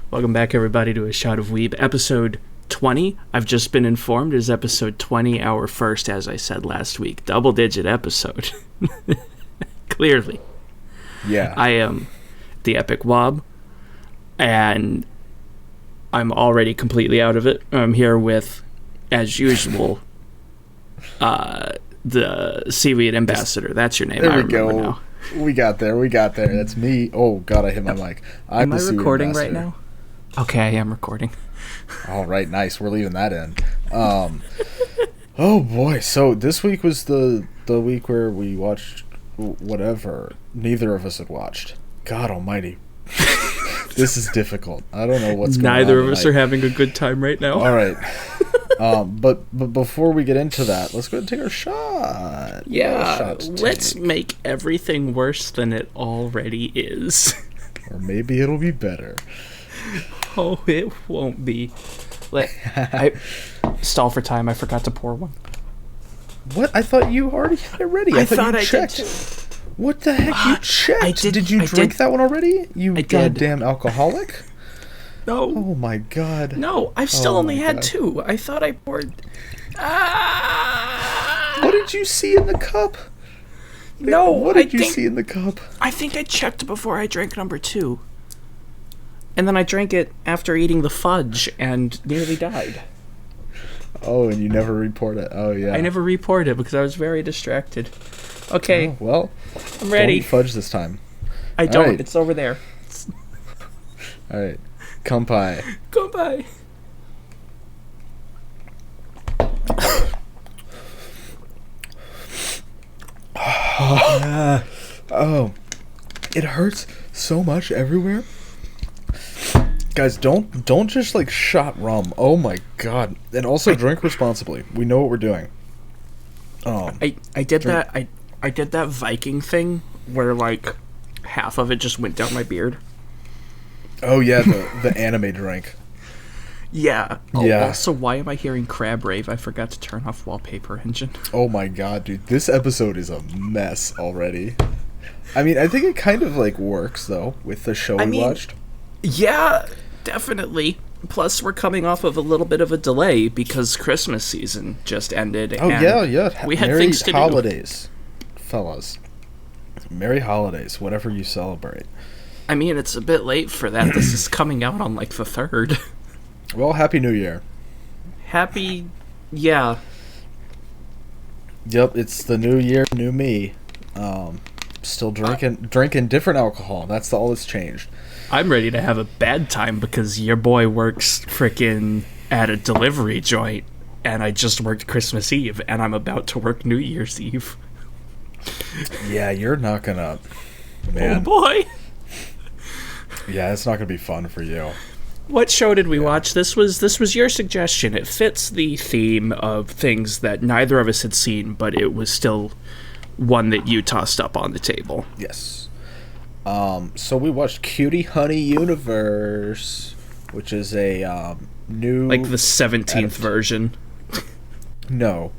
Welcome back, everybody, to A Shot of Weeb, episode 20. I've just been informed is episode 20, our first, as I said last week. Double-digit episode. Clearly. Yeah. I am the Epic Wob, and I'm already completely out of it. I'm here with, as usual, the Seaweed Ambassador. That's your name. There I we remember go. now. We got there. That's me. Oh, God, I hit my mic. Am I recording right now? Okay, I am recording. All right, nice. We're leaving that in. Oh, boy. So this week was the week where we watched whatever neither of us had watched. God almighty. This is difficult. I don't know what's going on. Neither of us are having a good time right now. All right. But before we get into that, let's go ahead and take our shot. Yeah, let's make everything worse than it already is. Or maybe it'll be better. Oh, it won't be. I stall for time. I forgot to pour one. What? I thought you already had it ready. I thought you checked. Did too. What the heck? You checked? Did you drink that one already? You goddamn alcoholic? No. Oh my god. No, I've still only had two. I thought I poured. What did you see in the cup? No, what did you see in the cup? I think I checked before I drank number two. And then I drank it after eating the fudge and nearly died. Oh, and you never report it. Oh, yeah. I never reported it because I was very distracted. Okay. Oh, well, I'm ready. Don't eat fudge this time. I don't. Right. It's over there. All right. Kampai. Kampai. Oh, it hurts so much everywhere. Guys, don't just like shot rum. Oh my god! And also drink responsibly. We know what we're doing. I did that. I did that Viking thing where like half of it just went down my beard. Oh yeah, the anime drink. Yeah. Oh, yeah. Also, why am I hearing crab rave? I forgot to turn off wallpaper engine. Oh my god, dude! This episode is a mess already. I mean, I think it kind of like works though with the show we watched. Yeah. Definitely. Plus, we're coming off of a little bit of a delay because Christmas season just ended. Oh, yeah. We had things to holidays, fellas. Merry holidays, whatever you celebrate. I mean, it's a bit late for that. This is coming out on, like, the 3rd. Well, Happy New Year. Yeah. Yep, it's the new year, new me. Still drinking different alcohol. That's all that's changed. I'm ready to have a bad time because your boy works frickin' at a delivery joint, and I just worked Christmas Eve, and I'm about to work New Year's Eve. Yeah, you're not gonna... Man. Oh, boy! Yeah, it's not gonna be fun for you. What show did we watch? This was your suggestion. It fits the theme of things that neither of us had seen, but it was still one that you tossed up on the table. Yes. So we watched Cutie Honey Universe, which is a new... Like the 17th version. No.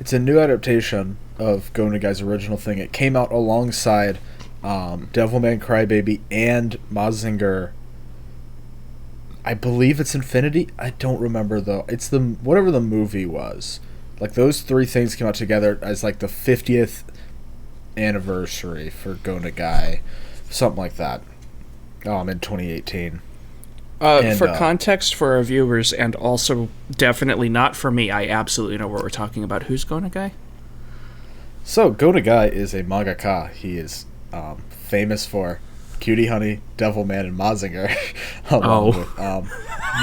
It's a new adaptation of Go Nagai's original thing. It came out alongside Devilman Crybaby and Mazinger. I believe it's Infinity. I don't remember, though. It's whatever the movie was. Like, those three things came out together as, like, the 50th anniversary for Go Nagai. Something like that. In 2018. For context for our viewers, and also definitely not for me, I absolutely know what we're talking about. Who's Go Nagai? So, Go Nagai is a mangaka. He is famous for Cutie Honey, Devilman, and Mazinger, along with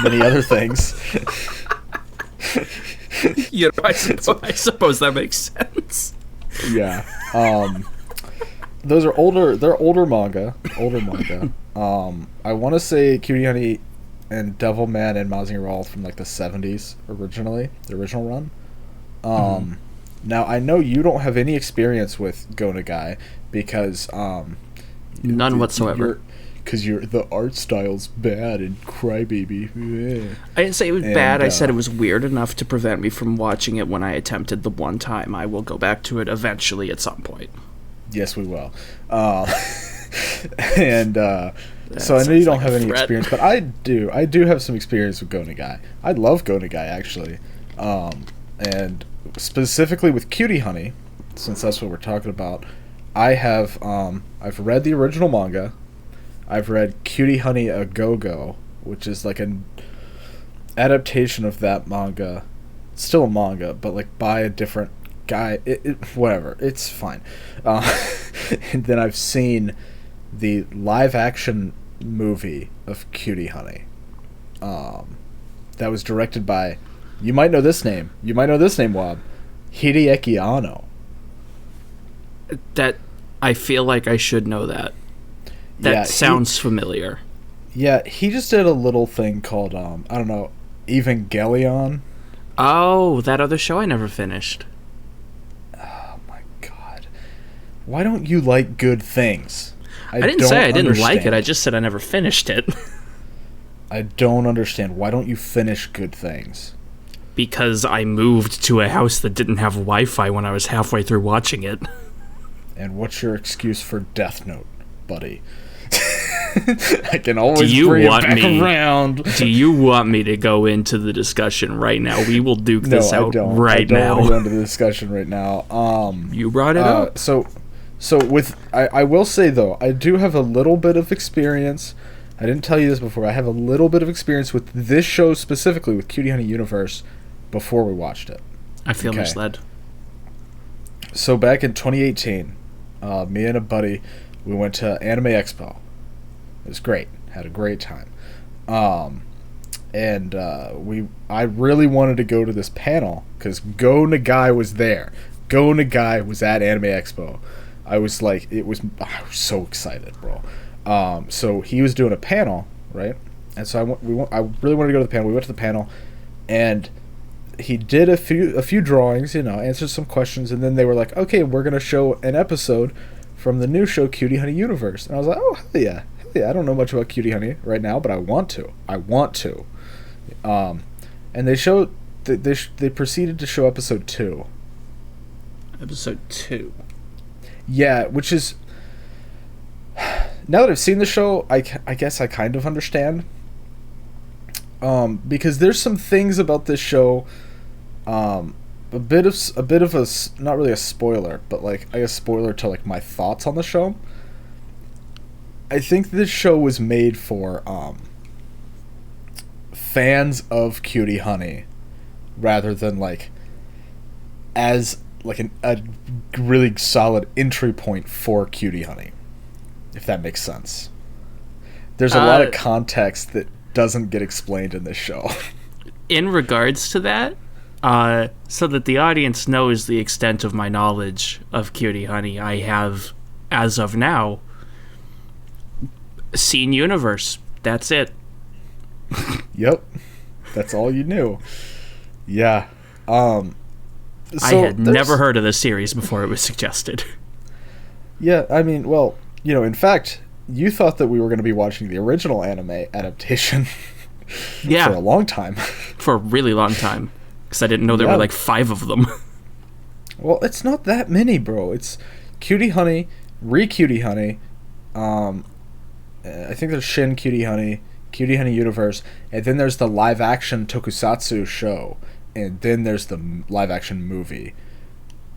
many other things. I suppose that makes sense. Yeah. Those are older. They're older manga. I want to say Cutie Honey and Devilman and Mazinger were all from like the 70s originally, the original run. Now I know you don't have any experience with Go Nagai because none whatsoever. Because the art style's bad and Crybaby. Yeah. I didn't say it was bad. I said it was weird enough to prevent me from watching it when I attempted the one time. I will go back to it eventually at some point. Yes, we will. And so I know you don't have any experience, but I do have some experience with Go Nagai. I love Go Nagai, actually, and specifically with Cutie Honey, since that's what we're talking about. I've read the original manga. I've read Cutie Honey A Go Go, which is like an adaptation of that manga. It's still a manga, but like by a different guy. Whatever, it's fine. And then I've seen the live action movie of Cutie Honey. That was directed by, you might know this name, Wob, Hideaki Anno. That I feel like I should know that. That sounds familiar. Yeah, he just did a little thing called I don't know, Evangelion. Oh, that other show I never finished. Oh my god. Why don't you like good things? I didn't say I didn't like it, I just said I never finished it. I don't understand. Why don't you finish good things? Because I moved to a house that didn't have Wi-Fi when I was halfway through watching it. And what's your excuse for Death Note, buddy? I can always bring it back around. Do you want me to go into the discussion right now? We will duke this out right now. I don't want to go into the discussion right now. You brought it up. So with I will say though, I do have a little bit of experience. I didn't tell you this before. I have a little bit of experience with this show specifically, with Cutie Honey Universe, before we watched it. I feel misled. So back in 2018, me and a buddy, we went to Anime Expo. It was great. Had a great time. And I really wanted to go to this panel because Go Nagai was there. Go Nagai was at Anime Expo. I was so excited, bro. So he was doing a panel, right? And so I really wanted to go to the panel. We went to the panel, and he did a few drawings, answered some questions, and then they were like, okay, we're gonna show an episode from the new show Cutie Honey Universe. And I was like, oh hell yeah. I don't know much about Cutie Honey right now, but I want to. And they proceeded to show episode 2. Episode 2. Yeah, which is, now that I've seen the show, I guess I kind of understand. Because there's some things about this show, a bit of a, not really a spoiler, but like a spoiler to like my thoughts on the show. I think this show was made for fans of Cutie Honey, rather than like as like a really solid entry point for Cutie Honey, if that makes sense. There's a lot of context that doesn't get explained in this show. In regards to that, so that the audience knows the extent of my knowledge of Cutie Honey, I have, as of now, seen Universe. That's it. Yep. That's all you knew. Yeah. I had never heard of this series before it was suggested. Yeah, I mean, well, in fact, you thought that we were going to be watching the original anime adaptation for a long time. For a really long time. Because I didn't know there were like 5 of them. Well, it's not that many, bro. It's Cutie Honey, Cutie Honey, I think there's Shin Cutie Honey, Cutie Honey Universe, and then there's the live-action tokusatsu show, and then there's the live-action movie.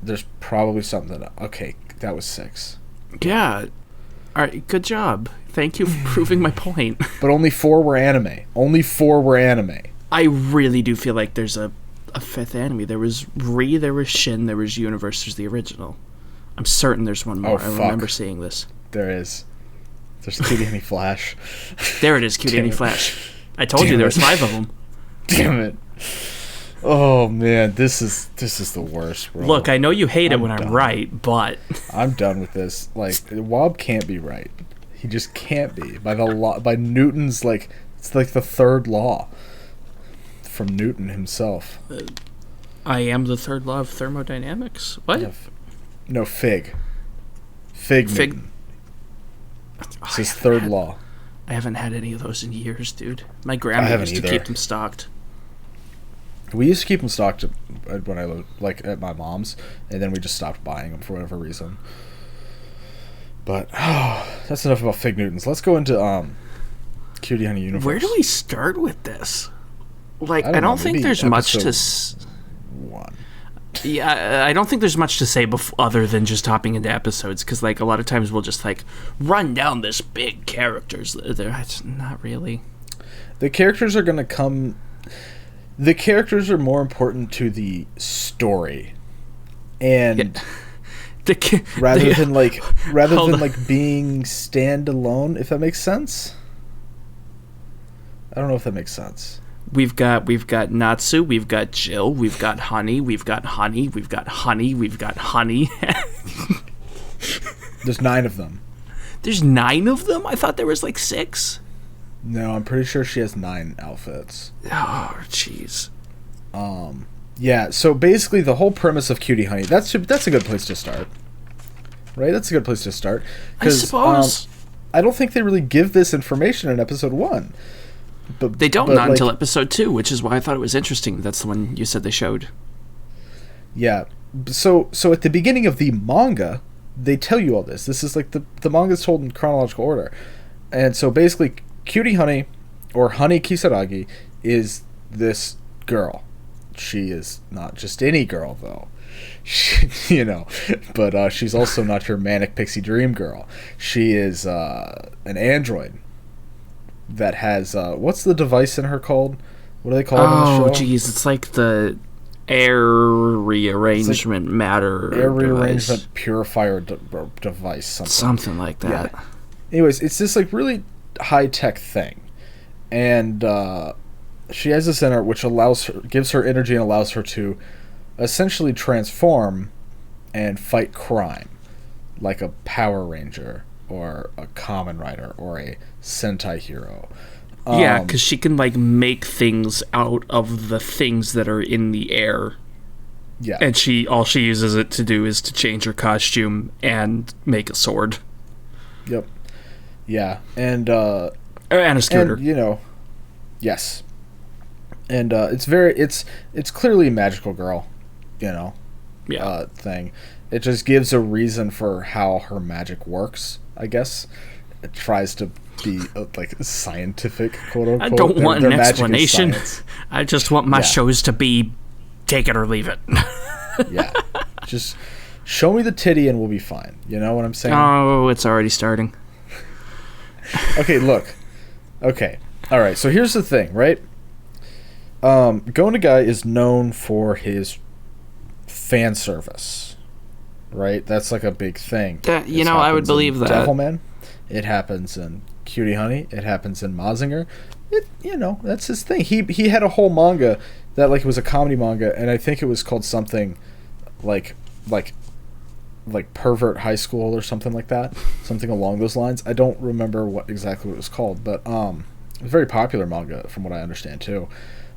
There's probably something. Okay, that was 6. Yeah. All right, good job. Thank you for proving my point. But only 4 were anime. I really do feel like there's a 5th anime. There was there was Shin, there was Universe, there's the original. I'm certain there's one more. I remember seeing this. There is. There's Cutie Honey Flash. There it is, Cutie Honey Flash. I told you there was 5 of them. Damn it. Oh man, this is the worst, bro. Look, I know you hate it when I'm right, but I'm done with this. Like, Wob can't be right. He just can't be. By Newton's, like, it's like the 3rd law from Newton himself. I am the 3rd law of thermodynamics. What? Yeah, no, Fig. Newton. It's his 3rd law. I haven't had any of those in years, dude. My grandma used to keep them stocked. We used to keep them stocked when I lived, like, at my mom's, and then we just stopped buying them for whatever reason. But I that's enough about Fig Newtons. Let's go into Cutie Honey Universe. Where do we start with this? Like, I know, don't think there's much to... one. Yeah, I don't think there's much to say other than just hopping into episodes, because, like, a lot of times we'll just, like, run down this big characters. It's not really. The characters are going to come... The characters are more important to the story. And... Yeah. rather than being standalone, if that makes sense. I don't know if that makes sense. We've got Natsu, we've got Jill, we've got Honey, we've got Honey, we've got Honey, we've got Honey. There's 9 of them. There's 9 of them? I thought there was like 6. No, I'm pretty sure she has 9 outfits. Oh, jeez. Yeah, so basically the whole premise of Cutie Honey, that's a good place to start. Right? That's a good place to start. I suppose. I don't think they really give this information in episode 1. But they don't, not until episode 2, which is why I thought it was interesting. That's the one you said they showed. Yeah. So at the beginning of the manga, they tell you all this. This is like the manga's told in chronological order. And so basically, Cutie Honey, or Honey Kisaragi, is this girl. She is not just any girl, though. But she's also not your manic pixie dream girl. She is an android that has what's the device in her called? What do they call it in the show? Oh, geez, it's like the air rearrangement rearrangement purifier device, something like that. Yeah. Anyways, it's this like really high tech thing, and she has this in her which gives her energy and allows her to essentially transform and fight crime, like a Power Ranger or a Kamen Rider or a Sentai hero. Yeah, because she can like make things out of the things that are in the air. Yeah, and all she uses it to do is to change her costume and make a sword. Yep. Yeah, and a scooter. And, yes. And it's clearly a magical girl, thing. It just gives a reason for how her magic works, I guess. It tries to be like scientific, quote unquote. I don't want an explanation. I just want my shows to be take it or leave it. Yeah. Just show me the titty and we'll be fine. You know what I'm saying? Oh, it's already starting. Okay, look. Okay. All right. So here's the thing, right? Gonagai is known for his fan service, right? That's like a big thing. I would believe that. Devilman. It happens in Cutie Honey. It happens in Mazinger. That's his thing. He had a whole manga that like was a comedy manga, and I think it was called something like Pervert High School or something like that, something along those lines. I don't remember what exactly it was called, but it was a very popular manga from what I understand too.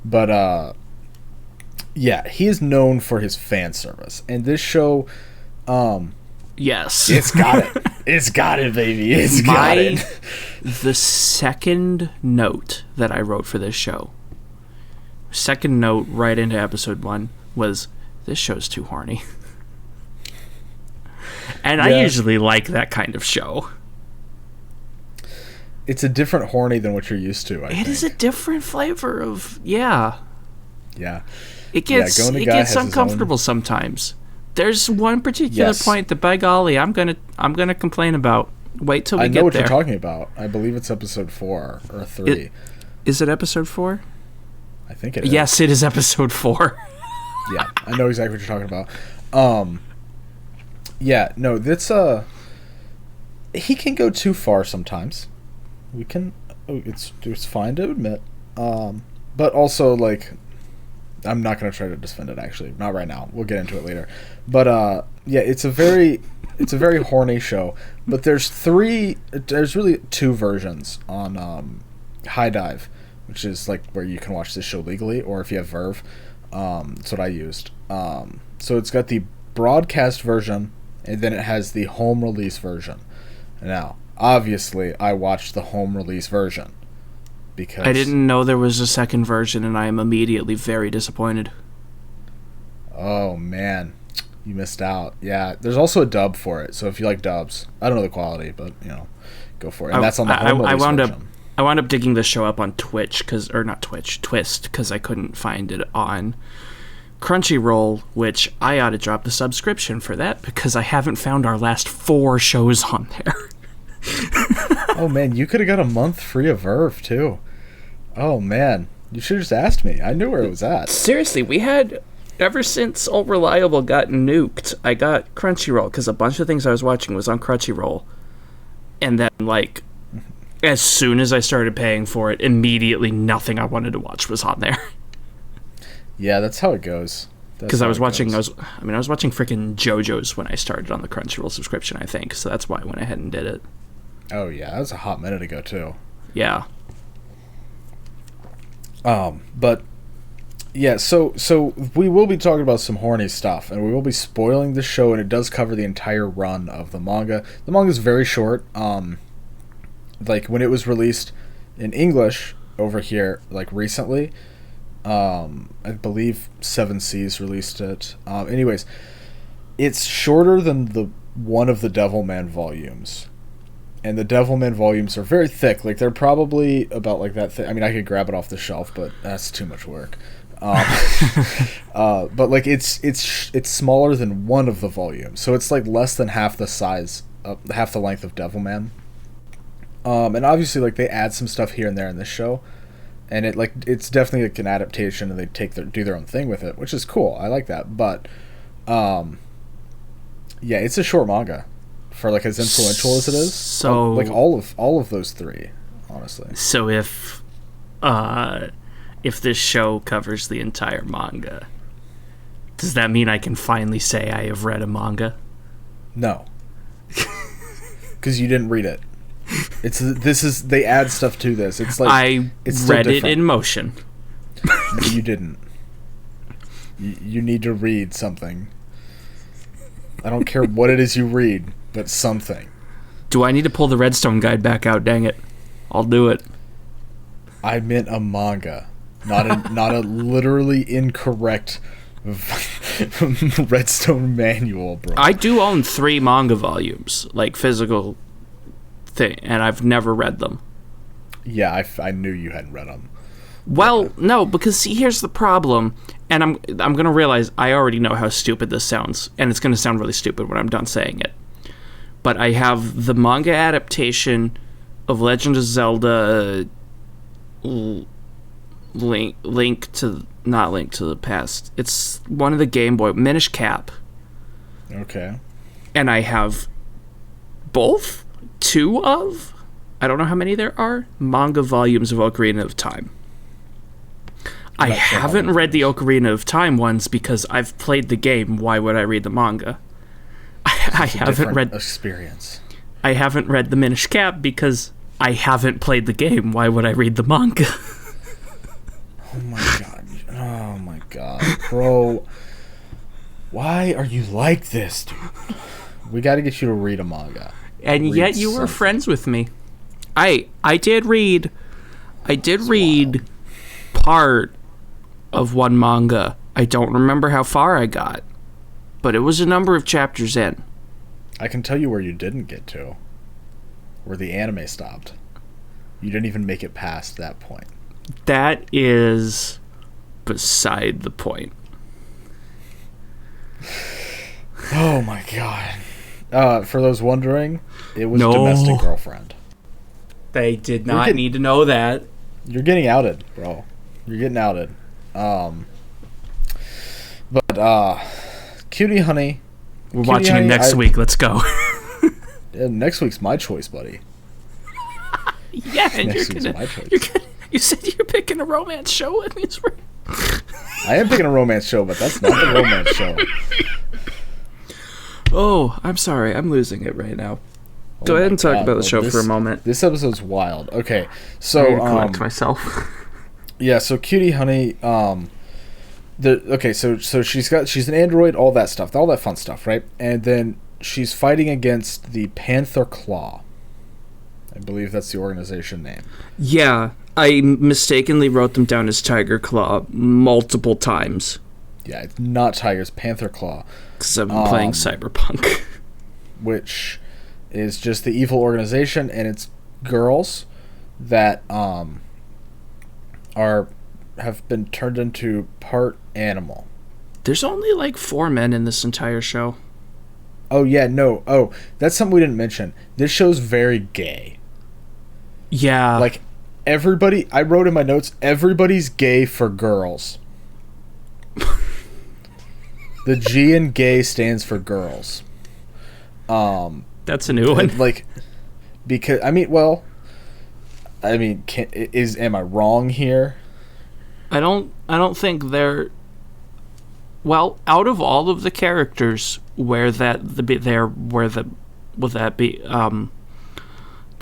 But yeah, he is known for his fan service, and this show, yes, it's got it. It's got it, baby. It's got it. The second note that I wrote for this show, second note right into episode 1 was, this show's too horny. And I usually like that kind of show. It's a different horny than what you're used to, I think. It is a different flavor of, yeah. It gets uncomfortable sometimes. There's one particular point that, by golly, I'm gonna complain about. Wait till we get there. I know what you're talking about. I believe it's episode 4 or 3. Is it episode 4? I think it is. Yes, it is episode 4. Yeah, I know exactly what you're talking about. Yeah, no, that's he can go too far sometimes. It's fine to admit. But also, like, I'm not going to try to defend it, actually. Not right now. We'll get into it later. But, yeah, it's a very horny show. But there's really 2 versions on High Dive, which is, like, where you can watch this show legally, or if you have Verve. That's what I used. So it's got the broadcast version, and then it has the home release version. Now, obviously, I watched the home release version because I didn't know there was a second version, and I am immediately very disappointed. Oh man, You missed out. Yeah, there's also a dub for it. So if you like dubs, I don't know the quality, but go for it. And that's on the home version. I wound up digging this show up on Twitch Twist, because I couldn't find it on Crunchyroll, which I ought to drop the subscription for that because I haven't found our last 4 shows on there. Oh man, you could have got a month free of Verve too. Oh man, you should have just asked me. I knew where it was at. Seriously, we had, ever since All Reliable got nuked, I got Crunchyroll because a bunch of things I was watching was on Crunchyroll. And then, like, as soon as I started paying for it, immediately nothing I wanted to watch was on there. Yeah, that's how it goes. Because I was watching freaking JoJo's when I started on the Crunchyroll subscription, I think. So that's why I went ahead and did it. Oh yeah, that was a hot minute ago too. Yeah. But yeah, so we will be talking about some horny stuff, and we will be spoiling the show, and it does cover the entire run of the manga. The manga is very short. Like when it was released in English over here, like recently, I believe 7 Seas released it. Anyways, it's shorter than one of the Devilman volumes. And the Devilman volumes are very thick. Like, they're probably about like that thick. I mean, I could grab it off the shelf, but that's too much work. But like it's smaller than one of the volumes. So it's like less than half the size, half the length of Devilman. And obviously, like, they add some stuff here and there in this show. And it's definitely like an adaptation, and they do their own thing with it, which is cool. I like that. But yeah, it's a short manga for like as influential as it is. So like all of those 3, honestly. So if this show covers the entire manga, does that mean I can finally say I have read a manga? No. Because you didn't read it. They add stuff to this. It's like it's read it in motion. You didn't. You need to read something. I don't care what it is you read, but something. Do I need to pull the Redstone guide back out? Dang it. I'll do it. I meant a manga, not a literally incorrect Redstone manual, bro. I do own 3 manga volumes, like physical thing, and I've never read them. Yeah, I knew you hadn't read them. Well, no, because see, here's the problem, and I'm gonna realize I already know how stupid this sounds, and it's gonna sound really stupid when I'm done saying it. But I have the manga adaptation of Legend of Zelda, Link to the Past. It's one of the Game Boy, Minish Cap. Okay. And I have both 2 of, I don't know how many there are, manga volumes of Ocarina of Time. I haven't read the Ocarina of Time ones because I've played the game. Why would I read the manga? I haven't read experience. I haven't read the Minish Cap because I haven't played the game. Why would I read the manga? Oh my god, bro. Why are you like this, dude? We got to get you to read a manga. And yet you were friends with me. I did read part of one manga. I don't remember how far I got, but it was a number of chapters in. I can tell you where you didn't get to. Where the anime stopped. You didn't even make it past that point. That is beside the point. Oh my god. For those wondering, it was Domestic Girlfriend. They did not need to know that. You're getting outed, bro. You're getting outed. But Cutie Honey. We're watching it next week. Let's go. Yeah, next week's my choice, buddy. Yeah, and you said you're picking a romance show with me. I am picking a romance show, but that's not the romance show. Oh, I'm sorry. I'm losing it right now. Go ahead and talk about the show for a moment. This episode's wild. Okay, so I'm gonna collect myself. Yeah, so Cutie Honey, so she's an android, all that stuff, all that fun stuff, right? And then she's fighting against the Panther Claw. I believe that's the organization name. Yeah, I mistakenly wrote them down as Tiger Claw multiple times. Yeah, it's not Tigers, Panther Claw. Because I'm playing Cyberpunk. Which is just the evil organization, and it's girls that have been turned into part animal. There's only like 4 men in this entire show. Oh, yeah, no. Oh, that's something we didn't mention. This show's very gay. Yeah. Like, everybody... I wrote in my notes, everybody's gay for girls. The G in gay stands for girls. That's a new one. Like, because... am I wrong here? I don't think they're... Well, out of all of the characters where the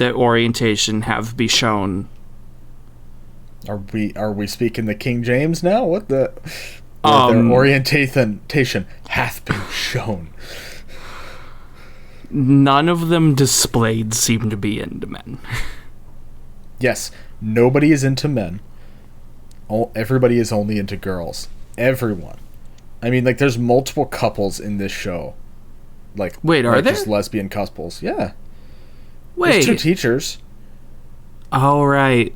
orientation have be shown. Are we speaking the King James now? What the? Their orientation hath been shown. None of them displayed seem to be into men. Yes, nobody is into men. Everybody is only into girls. Everyone. I mean, like, there's multiple couples in this show. Like, wait, are there? Just lesbian couples. Yeah. Wait. There's 2 teachers. Oh, right.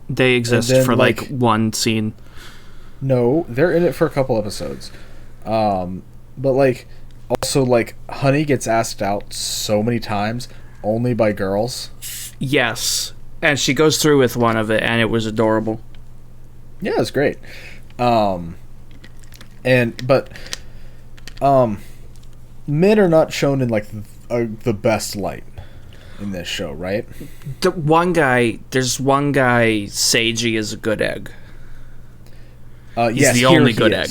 They exist for, like, one scene. No, they're in it for a couple episodes. But, like, also, like, Honey gets asked out so many times, only by girls. Yes. And she goes through with one of it, and it was adorable. Yeah, it was great. Men are not shown in, like, the best light in this show, right? There's one guy, Seiji, is a good egg. He's the only good egg.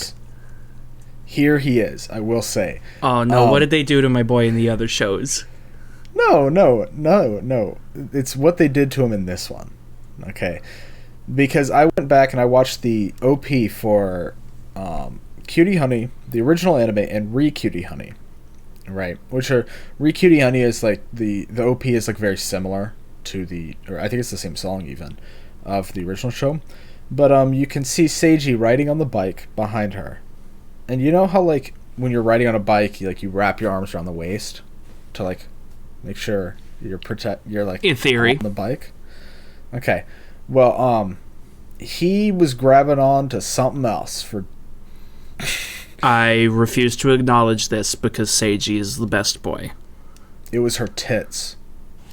Here he is, I will say. Oh, no, what did they do to my boy in the other shows? No. It's what they did to him in this one. Okay. Because I went back and I watched the OP for Cutie Honey, the original anime, and Cutie Honey. Right. Which are... Cutie Honey is like... The OP is like very similar to the... Or I think it's the same song even. Of the original show. But you can see Seiji riding on the bike behind her. And you know how, like, when you're riding on a bike, you wrap your arms around the waist to, like, make sure you're like, in theory, on the bike? Okay. Well, he was grabbing on to something else for... I refuse to acknowledge this because Seiji is the best boy. It was her tits.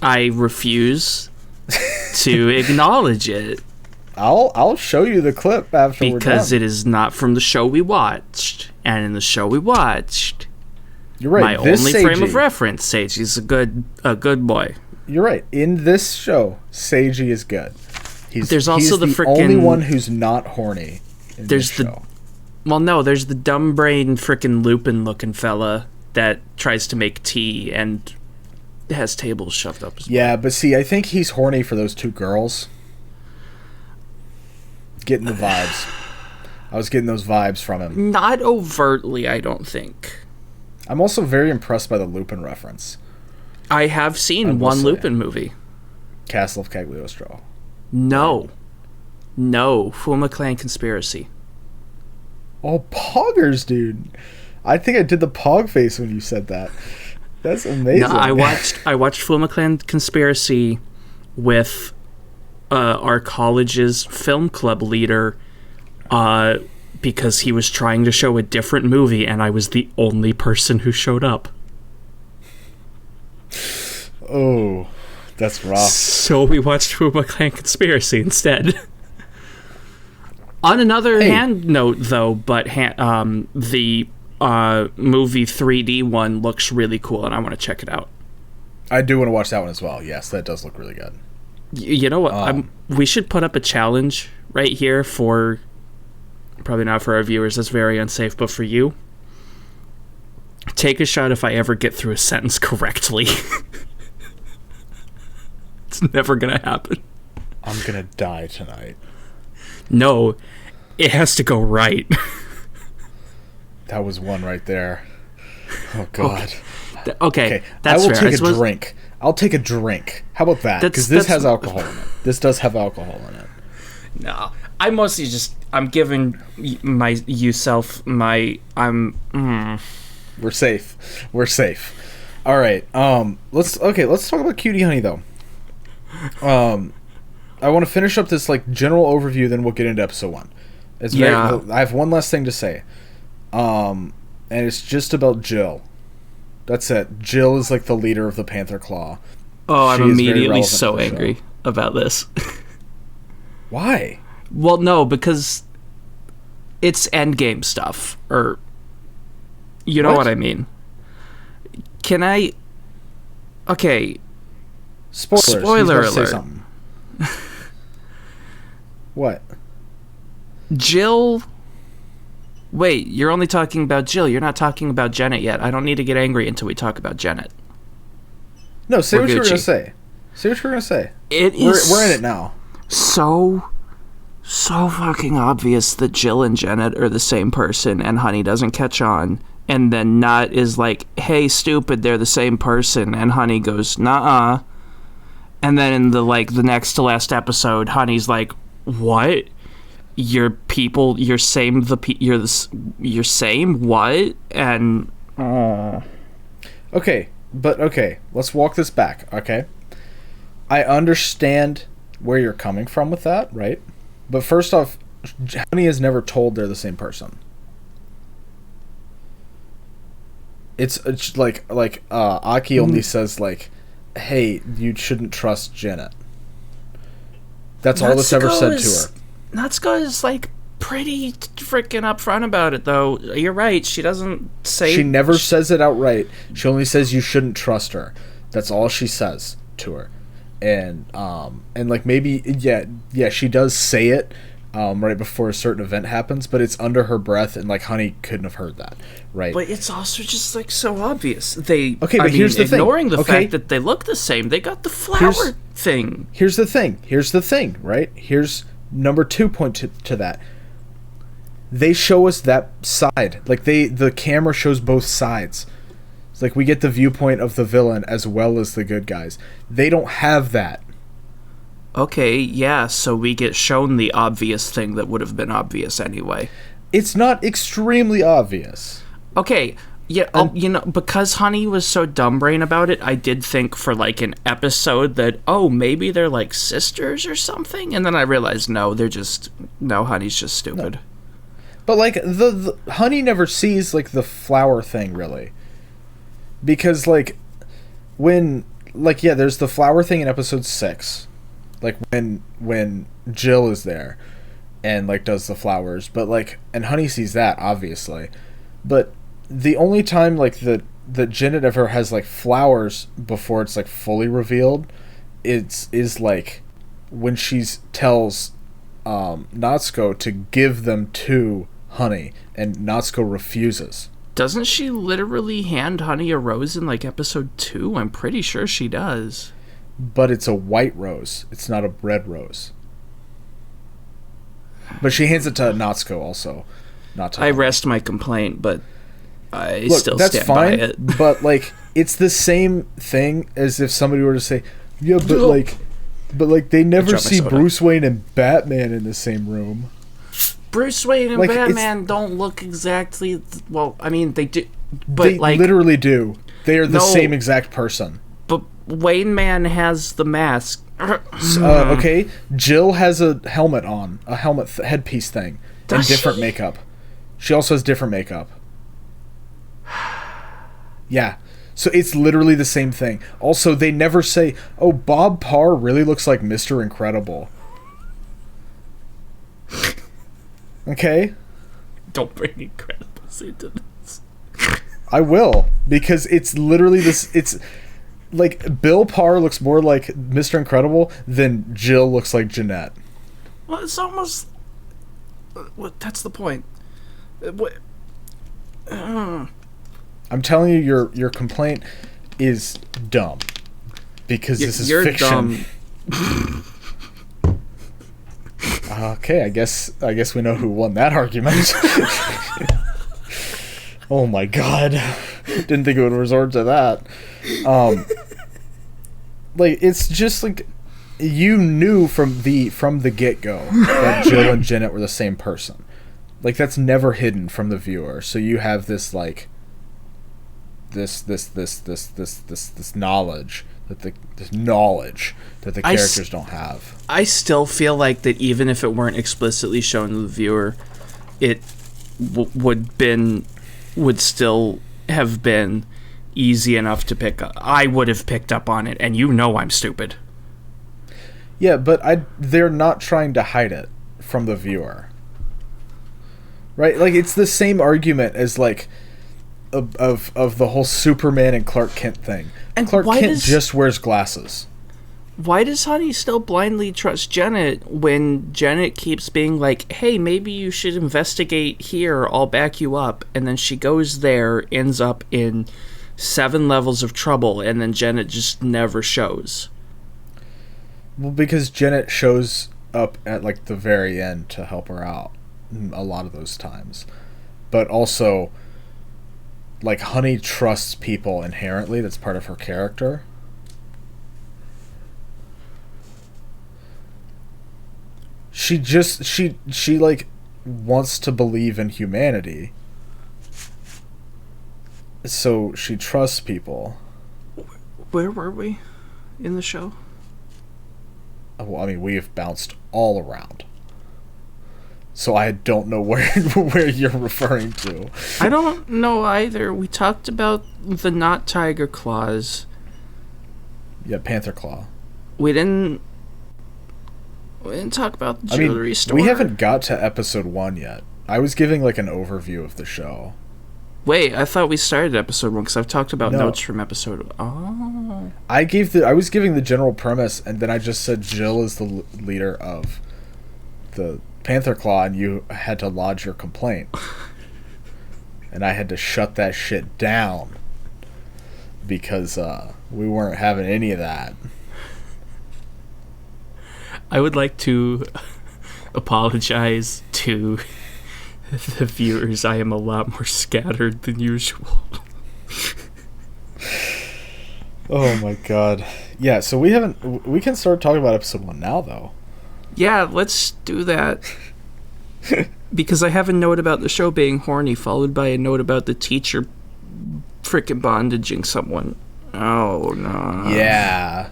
I refuse to acknowledge it. I'll show you the clip after we're done. Because it is not from the show we watched. And in the show we watched, you're right. My only frame of reference, Seiji's a good boy. You're right. In this show, Seiji is good. There's also the only one who's not horny in this show. Well, no, there's the dumb brain frickin' Lupin looking fella that tries to make tea and has tables shoved up his butt. But see, I think he's horny for those 2 girls. Getting the vibes. I was getting those vibes from him. Not overtly, I don't think. I'm also very impressed by the Lupin reference. I have seen one Lupin movie. Castle of Cagliostro. No, Fuma Clan Conspiracy. Oh, poggers, dude! I think I did the pog face when you said that. That's amazing. No, I watched Fuma Clan Conspiracy with our college's film club leader because he was trying to show a different movie, and I was the only person who showed up. Oh, that's rough. So we watched Fuma Clan Conspiracy instead. On another hand note, though, but the movie 3D one looks really cool, and I want to check it out. I do want to watch that one as well. Yes, that does look really good. You know what? We should put up a challenge right here for... Probably not for our viewers. That's very unsafe, but for you. Take a shot if I ever get through a sentence correctly. It's never going to happen. I'm going to die tonight. No, it has to go right. That was one right there. Oh, God. Okay, that's fair. I will take a drink. I'll take a drink. How about that? Because this has alcohol in it. This does have alcohol in it. No, I mostly just... I'm giving We're safe. We're safe. All right. Let's talk about Cutie Honey though. I want to finish up this like general overview, then we'll get into episode 1. I have one last thing to say. And it's just about Jill. That's it. Jill is like the leader of the Panther Claw. Oh, I'm immediately so angry about this. Why? Well, no, because it's endgame stuff, or you know what I mean. Can I? Okay. Spoiler alert. Say something. What? Jill. Wait, you're only talking about Jill. You're not talking about Janet yet. I don't need to get angry until we talk about Janet. No, say what you were going to say. Say what you were going to say. We're in it now. So fucking obvious that Jill and Janet are the same person, and Honey doesn't catch on. And then Nut is like, hey, stupid, they're the same person. And Honey goes, nuh-uh. And then in the next to last episode, Honey's like, what? You're people, you're same, you're same, what? And... Okay, let's walk this back, okay? I understand where you're coming from with that, right? But first off, Honey is never told they're the same person. It's like Aki only says like, hey, you shouldn't trust Janet. That's all that's ever said to her. Natsuko is like pretty freaking upfront about it, though. You're right. She doesn't say. She never says it outright. She only says you shouldn't trust her. That's all she says to her, and like maybe she does say it right before a certain event happens, but it's under her breath, and like Honey couldn't have heard that, right? But it's also just like so obvious. Here's the ignoring thing. The fact that they look the same, they got the flower thing. Here's the thing, right? Here's number 2 point to that. They show us that side. Like the camera shows both sides. It's like we get the viewpoint of the villain as well as the good guys. They don't have that. Okay, yeah, so we get shown the obvious thing that would have been obvious anyway. It's not extremely obvious. Okay, yeah, because Honey was so dumb brain about it, I did think for like an episode that, maybe they're like sisters or something, and then I realized Honey's just stupid. No. But like the Honey never sees like the flower thing really, because like when there's the flower thing in episode 6, like when Jill is there and like does the flowers, but like and Honey sees that obviously, but the only time like that Janet ever has like flowers before it's like fully revealed is like when she tells Natsuko to give them to Honey, and Natsuko refuses. Doesn't she literally hand Honey a rose in like episode 2? I'm pretty sure she does. But it's a white rose. It's not a red rose. But she hands it to Natsuko also. Not to Honey. Rest my complaint, but I still stand by it. But like it's the same thing as if somebody were to say, yeah, but like they never see Bruce Wayne and Batman in the same room. Bruce Wayne and Batman don't look exactly... Well, I mean, they do... But they literally do. They are the same exact person. But Wayne Man has the mask. Okay, Jill has a helmet on. A helmet headpiece thing. And different makeup. She also has different makeup. Yeah. So it's literally the same thing. Also, they never say, oh, Bob Parr really looks like Mr. Incredible. Okay? Don't bring Incredibles into this. I will, because it's literally this. It's like Bill Parr looks more like Mr. Incredible than Jill looks like Jeanette. Well, it's almost. That's the point. I'm telling you, your complaint is dumb, because this is fiction. Dumb. Okay, I guess we know who won that argument. Oh my god. Didn't think it would resort to that. Like, it's just like you knew from the get-go that Jill and Janet were the same person. Like, that's never hidden from the viewer. So you have this like this knowledge that the characters don't have. I still feel like that even if it weren't explicitly shown to the viewer, it would still have been easy enough to pick up. I would have picked up on it, and I'm stupid. Yeah, but they're not trying to hide it from the viewer. Right? Like, it's the same argument as, like, of the whole Superman and Clark Kent thing. And Clark Kent just wears glasses. Why does Honey still blindly trust Janet when Janet keeps being like, hey, maybe you should investigate here, I'll back you up. And then she goes there, ends up in 7 levels of trouble, and then Janet just never shows. Well, because Janet shows up at, like, the very end to help her out a lot of those times. But also, like, Honey trusts people inherently. That's part of her character. She like, wants to believe in humanity. So she trusts people. Where were we in the show? Well, I mean, we've bounced all around. So I don't know where you're referring to. I don't know either. We talked about the not tiger claws. Yeah, Panther Claw. We didn't talk about the jewelry store. We haven't got to episode 1 yet. I was giving, like, an overview of the show. Wait, I thought we started episode 1 because I've talked about notes from episode. Oh. I was giving the general premise, and then I just said Jill is the leader of the Panther Claw, and you had to lodge your complaint. And I had to shut that shit down because we weren't having any of that. I would like to apologize to the viewers. I am a lot more scattered than usual. Oh my god. Yeah, so we can start talking about episode 1 now, though. Yeah, let's do that. Because I have a note about the show being horny, followed by a note about the teacher frickin' bondaging someone. Oh, no. Yeah.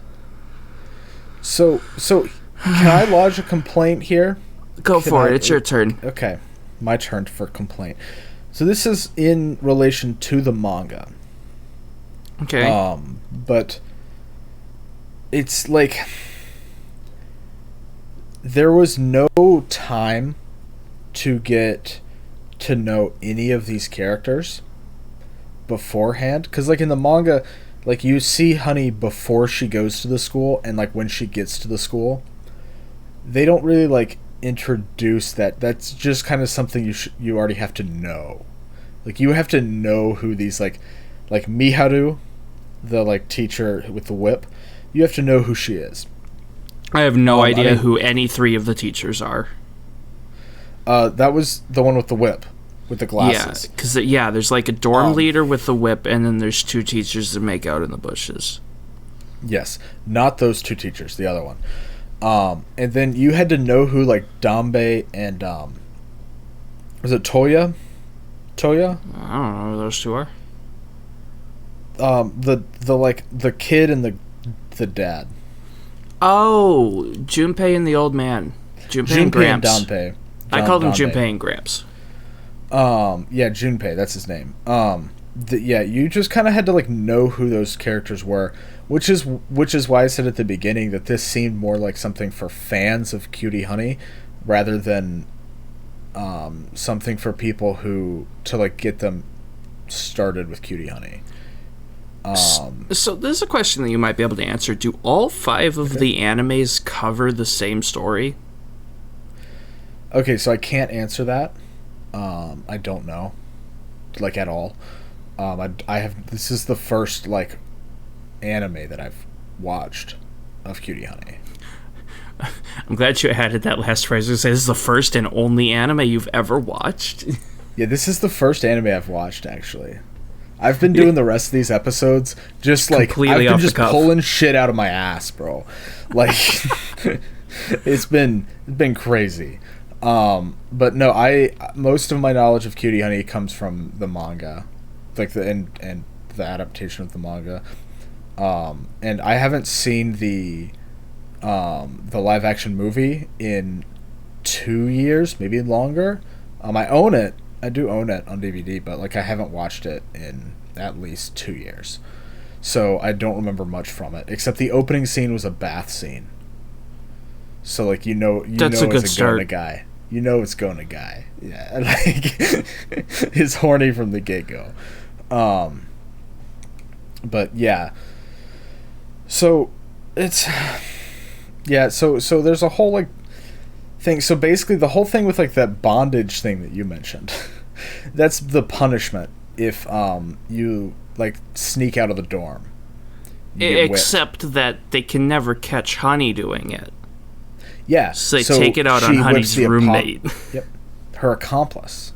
So can I lodge a complaint here? Go for it. It's your turn. Okay. My turn for complaint. So this is in relation to the manga. Okay. But it's like there was no time to get to know any of these characters beforehand, because like in the manga, like you see Honey before she goes to the school, and like when she gets to the school, they don't really like introduce that. That's just kind of something you already have to know. Like you have to know who these like Miharu, the like teacher with the whip, you have to know who she is. I have no idea who any 3 of the teachers are. That was the one with the whip, with the glasses. Yeah, because there's like a dorm leader with the whip, and then there's 2 teachers that make out in the bushes. Yes, not those 2 teachers, the other one. And then you had to know who like Dambe and was it Toya? I don't know who those 2 are. The kid and the dad. Oh, Junpei and the old man. Junpei and Gramps. And Dampe. I called him Junpei and Gramps. Yeah, Junpei, that's his name. You just kind of had to like know who those characters were, which is why I said at the beginning that this seemed more like something for fans of Cutie Honey rather than something for people to like get them started with Cutie Honey. So there's a question that you might be able to answer. Do all 5 of the animes cover the same story? Okay, so I can't answer that. I don't know, like at all. This is the first like anime that I've watched of Cutie Honey. I'm glad you added that last phrase. I was gonna say, this is the first and only anime you've ever watched. Yeah, this is the first anime I've watched, actually. I've been doing the rest of these episodes just like completely I've off been just the cuff. pulling shit out of my ass, bro. Like it's been crazy. But no, most of my knowledge of Cutie Honey comes from the manga, like and the adaptation of the manga. And I haven't seen the live action movie in 2 years, maybe longer. I own it. I do own it on DVD, but like I haven't watched it in at least 2 years. So I don't remember much from it, except the opening scene was a bath scene. So like you know That's a good it's start. a guy. You know it's going to guy. Yeah, like it's horny from the get-go. But yeah. So it's so there's a whole like thing. So basically the whole thing with like that bondage thing that you mentioned. That's the punishment if you like sneak out of the dorm. Except that they can never catch Honey doing it. Yeah. So they take it out on Honey's roommate. Yep. Her accomplice.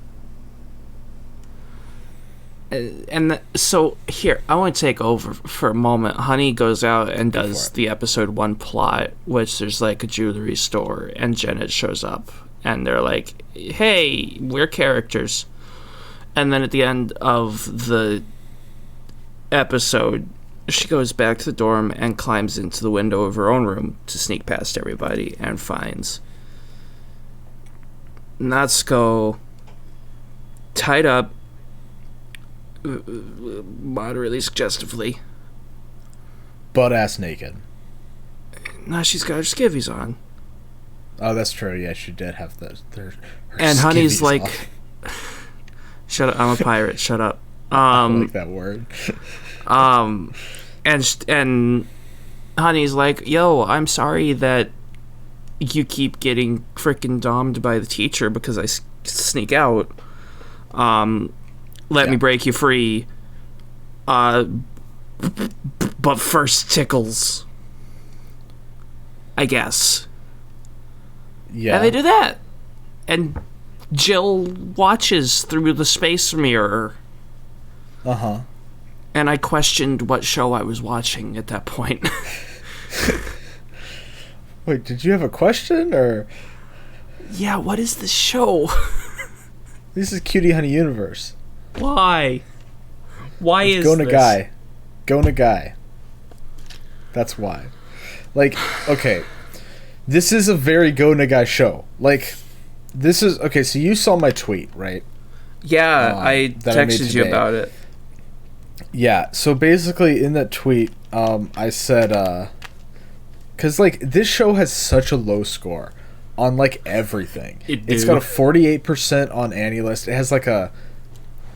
So here, I want to take over for a moment. Honey goes out and does the episode 1 plot, which there's like a jewelry store, and Janet shows up, and they're like, "Hey, we're characters." And then at the end of the episode, she goes back to the dorm and climbs into the window of her own room to sneak past everybody and finds Natsuko tied up, moderately suggestively, butt-ass naked. Nah, she's got her skivvies on. Oh, that's true. Yeah, she did have her and Honey's like, on. "Shut up! I'm a pirate. Shut up." I like that word. And Honey's like, "Yo, I'm sorry that you keep getting freaking domed by the teacher because I sneak out. Let me break you free. But first tickles, I guess." Yeah. And they do that. And Jill watches through the space mirror. Uh-huh. And I questioned what show I was watching at that point. Wait, did you have a question, or? Yeah, what is this show? This is Cutie Honey Universe. Why? Why is Go to this? guy. Go to guy. That's why. Like, okay. This is a very Go to guy show. Like, this is... Okay, so you saw my tweet, right? Yeah, I texted you about it. Yeah, so basically in that tweet, I said, because, like, this show has such a low score on, like, everything. It's got a 48% on AniList. It has, like, a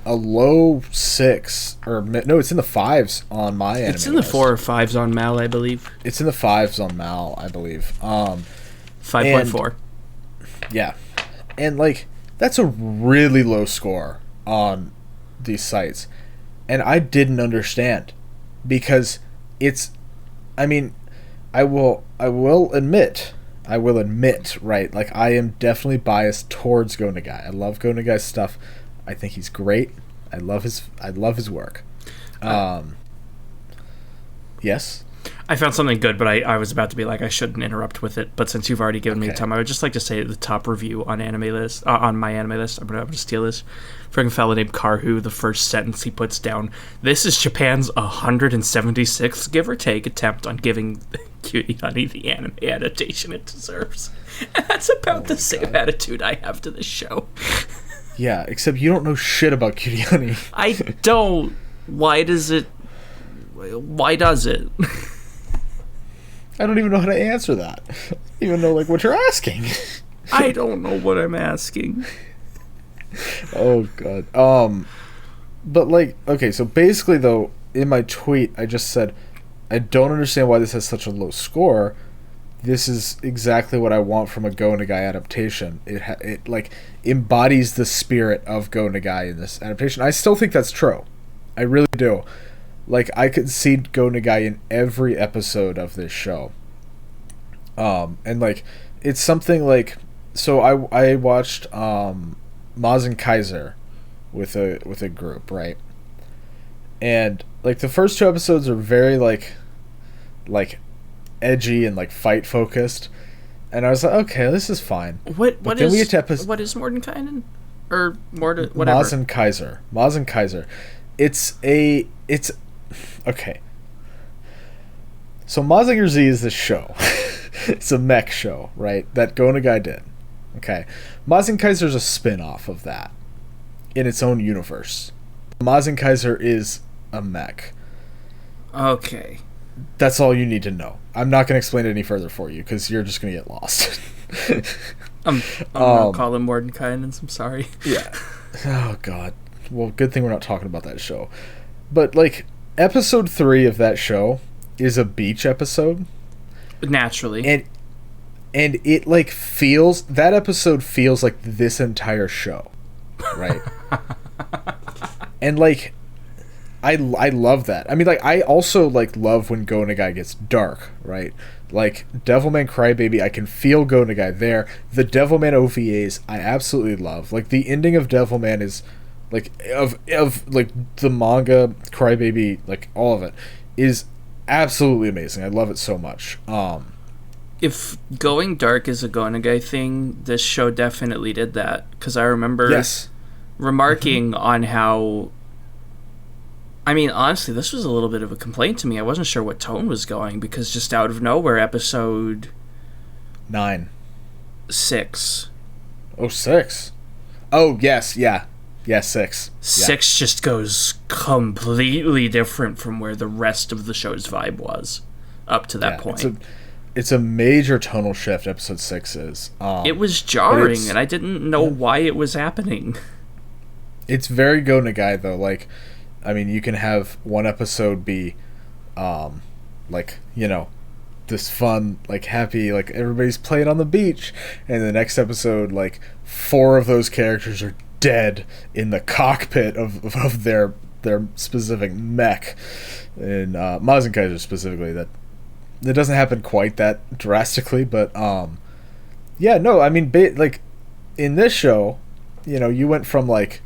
low 6, or, no, it's in the 5s on my anime. It's in the 4 or 5s on Mal, I believe. It's in the 5s on Mal, I believe. 5.4. Yeah. And, like, that's a really low score on these sites. And I didn't understand, because it's, I mean, I will admit, right? Like, I am definitely biased towards Go Nagai. I love Go Nagai's stuff. I think he's great. I love his work. Yes. I found something good, but I was about to be like, I shouldn't interrupt with it. But since you've already given me the time, I would just like to say the top review on anime list, on my anime list. I'm gonna steal this. Freaking fella named Karhu. The first sentence he puts down: "This is Japan's 176th, give or take, attempt on giving Cutie Honey the anime adaptation it deserves." And that's about the same attitude I have to this show. Yeah, except you don't know shit about Cutie Honey. I don't. Why does it? Why does it? I don't even know how to answer that. I don't even know, like, what you're asking. I don't know what I'm asking. Oh, God. But, like, okay, so basically, though, in my tweet, I just said, I don't understand why this has such a low score. This is exactly what I want from a Go Nagai adaptation. It like, embodies the spirit of Go Nagai in this adaptation. I still think that's true. I really do. Like, I could see Go Nagai in every episode of this show. And, like, it's something like... So, I watched Maz and Kaiser with a group, right? And like the first 2 episodes are very like edgy and like fight focused, and I was like, okay, this is fine. What is Mordenkainen? Or whatever. Maz and Kaiser. It's okay. So Mazinger Z is this show. It's a mech show, right? That Go Nagai did. Okay. Maz and Kaiser is a spin-off of that in its own universe. Maz and Kaiser is a mech. Okay. That's all you need to know. I'm not going to explain it any further for you because you're just going to get lost. I'm going to call him Mordenkainen. I'm sorry. Yeah. Oh, God. Well, good thing we're not talking about that show. But, like, episode 3 of that show is a beach episode. Naturally. And it, like, feels... That episode feels like this entire show. Right? And, like... I love that. I mean, like, I also, like, love when Go Nagai gets dark, right? Like, Devilman Crybaby, I can feel Go Nagai there. The Devilman OVAs, I absolutely love. Like, the ending of Devilman is, like, of like, the manga, Crybaby, like, all of it, is absolutely amazing. I love it so much. If going dark is a Go Nagai thing, this show definitely did that. Because I remember remarking on how... I mean, honestly, this was a little bit of a complaint to me. I wasn't sure what tone was going, because just out of nowhere, episode... 9. 6. Oh, 6. Oh, yes, yeah. Yeah, 6. 6 just goes completely different from where the rest of the show's vibe was up to that point. It's a major tonal shift, episode 6 is. It was jarring, and I didn't know why it was happening. It's very Go Nagai, though. Like... I mean, you can have one episode be, like, you know, this fun, like, happy, like, everybody's playing on the beach, and the next episode, like, 4 of those characters are dead in the cockpit of their specific mech. In Maz and Kaiser specifically, that doesn't happen quite that drastically, but, yeah, no, I mean, like, in this show, you know, you went from, like...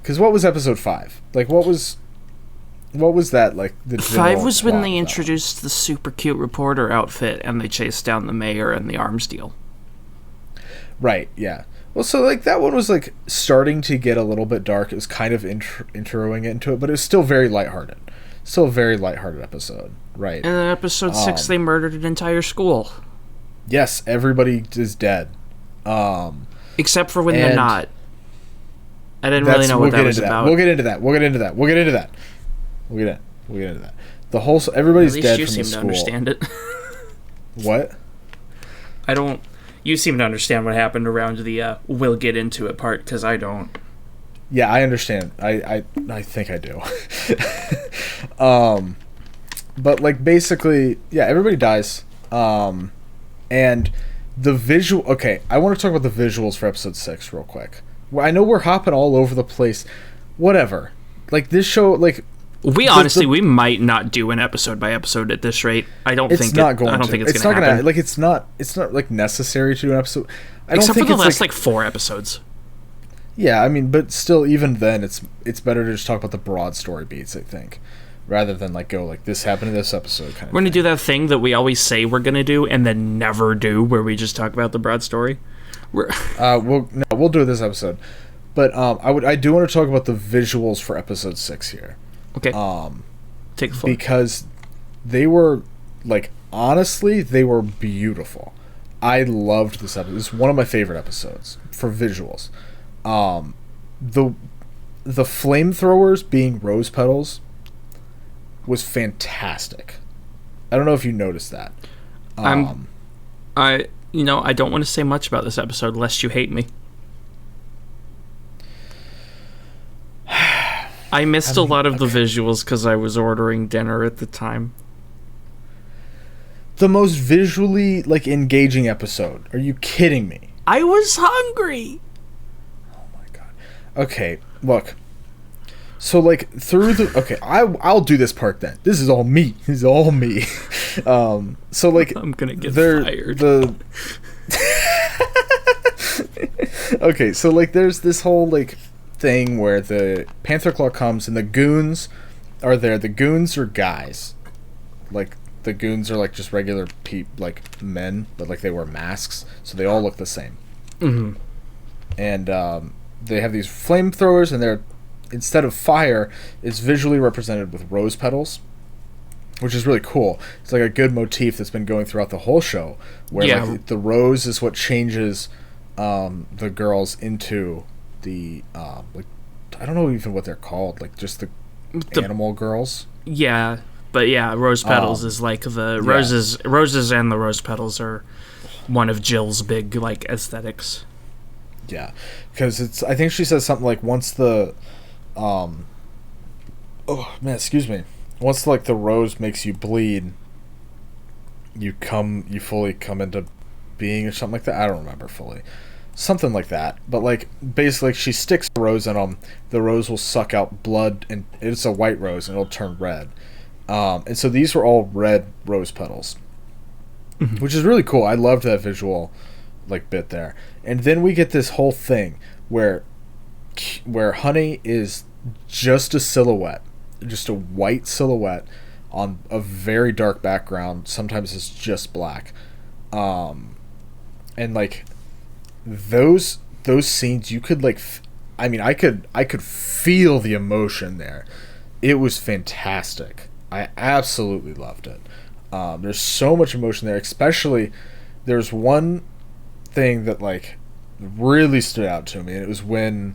Because what was episode 5? Like, what was that, like, the 5 was when they introduced the super cute reporter outfit and they chased down the mayor and the arms deal. Right, yeah. Well, so, like, that one was, like, starting to get a little bit dark. It was kind of introing into it, but it was still very lighthearted. Still a very lighthearted episode, right? And in episode 6, they murdered an entire school. Yes, everybody is dead. Except for when they're not. I didn't really know what that was about. We'll get into that. The whole... Everybody's dead from the school. At least you seem to understand it. What? You seem to understand what happened around the we'll get into it part, because I don't. Yeah, I understand. I think I do. But, like, basically, yeah, everybody dies. And the visual... Okay, I want to talk about the visuals for episode 6 real quick. I know we're hopping all over the place. Whatever. Like, this show, like... We honestly, we might not do an episode by episode at this rate. I don't think it's going to happen. Like, it's not like, necessary to do an episode. Except for the last, like, 4 episodes. Yeah, I mean, but still, even then, it's better to just talk about the broad story beats, I think. Rather than, like, go, like, this happened in this episode kind of We're going to do that thing that we always say we're going to do and then never do, where we just talk about the broad story. We'll do it this episode, but I do want to talk about the visuals for episode 6 here. Okay. Take the floor. Because they were, like, honestly, they were beautiful. I loved this episode. It's one of my favorite episodes for visuals. The flamethrowers being rose petals was fantastic. I don't know if you noticed that. I don't want to say much about this episode lest you hate me. I missed a lot of the visuals because I was ordering dinner at the time. The most visually, like, engaging episode. Are you kidding me? I was hungry. Oh my god. Okay, look. So, like, through the... Okay, I'll do this part then. This is all me. So, like... I'm gonna get fired. Okay, so, like, there's this whole, like, thing where the Panther Claw comes and the goons are there. The goons are guys. Like, the goons are, like, just regular like, men, but, like, they wear masks, so they all look the same. Mm-hmm. And they have these flamethrowers, and they're, instead of fire, it's visually represented with rose petals, which is really cool. It's like a good motif that's been going throughout the whole show, where like, the rose is what changes the girls into the like, I don't know even what they're called, like just the animal girls. Yeah, but yeah, rose petals is like the roses. Roses and the rose petals are one of Jill's big like aesthetics. Yeah, because I think she says something like once the oh man, excuse me. Once like the rose makes you bleed, you fully come into being or something like that. I don't remember fully. Something like that. But like basically she sticks a rose in them, the rose will suck out blood, and it's a white rose and it'll turn red. And so these were all red rose petals. Mm-hmm. Which is really cool. I loved that visual like bit there. And then we get this whole thing where Honey is just a silhouette. Just a white silhouette on a very dark background. Sometimes it's just black. And like those scenes, you could like I could feel the emotion there. It was fantastic. I absolutely loved it. There's so much emotion there, especially there's one thing that like really stood out to me, and it was when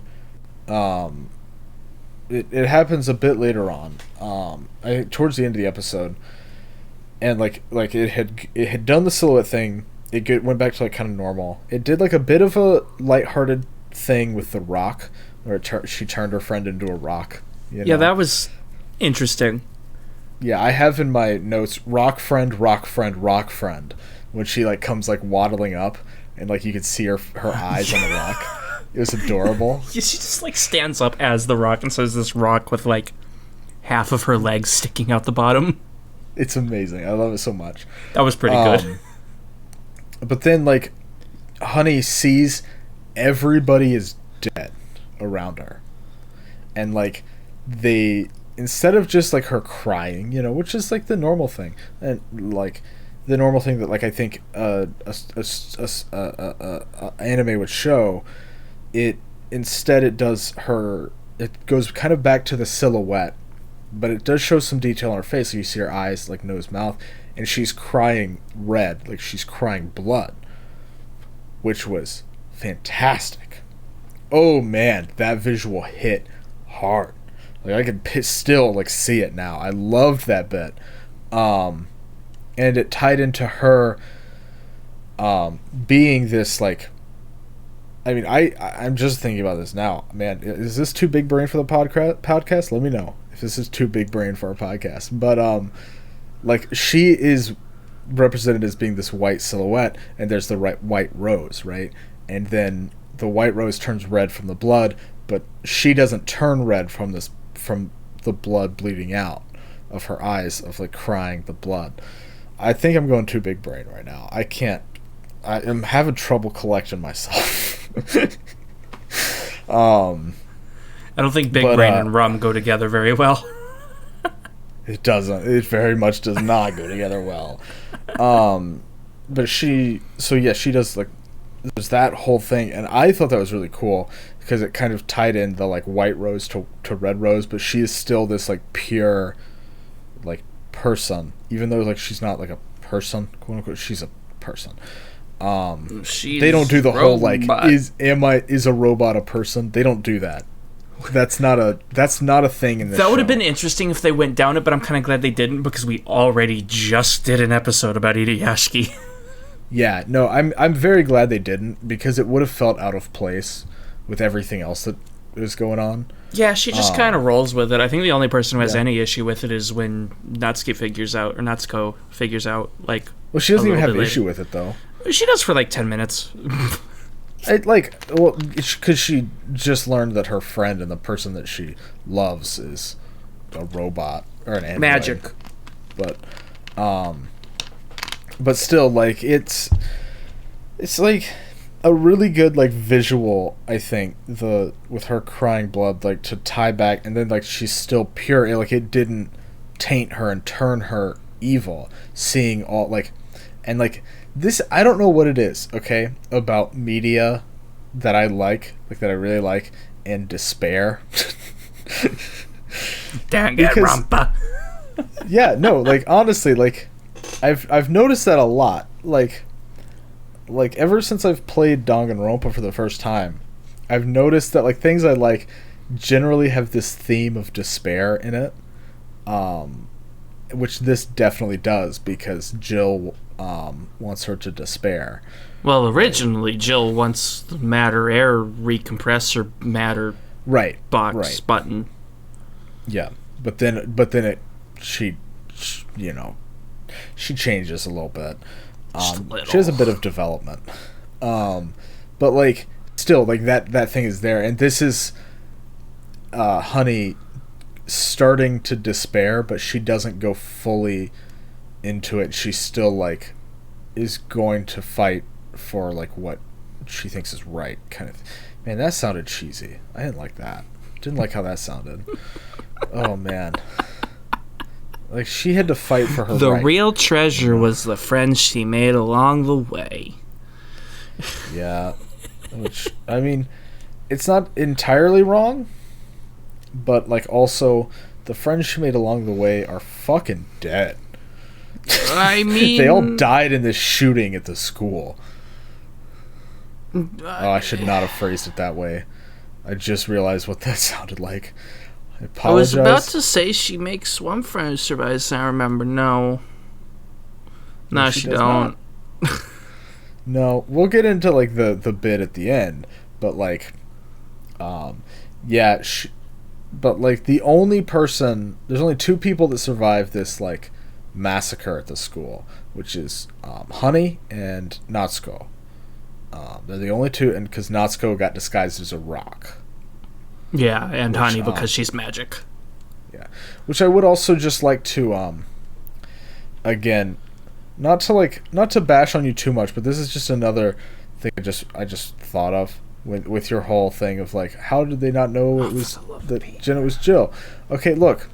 it happens a bit later on, towards the end of the episode, and like it had done the silhouette thing. It went back to like kind of normal. It did like a bit of a lighthearted thing with the rock, where she turned her friend into a rock. You know? Yeah, that was interesting. Yeah, I have in my notes rock friend, rock friend, rock friend, when she like comes like waddling up, and like you could see her eyes on the rock. It was adorable. Yeah, she just like stands up as the rock, and so is this rock with like half of her legs sticking out the bottom. It's amazing. I love it so much. That was pretty good. But then like Honey sees everybody is dead around her, and like they, instead of just like her crying, you know, which is like the normal thing, and like the normal thing that like I think anime would show, it goes kind of back to the silhouette, but it does show some detail on her face. So you see her eyes, like nose, mouth, and she's crying red, like she's crying blood, which was fantastic. Oh man, that visual hit hard. Like I could still like see it now. I loved that bit, and it tied into her being this like. I mean, I'm just thinking about this now. Man, is this too big brain for the podcast? Let me know if this is too big brain for our podcast. But like she is represented as being this white silhouette, and there's the white rose, right? And then the white rose turns red from the blood, but she doesn't turn red from the blood bleeding out of her eyes, of like crying the blood. I think I'm going too big brain right now. I am having trouble collecting myself. I don't think big brain and rum go together very well. It doesn't. It very much does not go together well. But she does like, there's that whole thing, and I thought that was really cool because it kind of tied in the like white rose to red rose, but she is still this like pure like person, even though like she's not like a person, quote unquote. She's a person. They don't do the whole like is a robot a person? They don't do that. That's not a thing in this show. That would have been interesting if they went down it, but I'm kind of glad they didn't, because we already just did an episode about Inuyashiki. Yeah, no, I'm very glad they didn't, because it would have felt out of place with everything else that is going on. Yeah, she just kind of rolls with it. I think the only person who has any issue with it is when Natsuko figures out like. Well, she doesn't even have an issue with it though. She does for like 10 minutes. Because she just learned that her friend and the person that she loves is a robot or an android. Magic. But still, like it's like a really good like visual, I think, with her crying blood, like to tie back, and then like she's still pure, like it didn't taint her and turn her evil, seeing all like, and like this, I don't know what it is, okay, about media that I like that I really like, and despair. Danganronpa. Yeah, no, like honestly, like I've noticed that a lot, like ever since I've played Danganronpa for the first time, I've noticed that like things I like generally have this theme of despair in it, which this definitely does, because Jill wants her to despair. Well, originally Jill wants the matter air recompressor matter box button. Yeah, but then she changes a little bit. She has a bit of development, but like still, like that thing is there, and this is Honey starting to despair, but she doesn't go fully into it. She still like is going to fight for like what she thinks is right, kind of. Man, that sounded cheesy. I didn't like that. Didn't like how that sounded. Oh man. Like, she had to fight for her The real treasure was the friends she made along the way. Yeah. Which, I mean, it's not entirely wrong, but, like, also, the friends she made along the way are fucking dead. I mean... They all died in this shooting at the school. Oh, I should not have phrased it that way. I just realized what that sounded like. I apologize. I was about to say she makes one friend who survives, I remember. No, she don't. No, we'll get into like the bit at the end, but like, yeah, but like the only person, there's only two people that survive this like massacre at the school, which is Honey and Natsuko. They're the only two, and because Natsuko got disguised as a rock. Yeah, and Honey because she's magic. Yeah, which I would also just like to, again, not to bash on you too much, but this is just another thing I just thought of with your whole thing of like, how did they not know it was that Jenna was Jill? Okay, look,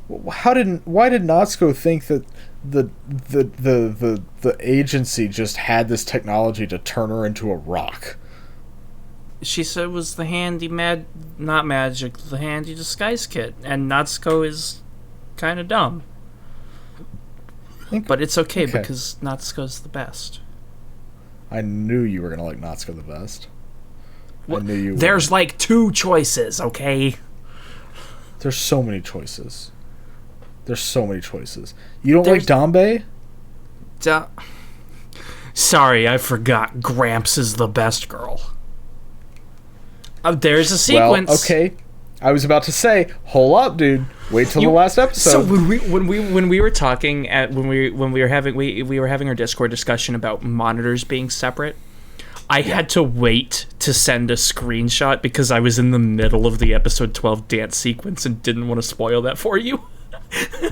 why did Natsuko think that the agency just had this technology to turn her into a rock? She said it was the handy not magic, the handy disguise kit, and Natsuko is kind of dumb. But it's okay because Natsuko's the best. I knew you were gonna like Natsuko the best. I knew you would. There's like two choices, okay? There's so many choices. You don't like Danbei? Sorry, I forgot. Gramps is the best girl. There's a sequence. Well, okay. I was about to say, hold up, dude. Wait till the last episode. So when we were talking when we were having our Discord discussion about monitors being separate, I had to wait to send a screenshot because I was in the middle of the episode 12 dance sequence and didn't want to spoil that for you.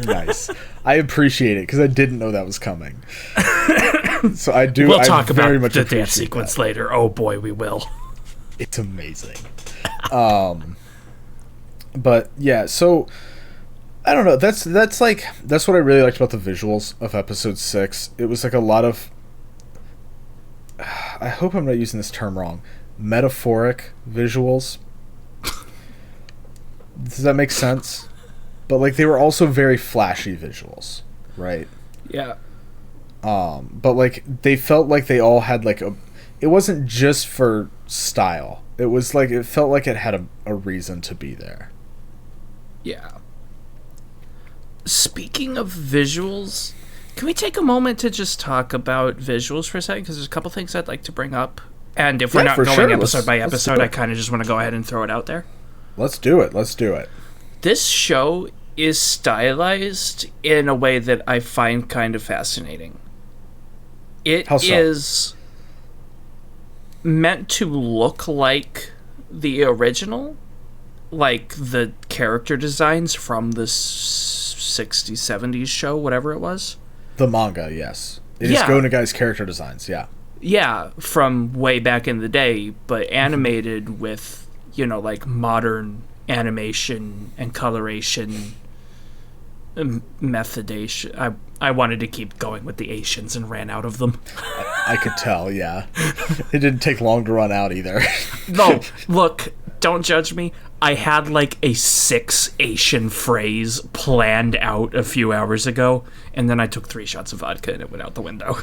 Nice. I appreciate it because I didn't know that was coming. So I do. We'll talk about very much the dance sequence later. Oh boy, we will. It's amazing. But yeah, so I don't know. That's what I really liked about the visuals of episode 6. It was like a lot of, I hope I'm not using this term wrong, metaphoric visuals. Does that make sense? But like they were also very flashy visuals, right? Yeah. But like they felt like they all had like it wasn't just for style. It was like it felt like it had a reason to be there. Yeah. Speaking of visuals, can we take a moment to just talk about visuals for a second? Because there's a couple things I'd like to bring up. And if we're not going episode by episode, I kind of just want to go ahead and throw it out there. Let's do it. This show is stylized in a way that I find kind of fascinating. It is meant to look like the original, like the character designs from the 60s, 70s show, whatever it was. The manga, yes. It is Go Nagai's character designs, yeah. Yeah, from way back in the day, but animated with, like modern animation and coloration methodation. I wanted to keep going with the Asians and ran out of them. I could tell, yeah. It didn't take long to run out either. No, look, don't judge me. I had like a 6 Asian phrase planned out a few hours ago, and then I took 3 shots of vodka and it went out the window.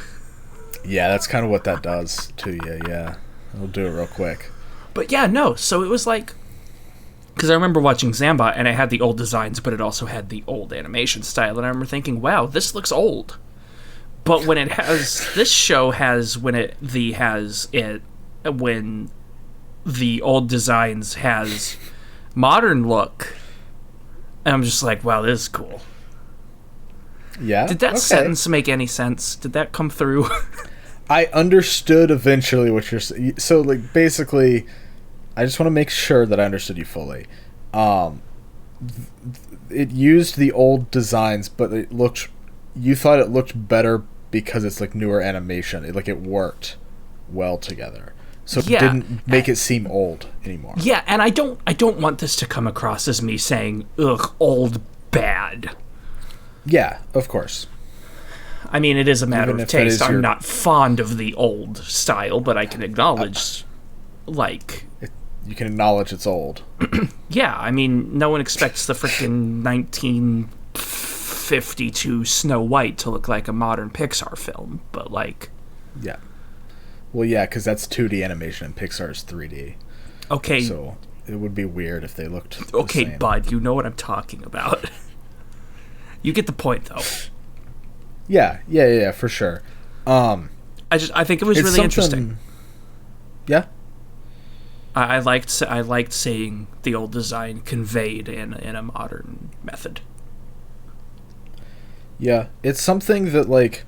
Yeah, that's kind of what that does to you, yeah. We'll do it real quick. But yeah, no, so it was like... Because I remember watching Zambot, and it had the old designs, but it also had the old animation style, and I remember thinking, wow, this looks old. But when it has... This show has... When the old designs has modern look, and I'm just like, wow, this is cool. Yeah. Did that sentence make any sense? Did that come through? I understood eventually what you're saying. So, like, basically, I just want to make sure that I understood you fully. It used the old designs, but you thought it looked better because it's, like, newer animation. It worked well together. So it didn't make it seem old anymore. Yeah, and I don't want this to come across as me saying, ugh, old bad. Yeah, of course. I mean, it is a matter of taste. I'm not fond of the old style, but I can acknowledge, you can acknowledge it's old. Yeah, I mean, no one expects the freaking 1952 Snow White to look like a modern Pixar film, but, like... Yeah. Well, yeah, because that's 2D animation and Pixar's 3D. Okay. So it would be weird if they looked the same. Bud, you know what I'm talking about. You get the point, though. Yeah, for sure. I think it was really interesting. Yeah. I liked seeing the old design conveyed in a modern method. Yeah, it's something that, like,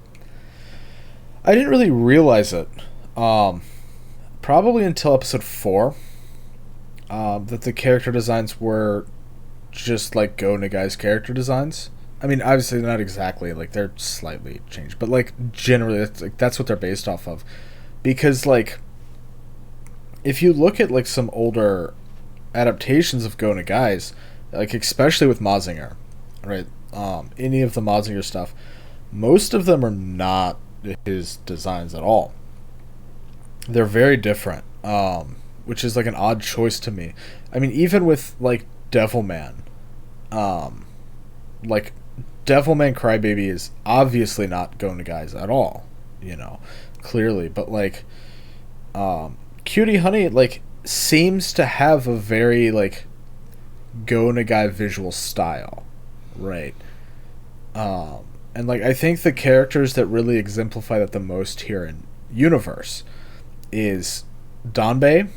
I didn't really realize it. Probably until episode 4. That the character designs were just like Go Nagai's character designs. I mean, obviously not exactly, like, they're slightly changed, but, like, generally that's what they're based off of. Because, like, if you look at, like, some older adaptations of Go Nagai's, like, especially with Mazinger, right? Any of the Mazinger stuff, most of them are not his designs at all. They're very different, which is, like, an odd choice to me. I mean, even with, like, Devilman, like, Devilman Crybaby is obviously not Go Nagai's at all, clearly, but, like, Cutie Honey, like, seems to have a very, like, Go Nagai visual style, right? And, like, I think the characters that really exemplify that the most here in Universe is Danbei,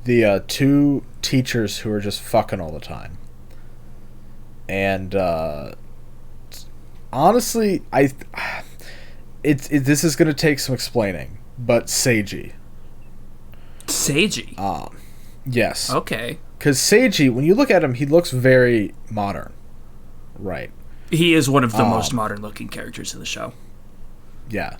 the 2 teachers who are just fucking all the time, and honestly, this is gonna take some explaining, but Seiji. Yes. Okay. Because Seiji, when you look at him, he looks very modern, right? He is one of the most modern-looking characters in the show. Yeah,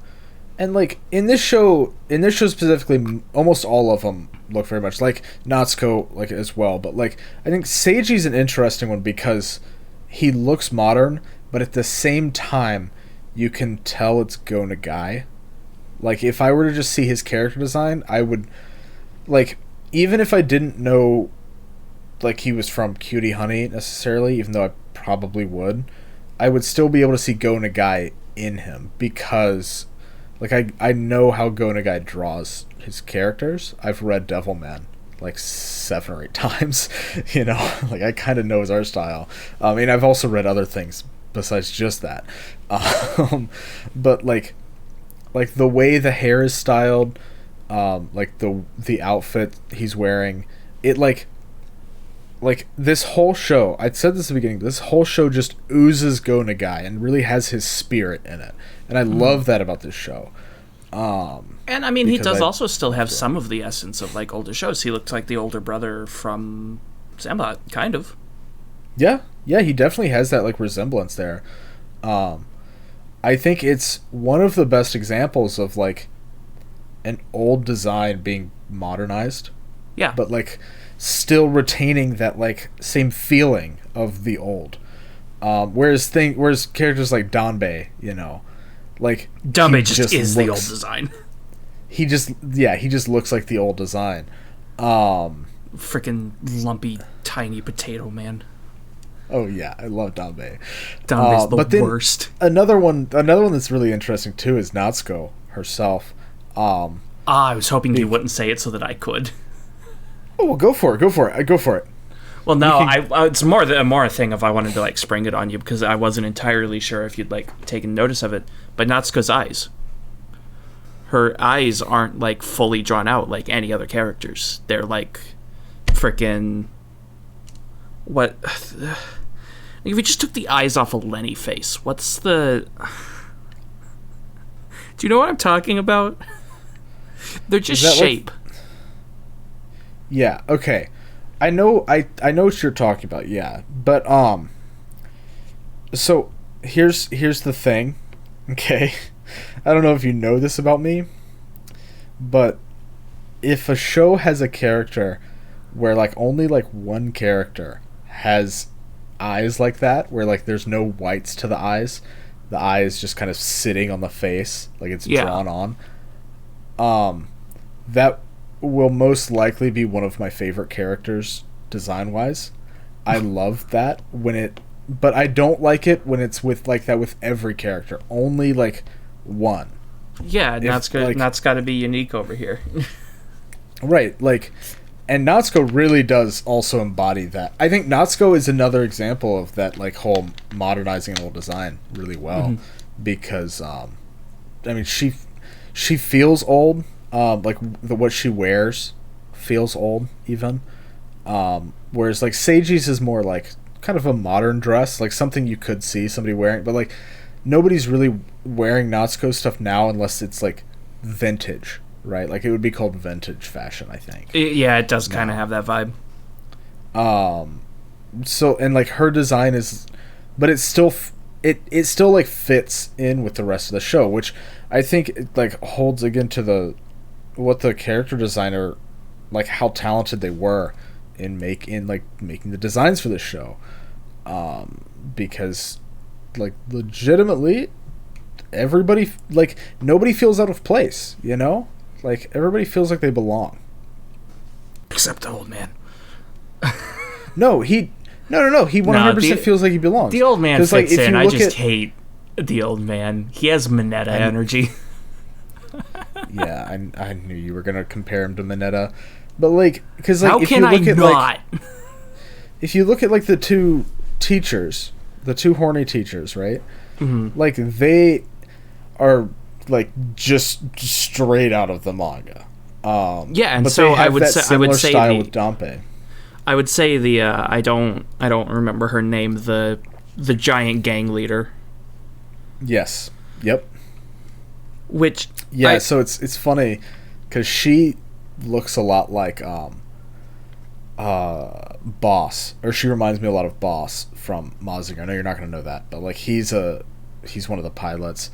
and, like, in this show specifically, almost all of them look very much like Natsuko, like, as well. But, like, I think Seiji's an interesting one because he looks modern, but at the same time, you can tell it's Go Nagai. Like, if I were to just see his character design, I would, like, even if I didn't know, like, he was from Cutie Honey necessarily, even though I probably would, I would still be able to see Go Nagai in him because, like, I know how Go Nagai draws his characters. I've read Devilman like 7 or 8 times, like, I kind of know his art style. I mean, I've also read other things besides just that. But like the way the hair is styled, like the outfit he's wearing, it like this whole show, I'd said this at the beginning, this whole show just oozes Go Nagai and really has his spirit in it. And I love that about this show. And I mean, he does also still have some of the essence of, like, older shows. He looks like the older brother from Zambot, kind of. Yeah, he definitely has that, like, resemblance there. I think it's one of the best examples of, like, an old design being modernized. Yeah. But like still retaining that like same feeling of the old. Whereas characters like Danbei, like Danbei just is the old design. He just looks like the old design. Freaking lumpy tiny potato man. Oh yeah, I love Danbei. Danbei's the worst. Another one that's really interesting too is Natsuko herself. I was hoping you wouldn't say it so that I could. Oh, well, go for it. Well, no, it's more a thing if I wanted to like spring it on you, because I wasn't entirely sure if you'd like taken notice of it. But Natsuko's eyes. Her eyes aren't like fully drawn out like any other characters. They're like freaking what? If we just took the eyes off of Lenny face, what's the? Do you know what I'm talking about? They're just shape. Yeah. Okay. I know what you're talking about. Yeah. But so here's the thing. Okay. I don't know if you know this about me, but if a show has a character where like only like one character has eyes like that, where like there's no whites to the eye is just kind of sitting on the face, like it's drawn on, that will most likely be one of my favorite characters design wise. I love that but I don't like it when it's with like that with every character. Only like one. Yeah, that's got to be unique over here. Right, like, and Natsuko really does also embody that. I think Natsuko is another example of that, like, whole modernizing an old design really well, because, I mean, she feels old, like, what she wears feels old, even, whereas, like, Seiji's is more, like, kind of a modern dress, like, something you could see somebody wearing, but, like, nobody's really wearing Natsuko stuff now unless it's, like, vintage. Right, like it would be called vintage fashion, I think. Yeah, it does kind of have that vibe. So and like her design is, but it's still it still like fits in with the rest of the show, which I think it, like holds again to what the character designer, like how talented they were in making the designs for this show, because like legitimately everybody, like nobody feels out of place, Like, everybody feels like they belong. Except the old man. No. He 100% feels like he belongs. The old man fits in. I just hate the old man. He has Mineta energy. Yeah, I knew you were going to compare him to Mineta. But, like, because, like, how if can you look I at, not? like, if you look at, like, the two teachers, the two horny teachers, right? Mm-hmm. Like, they are... like just straight out of the manga. Yeah, and so I would say style with Danbei. I would say I don't remember her name, the giant gang leader. Yes. Yep. Which so it's funny cuz she looks a lot like Boss, or she reminds me a lot of Boss from Mazinger. I know you're not going to know that, but like he's one of the pilots.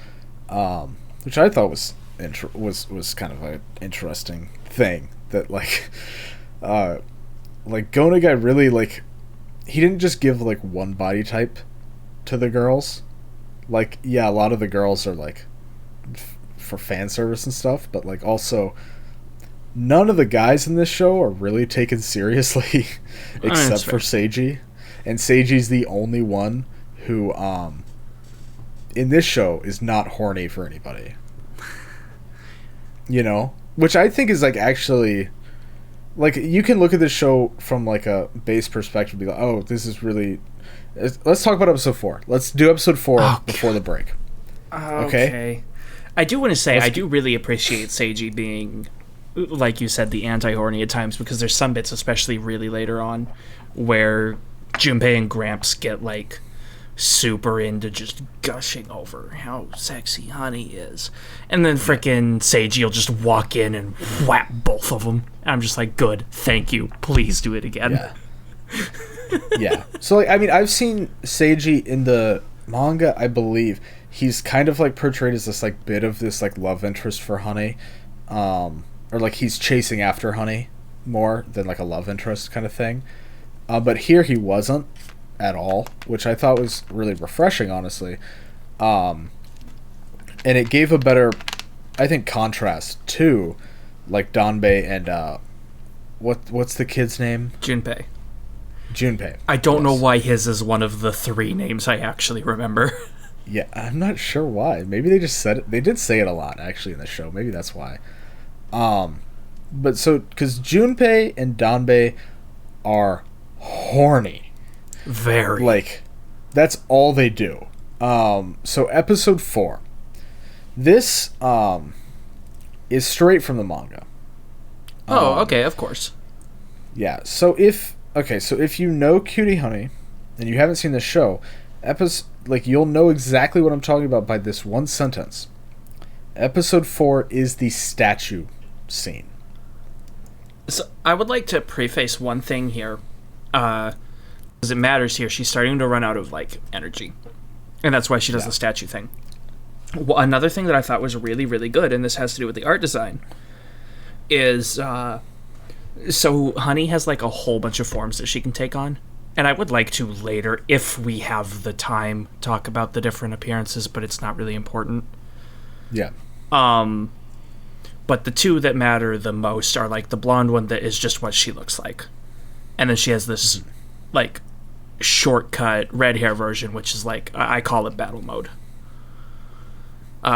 Which I thought was kind of an interesting thing that like Go Nagai really like he didn't just give like one body type to the girls. Like a lot of the girls are like for fan service and stuff, but like also none of the guys in this show are really taken seriously except for Seiji, and Seiji's the only one who in this show is not horny for anybody, which I think is like actually like you can look at this show from like a base perspective and be like, oh, this is really, let's talk about episode 4. Let's do episode 4 before the break. Okay. I do want to say I do really appreciate Seiji being, like you said, the anti-horny at times, because there's some bits, especially really later on, where Junpei and Gramps get like super into just gushing over how sexy Honey is, and then frickin' Seiji will just walk in and whap both of them, and I'm just like, good, thank you, please do it again. Yeah. So like, I mean, I've seen Seiji in the manga, I believe he's kind of like portrayed as this like bit of this like love interest for Honey, or like he's chasing after Honey more than like a love interest kind of thing. But here he wasn't at all, which I thought was really refreshing, honestly. And it gave a better, I think, contrast to like Danbei and what's the kid's name? Junpei. I don't know why his is one of the 3 names I actually remember. Yeah, I'm not sure why. Maybe they just said it. They did say it a lot, actually, in the show. Maybe that's why. But so, because Junpei and Danbei are horny. Very. Like, that's all they do. So episode 4. This, is straight from the manga. Okay, of course. Yeah, so if you know Cutie Honey, and you haven't seen the show, you'll know exactly what I'm talking about by this one sentence. Episode 4 is the statue scene. So I would like to preface one thing here, because it matters here. She's starting to run out of like energy, and that's why she does the statue thing. Well, another thing that I thought was really, really good, and this has to do with the art design, is so Honey has like a whole bunch of forms that she can take on. And I would like to later, if we have the time, talk about the different appearances, but it's not really important. Yeah. But the 2 that matter the most are like the blonde one that is just what she looks like. And then she has this like shortcut red hair version, which is like, I call it battle mode.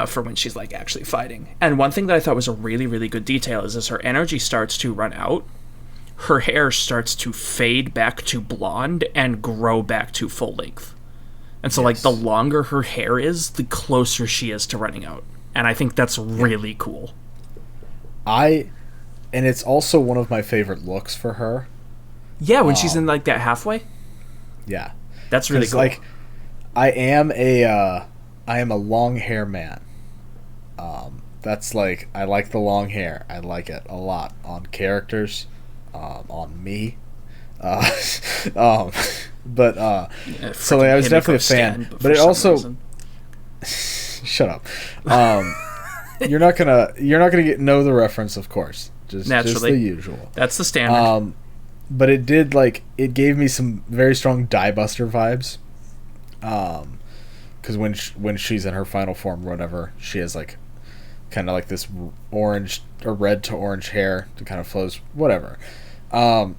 For when she's like actually fighting. And one thing that I thought was a really, really good detail is as her energy starts to run out, her hair starts to fade back to blonde and grow back to full length. And so, like, the longer her hair is, the closer she is to running out. And I think that's really cool. And it's also one of my favorite looks for her. Yeah, when she's in, like, that halfway. Yeah. That's really cool. Like, I am a long hair man. That's, like, I like the long hair. I like it a lot on characters. On me, but so like, I was definitely a fan. But it also shut up. You're not gonna know the reference, of course. Just the usual. That's the standard. But it did it gave me some very strong Die Buster vibes. Because when she's in her final form or whatever, she has like kind of like this orange or red to orange hair that kind of flows, whatever.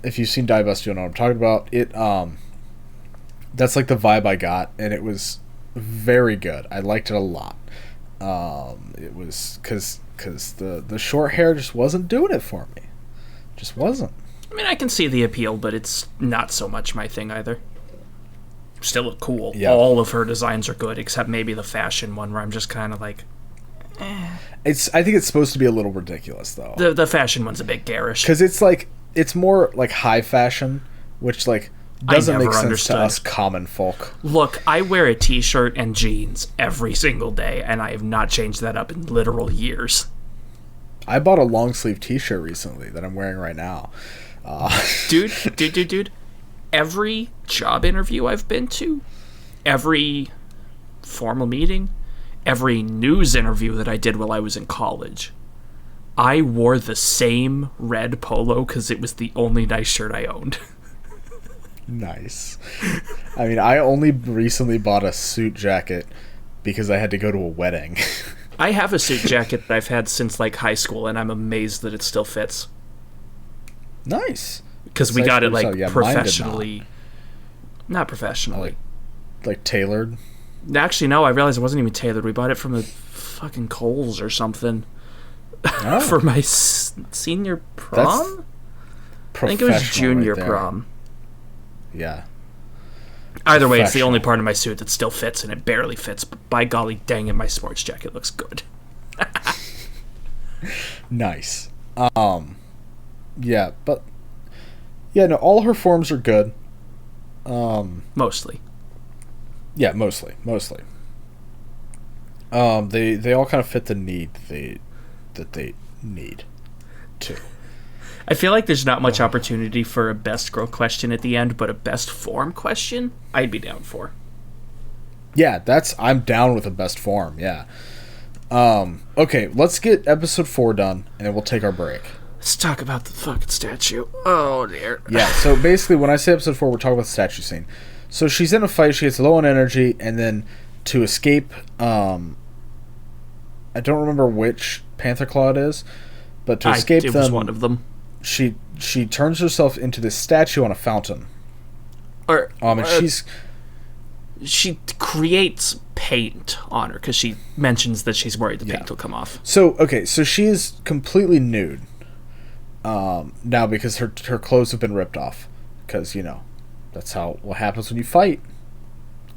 If you've seen Die Buster, you'll know what I'm talking about. It, that's like the vibe I got, and it was very good. I liked it a lot. It was because the short hair just wasn't doing it for me. Just wasn't. I mean, I can see the appeal, but it's not so much my thing either. Still look cool. Yeah. All of her designs are good, except maybe the fashion one, where I'm just kind of like, I think it's supposed to be a little ridiculous, though. The fashion one's a bit garish. Because it's more like high fashion, which like doesn't make sense to us common folk. Look, I wear a t-shirt and jeans every single day, and I have not changed that up in literal years. I bought a long sleeve t-shirt recently that I'm wearing right now. Dude. Every job interview I've been to, every formal meeting, every news interview that I did while I was in college, I wore the same red polo because it was the only nice shirt I owned. Nice. I mean, I only recently bought a suit jacket because I had to go to a wedding. I have a suit jacket that I've had since like high school, and I'm amazed that it still fits. Nice. Because we got it like professionally. Not professionally. Like tailored? Actually, no, I realized it wasn't even tailored. We bought it from the fucking Kohl's or something. Oh. For my senior prom? I think it was junior prom. Yeah. Either way, it's the only part of my suit that still fits, and it barely fits. But by golly dang it, my sports jacket looks good. Nice. Yeah, but yeah, no, all her forms are good. Mostly. Yeah, mostly. They all kind of fit the need that they need to. I feel like there's not much opportunity for a best girl question at the end, but a best form question, I'd be down for. Yeah, I'm down with a best form, yeah. Okay, let's get episode 4 done, and then we'll take our break. Let's talk about the fucking statue. Oh, dear. Yeah, so basically, when I say episode 4, we're talking about the statue scene. So she's in a fight, she gets low on energy, and then to escape, I don't remember which Panther Claw it is, but to escape them... It was one of them. She turns herself into this statue on a fountain. She creates paint on her, because she mentions that she's worried the paint will come off. So she is completely nude. Now because her clothes have been ripped off, because that's what happens when you fight.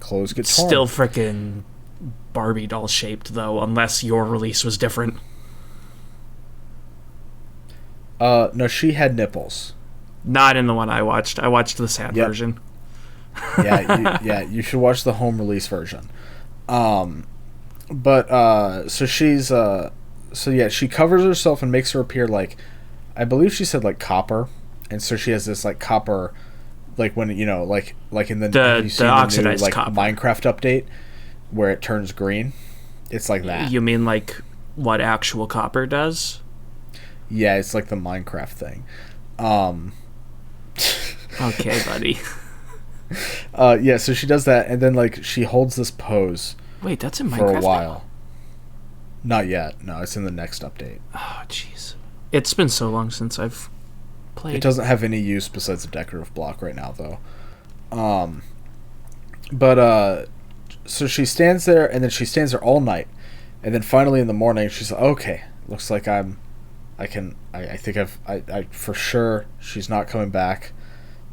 Clothes get torn. Still freaking Barbie doll shaped though, unless your release was different. No, she had nipples. Not in the one I watched. I watched the sad version. You should watch the home release version. So she covers herself and makes her appear like, I believe she said like copper, and so she has this like copper, like when like in the oxidized new, copper Minecraft update where it turns green. It's like that. You mean like what actual copper does? Yeah, it's like the Minecraft thing. Okay, buddy. So she does that, and then like she holds this pose. Wait, that's in Minecraft for a while. Not yet. No, it's in the next update. Oh, jeez. It's been so long since I've played. It doesn't have any use besides a decorative block right now, though. So she stands there, and then she stands there all night, and then finally in the morning she's like, okay, looks like I for sure she's not coming back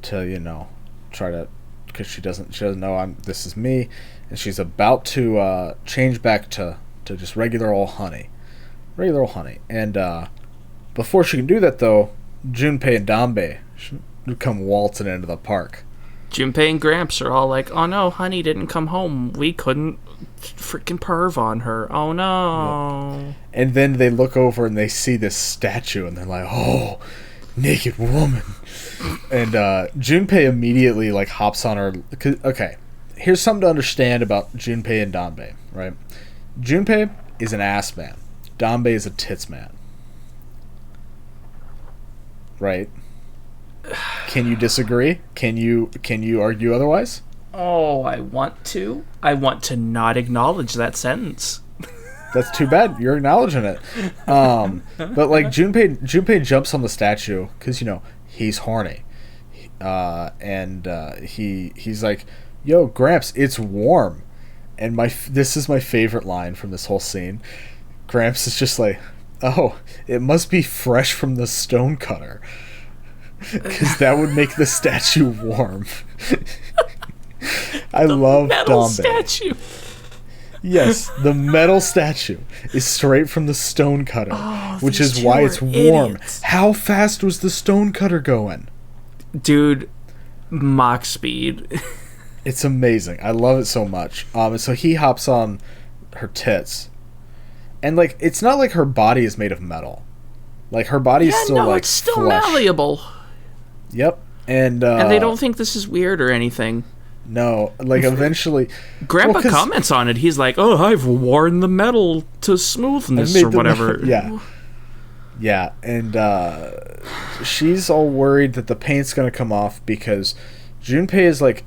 to try to, because she doesn't know this is me, and she's about to change back to just regular old honey, and before she can do that though, Junpei and Danbei come waltzing into the park. Junpei and Gramps are all like, oh no, honey didn't come home, we couldn't freaking perv on her, oh no. Yep. And then they look over and they see this statue and they're like, oh, naked woman. And Junpei immediately like hops on her. Okay, here's something to understand about Junpei and Danbei, right? Junpei is an ass man, Danbei is a tits man, right? Can you disagree? Can you argue otherwise? Oh, I want to not acknowledge that sentence. That's too bad. You're acknowledging it. But like Junpei jumps on the statue because he's horny, and he's like, "Yo, Gramps, it's warm." And this is my favorite line from this whole scene. Gramps is just like, "Oh, it must be fresh from the stone cutter, because that would make the statue warm." I love metal Danbei. Statue. Yes, the metal statue is straight from the stone cutter, which is why it's warm. Idiots. How fast was the stone cutter going? Dude, Mach speed. It's amazing. I love it so much. And so he hops on her tits. And like, it's not like her body is made of metal. Like, her body is still like it's still flesh. malleable. Yep. And they don't think this is weird or anything. No, like eventually Grandpa comments on it. He's like, "Oh, I've worn the metal to smoothness or whatever." Yeah, and she's all worried that the paint's gonna come off because Junpei is like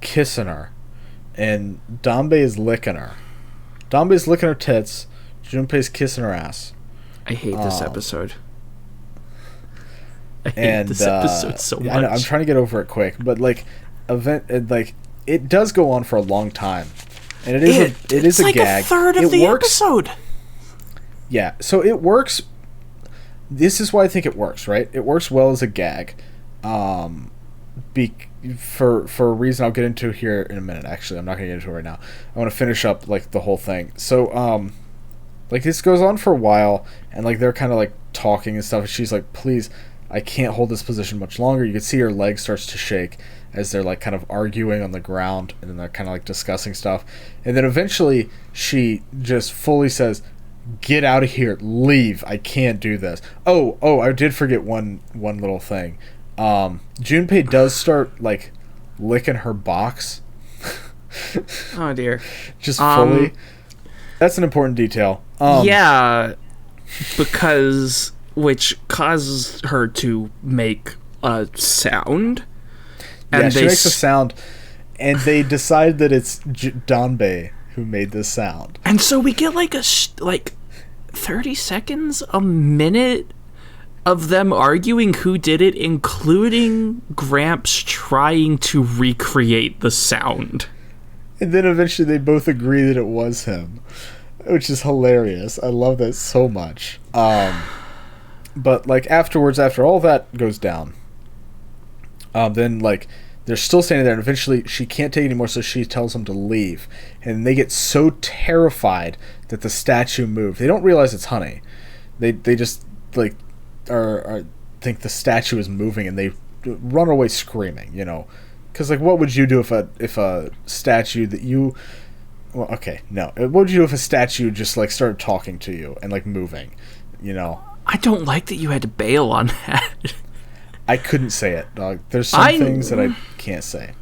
kissing her, and Danbei is licking her. Danbei's licking her tits. Junpei's kissing her ass. I hate this episode. I hate this episode so much. I know, I'm trying to get over it quick, but like. It does go on for a long time, and it is a like gag. A third of the episode. Yeah, so it works. This is why I think it works, right? It works well as a gag, for a reason I'll get into here in a minute. Actually, I'm not gonna get into it right now. I want to finish up like the whole thing. So like this goes on for a while, and like they're kind of like talking and stuff. And she's like, "Please, I can't hold this position much longer." You can see her leg starts to shake as they're like kind of arguing on the ground, and then they're kind of like discussing stuff. And then eventually she just fully says, "Get out of here, leave, I can't do this." Oh, I did forget one little thing. Junpei does start like licking her box. Oh dear. Just fully. That's an important detail. Yeah, because which causes her to make a sound. And she makes a sound, and they decide that it's Danbei who made this sound. And so we get like 30 seconds, a minute of them arguing who did it, including Gramps trying to recreate the sound. And then eventually they both agree that it was him, which is hilarious. I love that so much. But like afterwards, after all that goes down, then like they're still standing there, and eventually she can't take it anymore, so she tells them to leave. And they get so terrified that the statue moved. They don't realize it's Honey. They just like are think the statue is moving, and they run away screaming. You know, because like what would you do if a statue that you what would you do if a statue just like started talking to you and like moving? You know. I don't like that you had to bail on that. I couldn't say it, dog. There's some things that I can't say.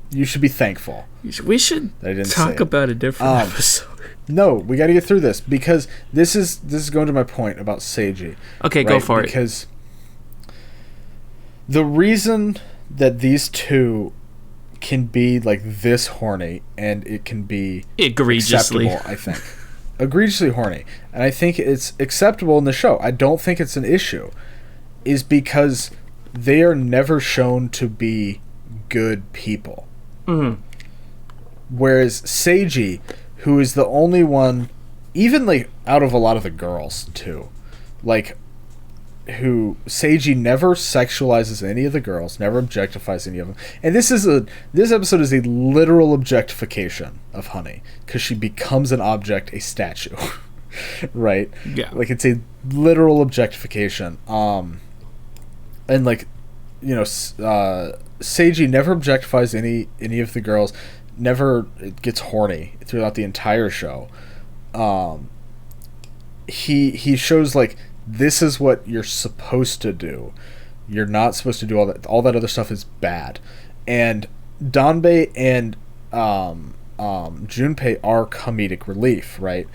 You should be thankful. We should talk about a different episode. No, we got to get through this because this is going to my point about Seiji. Okay, right? Go for it. Because the reason that these two can be like this horny and it can be egregiously acceptable, I think. Egregiously horny, and I think it's acceptable in the show. I don't think it's an issue, is because they are never shown to be good people. Mm-hmm. Whereas Seiji, who is the only one, even like out of a lot of the girls too, like who Seiji never sexualizes any of the girls, never objectifies any of them. And this episode is a literal objectification of Honey because she becomes an object, a statue, right? Yeah, like it's a literal objectification. And like, you know, Seiji never objectifies any of the girls, never gets horny throughout the entire show. He shows like, this is what you're supposed to do. You're not supposed to do all that. All that other stuff is bad. And Danbei and Junpei are comedic relief, right?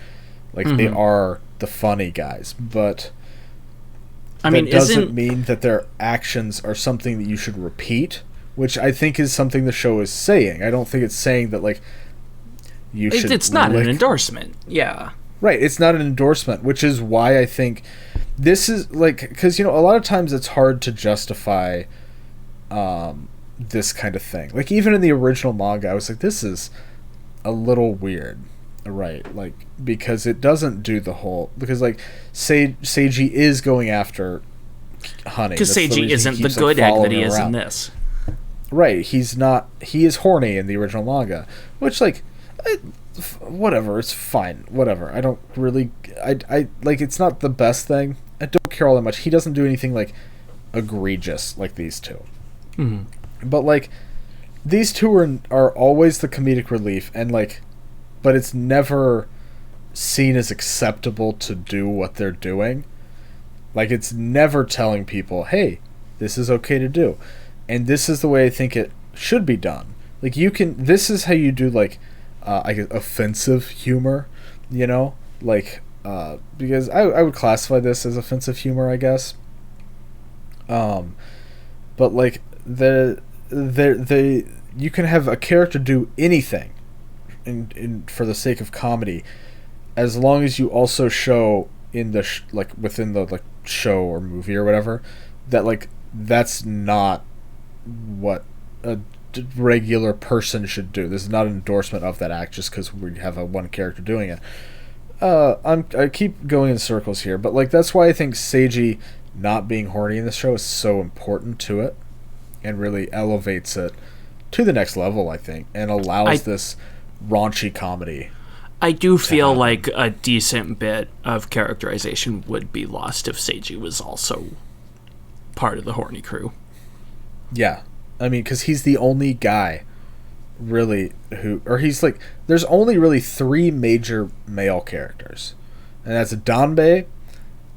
Like they are the funny guys, but that doesn't mean that their actions are something that you should repeat, which I think is something the show is saying. I don't think it's saying that like you should. It's not an endorsement. Yeah. Right, it's not an endorsement, which is why I think this is like, because, you know, a lot of times it's hard to justify this kind of thing. Like, even in the original manga, I was like, this is a little weird, right? Like, because it doesn't do the whole, because, like, Seiji is going after Honey. Because Seiji isn't the good egg that he is in this. Right, he's not, he is horny in the original manga, which, like, whatever, it's fine, whatever. I don't really, I like, it's not the best thing. I don't care all that much. He doesn't do anything like egregious like these two. But like, these two are always the comedic relief, and like, but it's never seen as acceptable to do what they're doing. Like, it's never telling people, hey, this is okay to do, and this is the way I think it should be done. Like, you can, this is how you do like I guess offensive humor, you know, like because I would classify this as offensive humor, I guess. But like the you can have a character do anything, in for the sake of comedy, as long as you also show in the like within the like show or movie or whatever that like that's not what a regular person should do. This is not an endorsement of that act just because we have one character doing it. I keep going in circles here, but like that's why I think Seiji not being horny in this show is so important to it, and really elevates it to the next level, I think, and allows this raunchy comedy. I do feel like a decent bit of characterization would be lost if Seiji was also part of the horny crew. Yeah. I mean, because he's the only guy, really, he's like, there's only really 3 major male characters, and that's Danbei,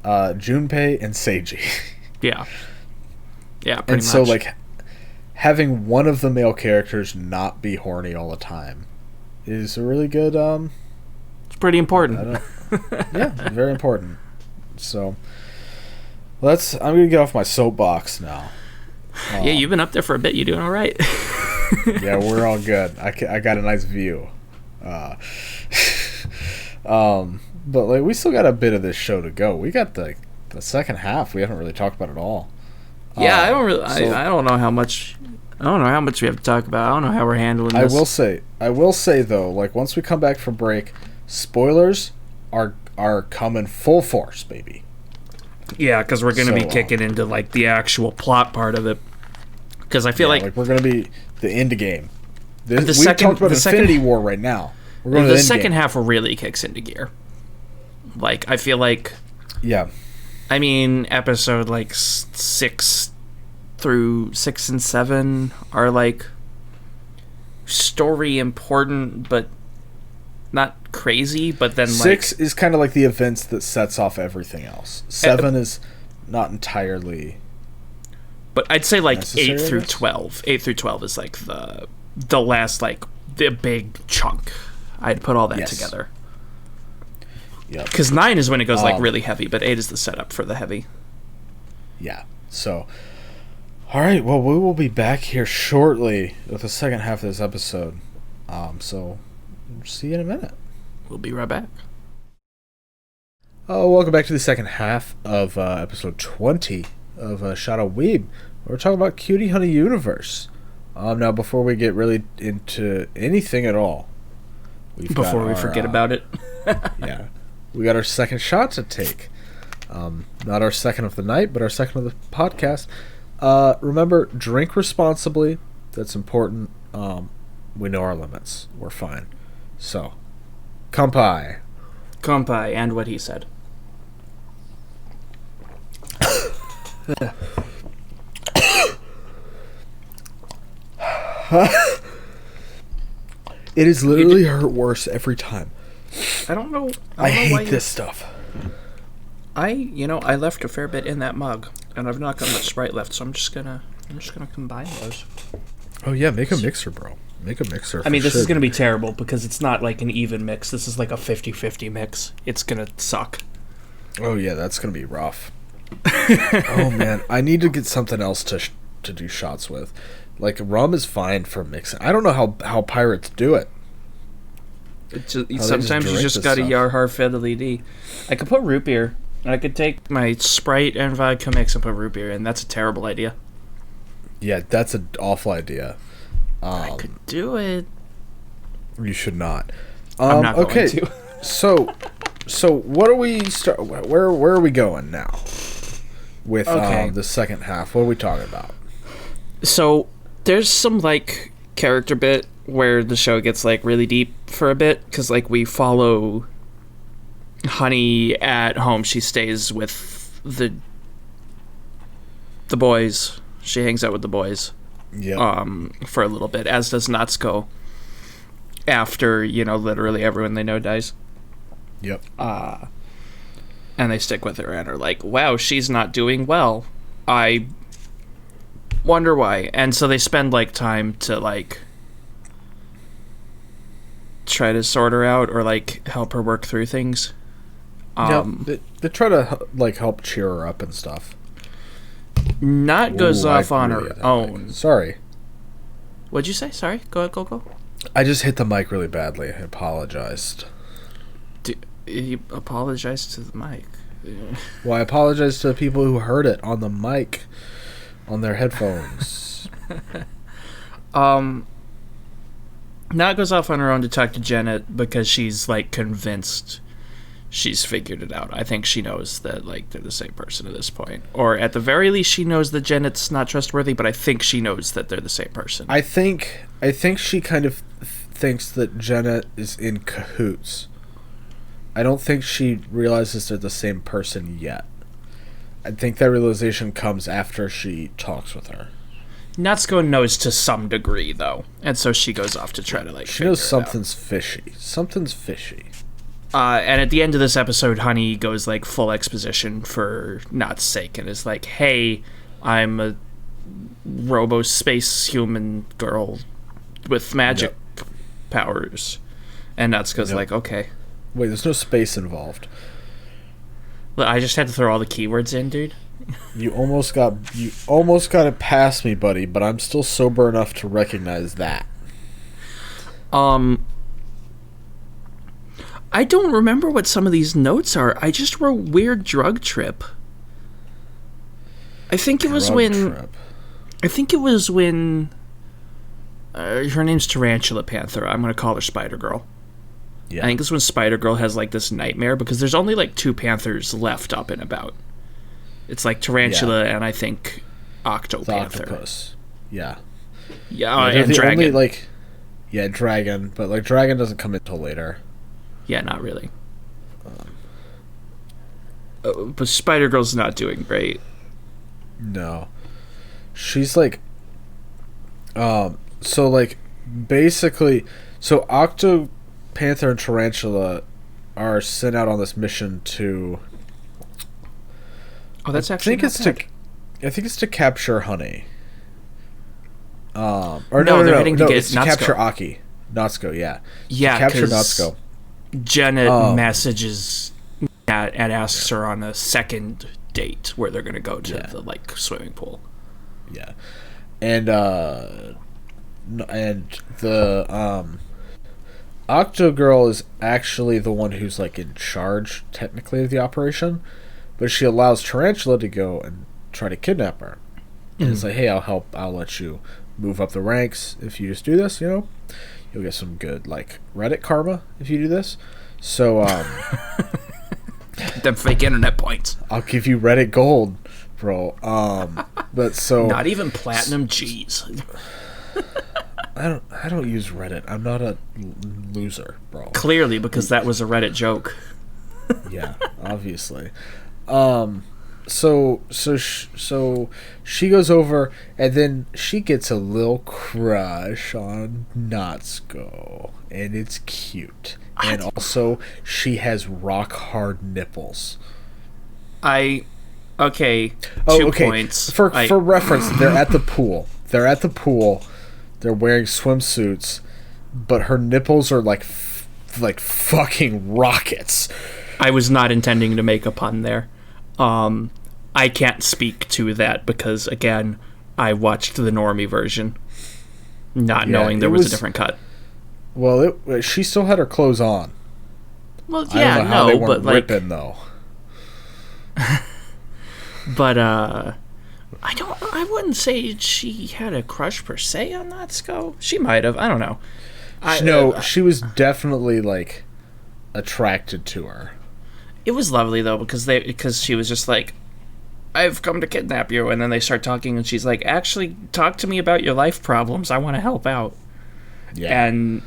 Junpei, and Seiji. Yeah, pretty much. And so, like, having one of the male characters not be horny all the time is a really good. It's pretty important. Yeah, very important. So, I'm going to get off my soapbox now. Yeah, you've been up there for a bit. You doing all right? Yeah, we're all good. I got a nice view. But like, we still got a bit of this show to go. We got the second half. We haven't really talked about at all. Yeah, I don't really. I don't know how much. I don't know how much we have to talk about. I don't know how we're handling this. I will say though, like once we come back from break, spoilers are coming full force, baby. Yeah, because we're gonna be kicking into like the actual plot part of it. Because I feel like we're gonna be the end game. We talked about Infinity War right now. We're going to the second half really kicks into gear. Like I feel like. Yeah. I mean, episode like 6 through 6 and 7 are like story important, but not crazy. But then 6 is kind of like the events that sets off everything else. 7 is not entirely. But I'd say like 8 through 12. 8 through 12 is like the last like the big chunk. I'd put all that together. Yeah. Because 9 is when it goes like really heavy, but 8 is the setup for the heavy. Yeah. So, all right. Well, we will be back here shortly with the second half of this episode. So, see you in a minute. We'll be right back. Welcome back to the second half of episode 20 of Shadow Weeb. We're talking about Cutie Honey Universe. Now, before we get really into anything at all, before we forget about it, yeah, we got our second shot to take. Not our second of the night, but our second of the podcast. Remember, drink responsibly. That's important. We know our limits. We're fine. So, kampai. Kampai, and what he said. It is literally hurt worse every time. I don't know. I hate this stuff. I left a fair bit in that mug, and I've not got much Sprite left, so I'm just gonna combine those. Oh yeah, make a mixer, bro. Make a mixer. I mean, this is gonna be terrible because it's not like an even mix. This is like a 50-50 mix. It's gonna suck. Oh yeah, that's gonna be rough. Oh man, I need to get something else to do shots with. Like rum is fine for mixing. I don't know how pirates do it. Sometimes you just gotta Yarhar Fiddly D. I could put root beer. I could take my Sprite and vodka mix and put root beer in. That's a terrible idea. Yeah, that's an awful idea. I could do it. You should not. I'm not going to. So what are we start? Where are we going now? With the second half, what are we talking about? So there's some like character bit where the show gets like really deep for a bit because like we follow Honey at home. She stays with the boys. She hangs out with the boys. Yeah. For a little bit, as does Natsuko. After literally everyone they know dies. Yep. And they stick with her and are like, wow, she's not doing well. I wonder why. And so they spend like time to like try to sort her out or like help her work through things. They try to like help cheer her up and stuff. Nat goes off on her own. Sorry. What'd you say? Sorry. Go. I just hit the mic really badly. I apologized. You apologized to the mic. Well, I apologize to the people who heard it on the mic, on their headphones. Nat goes off on her own to talk to Janet because she's like convinced she's figured it out. I think she knows that like they're the same person at this point, or at the very least, she knows that Janet's not trustworthy. But I think she knows that they're the same person. I think she kind of thinks that Janet is in cahoots. I don't think she realizes they're the same person yet. I think that realization comes after she talks with her. Natsuko knows to some degree, though, and so she goes off to try to like. She knows something's fishy. Something's fishy. And at the end of this episode, Honey goes like full exposition for Nat's sake and is like, "Hey, I'm a robo-space human girl with magic powers," and Natsuko's like, "Okay." Wait, there's no space involved. Look, I just had to throw all the keywords in, dude. You almost got it past me, buddy, but I'm still sober enough to recognize that. I don't remember what some of these notes are. I just wrote weird drug trip. I think it was when her name's Tarantula Panther. I'm going to call her Spider-Girl. Yeah. I think it's when Spider-Girl has, like, this nightmare, because there's only, like, 2 Panthers left up and about. It's, like, Tarantula and I think Octopanther. Octopus. Yeah. Yeah, and Dragon. Only, like, Dragon, but, like, Dragon doesn't come until later. Yeah, not really. But Spider-Girl's not doing great. No. She's, like... so, like, basically... So, Octopanther and Tarantula are sent out on this mission to... Oh, that's actually I think it's to capture Honey. They're heading to get it's to Natsuko. Capture Aki. Natsuko, yeah. Yeah, to capture Natsuko. Janet messages Nat and asks her on a second date where they're going to go to the, like, swimming pool. Yeah. And the Octo Girl is actually the one who's, like, in charge, technically, of the operation, but she allows Tarantula to go and try to kidnap her. And it's like, hey, I'll help, I'll let you move up the ranks if you just do this, you know? You'll get some good, like, Reddit karma if you do this. So, them fake internet points. I'll give you Reddit gold, bro. But so... Not even platinum G's. I don't use Reddit. I'm not a loser, bro. Clearly, because that was a Reddit joke. Yeah, obviously. So she goes over, and then she gets a little crush on Natsuko, and it's cute. And also, she has rock hard nipples. Two points. For reference, they're at the pool. They're wearing swimsuits, but her nipples are like fucking rockets. I was not intending to make a pun there. I can't speak to that because, again, I watched the normie version, not knowing there was a different cut. Well, she still had her clothes on. Well, yeah, I don't know how they weren't ripping, though. But I wouldn't say she had a crush per se on Natsuko. She might have. I don't know. She was definitely, like, attracted to her. It was lovely though because she was just like, I've come to kidnap you, and then they start talking, and she's like, actually, talk to me about your life problems. I want to help out. Yeah. And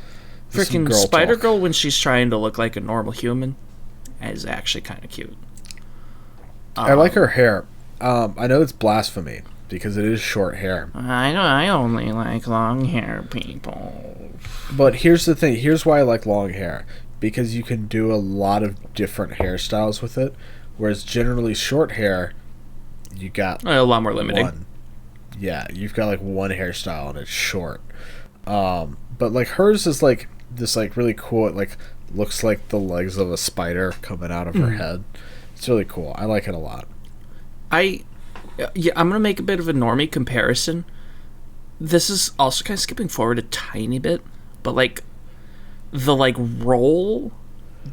freaking Spider-Girl, when she's trying to look like a normal human, is actually kind of cute. I like her hair. I know it's blasphemy because it is short hair. I only like long hair people. But here's the thing. Here's why I like long hair. Because you can do a lot of different hairstyles with it, whereas generally short hair, you got a lot more limiting. Yeah, you've got like one hairstyle and it's short. But like hers is like this like really cool. It like looks like the legs of a spider coming out of her head. It's really cool. I like it a lot. I'm gonna make a bit of a normie comparison. This is also kind of skipping forward a tiny bit, but like the like role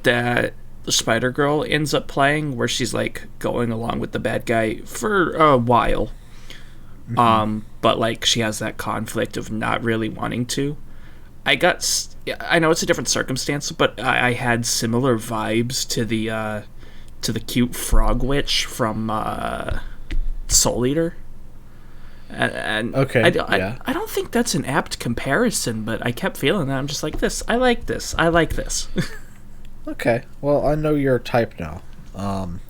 that the Spider-Girl ends up playing, where she's like going along with the bad guy for a while, but like she has that conflict of not really wanting to. I know it's a different circumstance, but I had similar vibes to the cute frog witch from Soul Eater. And okay, I don't think that's an apt comparison, but I kept feeling that. I'm just like, I like this. Okay, well, I know your type now. What?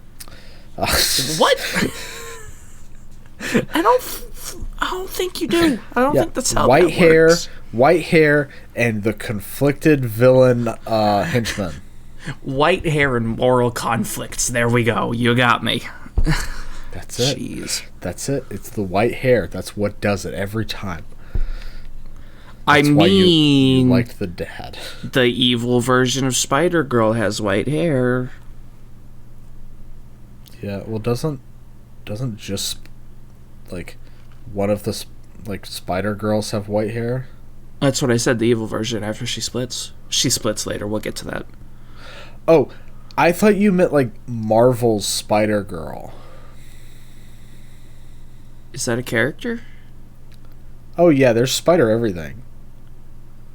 I don't think you do. I don't think that's how white that works. White hair, and the conflicted villain henchman. White hair and moral conflicts. There we go. You got me. That's it. Jeez. That's it. It's the white hair. That's what does it every time. That's why you liked the dad. The evil version of Spider-Girl has white hair. Yeah, well, doesn't just like one of the like Spider-Girls have white hair? That's what I said, the evil version after she splits. She splits later, we'll get to that. Oh, I thought you meant like Marvel's Spider-Girl. Is that a character? Oh yeah, there's Spider everything.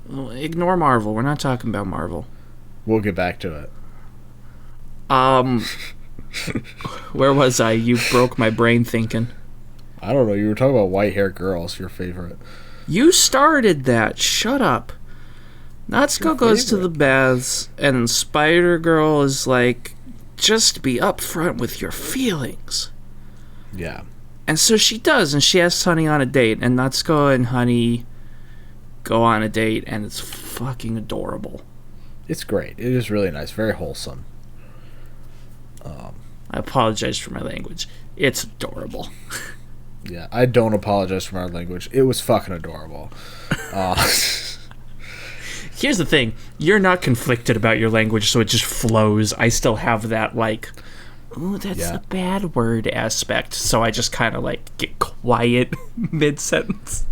Well, ignore Marvel. We're not talking about Marvel. We'll get back to it. Where was I? You broke my brain thinking. I don't know. You were talking about white hair girls, your favorite. You started that. Shut up. Natsuko goes to the baths, and Spider-Girl is like, just be upfront with your feelings. Yeah. And so she does, and she asks Honey on a date, and Natsuko and Honey go on a date, and it's fucking adorable. It's great. It is really nice. Very wholesome. I apologize for my language. It's adorable. Yeah, I don't apologize for my language. It was fucking adorable. Here's the thing. You're not conflicted about your language, so it just flows. I still have that, like, ooh, that's a bad word aspect. So I just kind of, like, get quiet mid-sentence.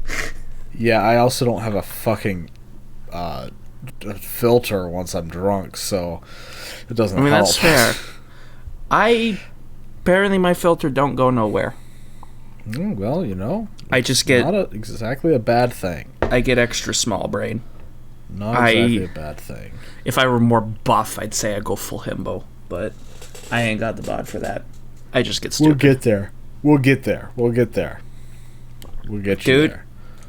Yeah, I also don't have a fucking filter once I'm drunk, so it doesn't help. That's fair. Apparently my filter don't go nowhere. Well, you know, I just get not exactly a bad thing. I get extra small brain. Not exactly a bad thing. If I were more buff, I'd say I go full himbo, but I ain't got the bod for that. I just get stupid. We'll get there. We'll get you Dude, there.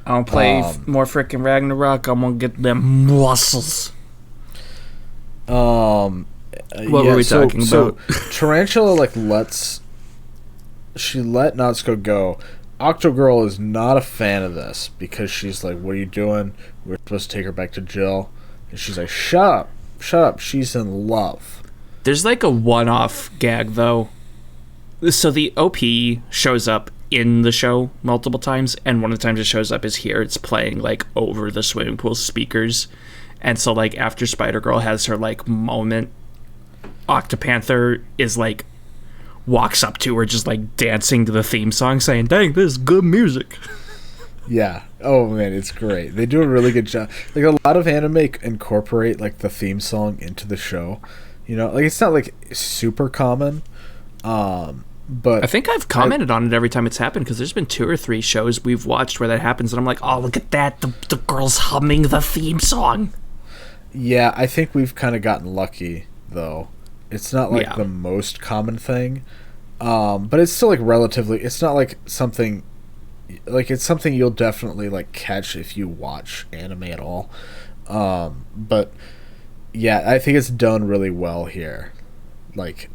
I'll play more freaking Ragnarok. I'm gonna get them muscles. What were we talking about? So Tarantula let Natsuko go. Octogirl is not a fan of this because she's like, "What are you doing? We're supposed to take her back to Jill," and she's like, "Shut up! She's in love." There's like a one-off gag though. So the OP shows up in the show multiple times, and one of the times it shows up is here. It's playing like over the swimming pool speakers, and so like after Spider-Girl has her like moment, Octopanther is like walks up to her just like dancing to the theme song saying, "Dang, this is good music." Yeah. Oh man, it's great. They do a really good job. Like a lot of anime incorporate like the theme song into the show. You know, like it's not like super common. But I think I've commented on it every time it's happened because there's been 2 or 3 shows we've watched where that happens and I'm like, "Oh, look at that. The girl's humming the theme song." Yeah, I think we've kind of gotten lucky though. It's not like the most common thing, but it's still like relatively. It's not like something, like it's something you'll definitely like catch if you watch anime at all. But yeah, I think it's done really well here. Like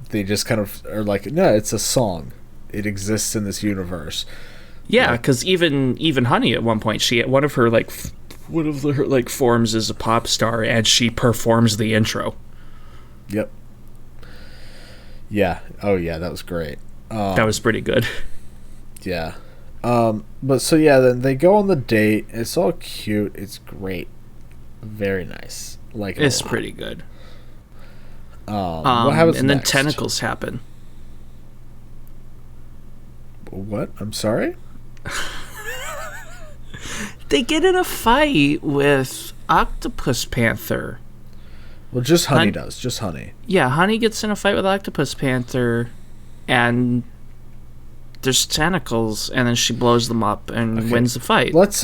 they just kind of are like, no, it's a song. It exists in this universe. Yeah, because even Honey at one point, one of her forms is a pop star, and she performs the intro. Yep. Yeah. Oh, yeah. That was great. That was pretty good. Yeah. But so yeah, then they go on the date. It's all cute. It's great. Very nice. Like it's pretty good. What happens and next? Then tentacles happen. What? I'm sorry? They get in a fight with Octopus Panther. Well, just Honey does. Just Honey. Yeah, Honey gets in a fight with Octopus Panther, and there's tentacles, and then she blows them up and wins the fight. Let's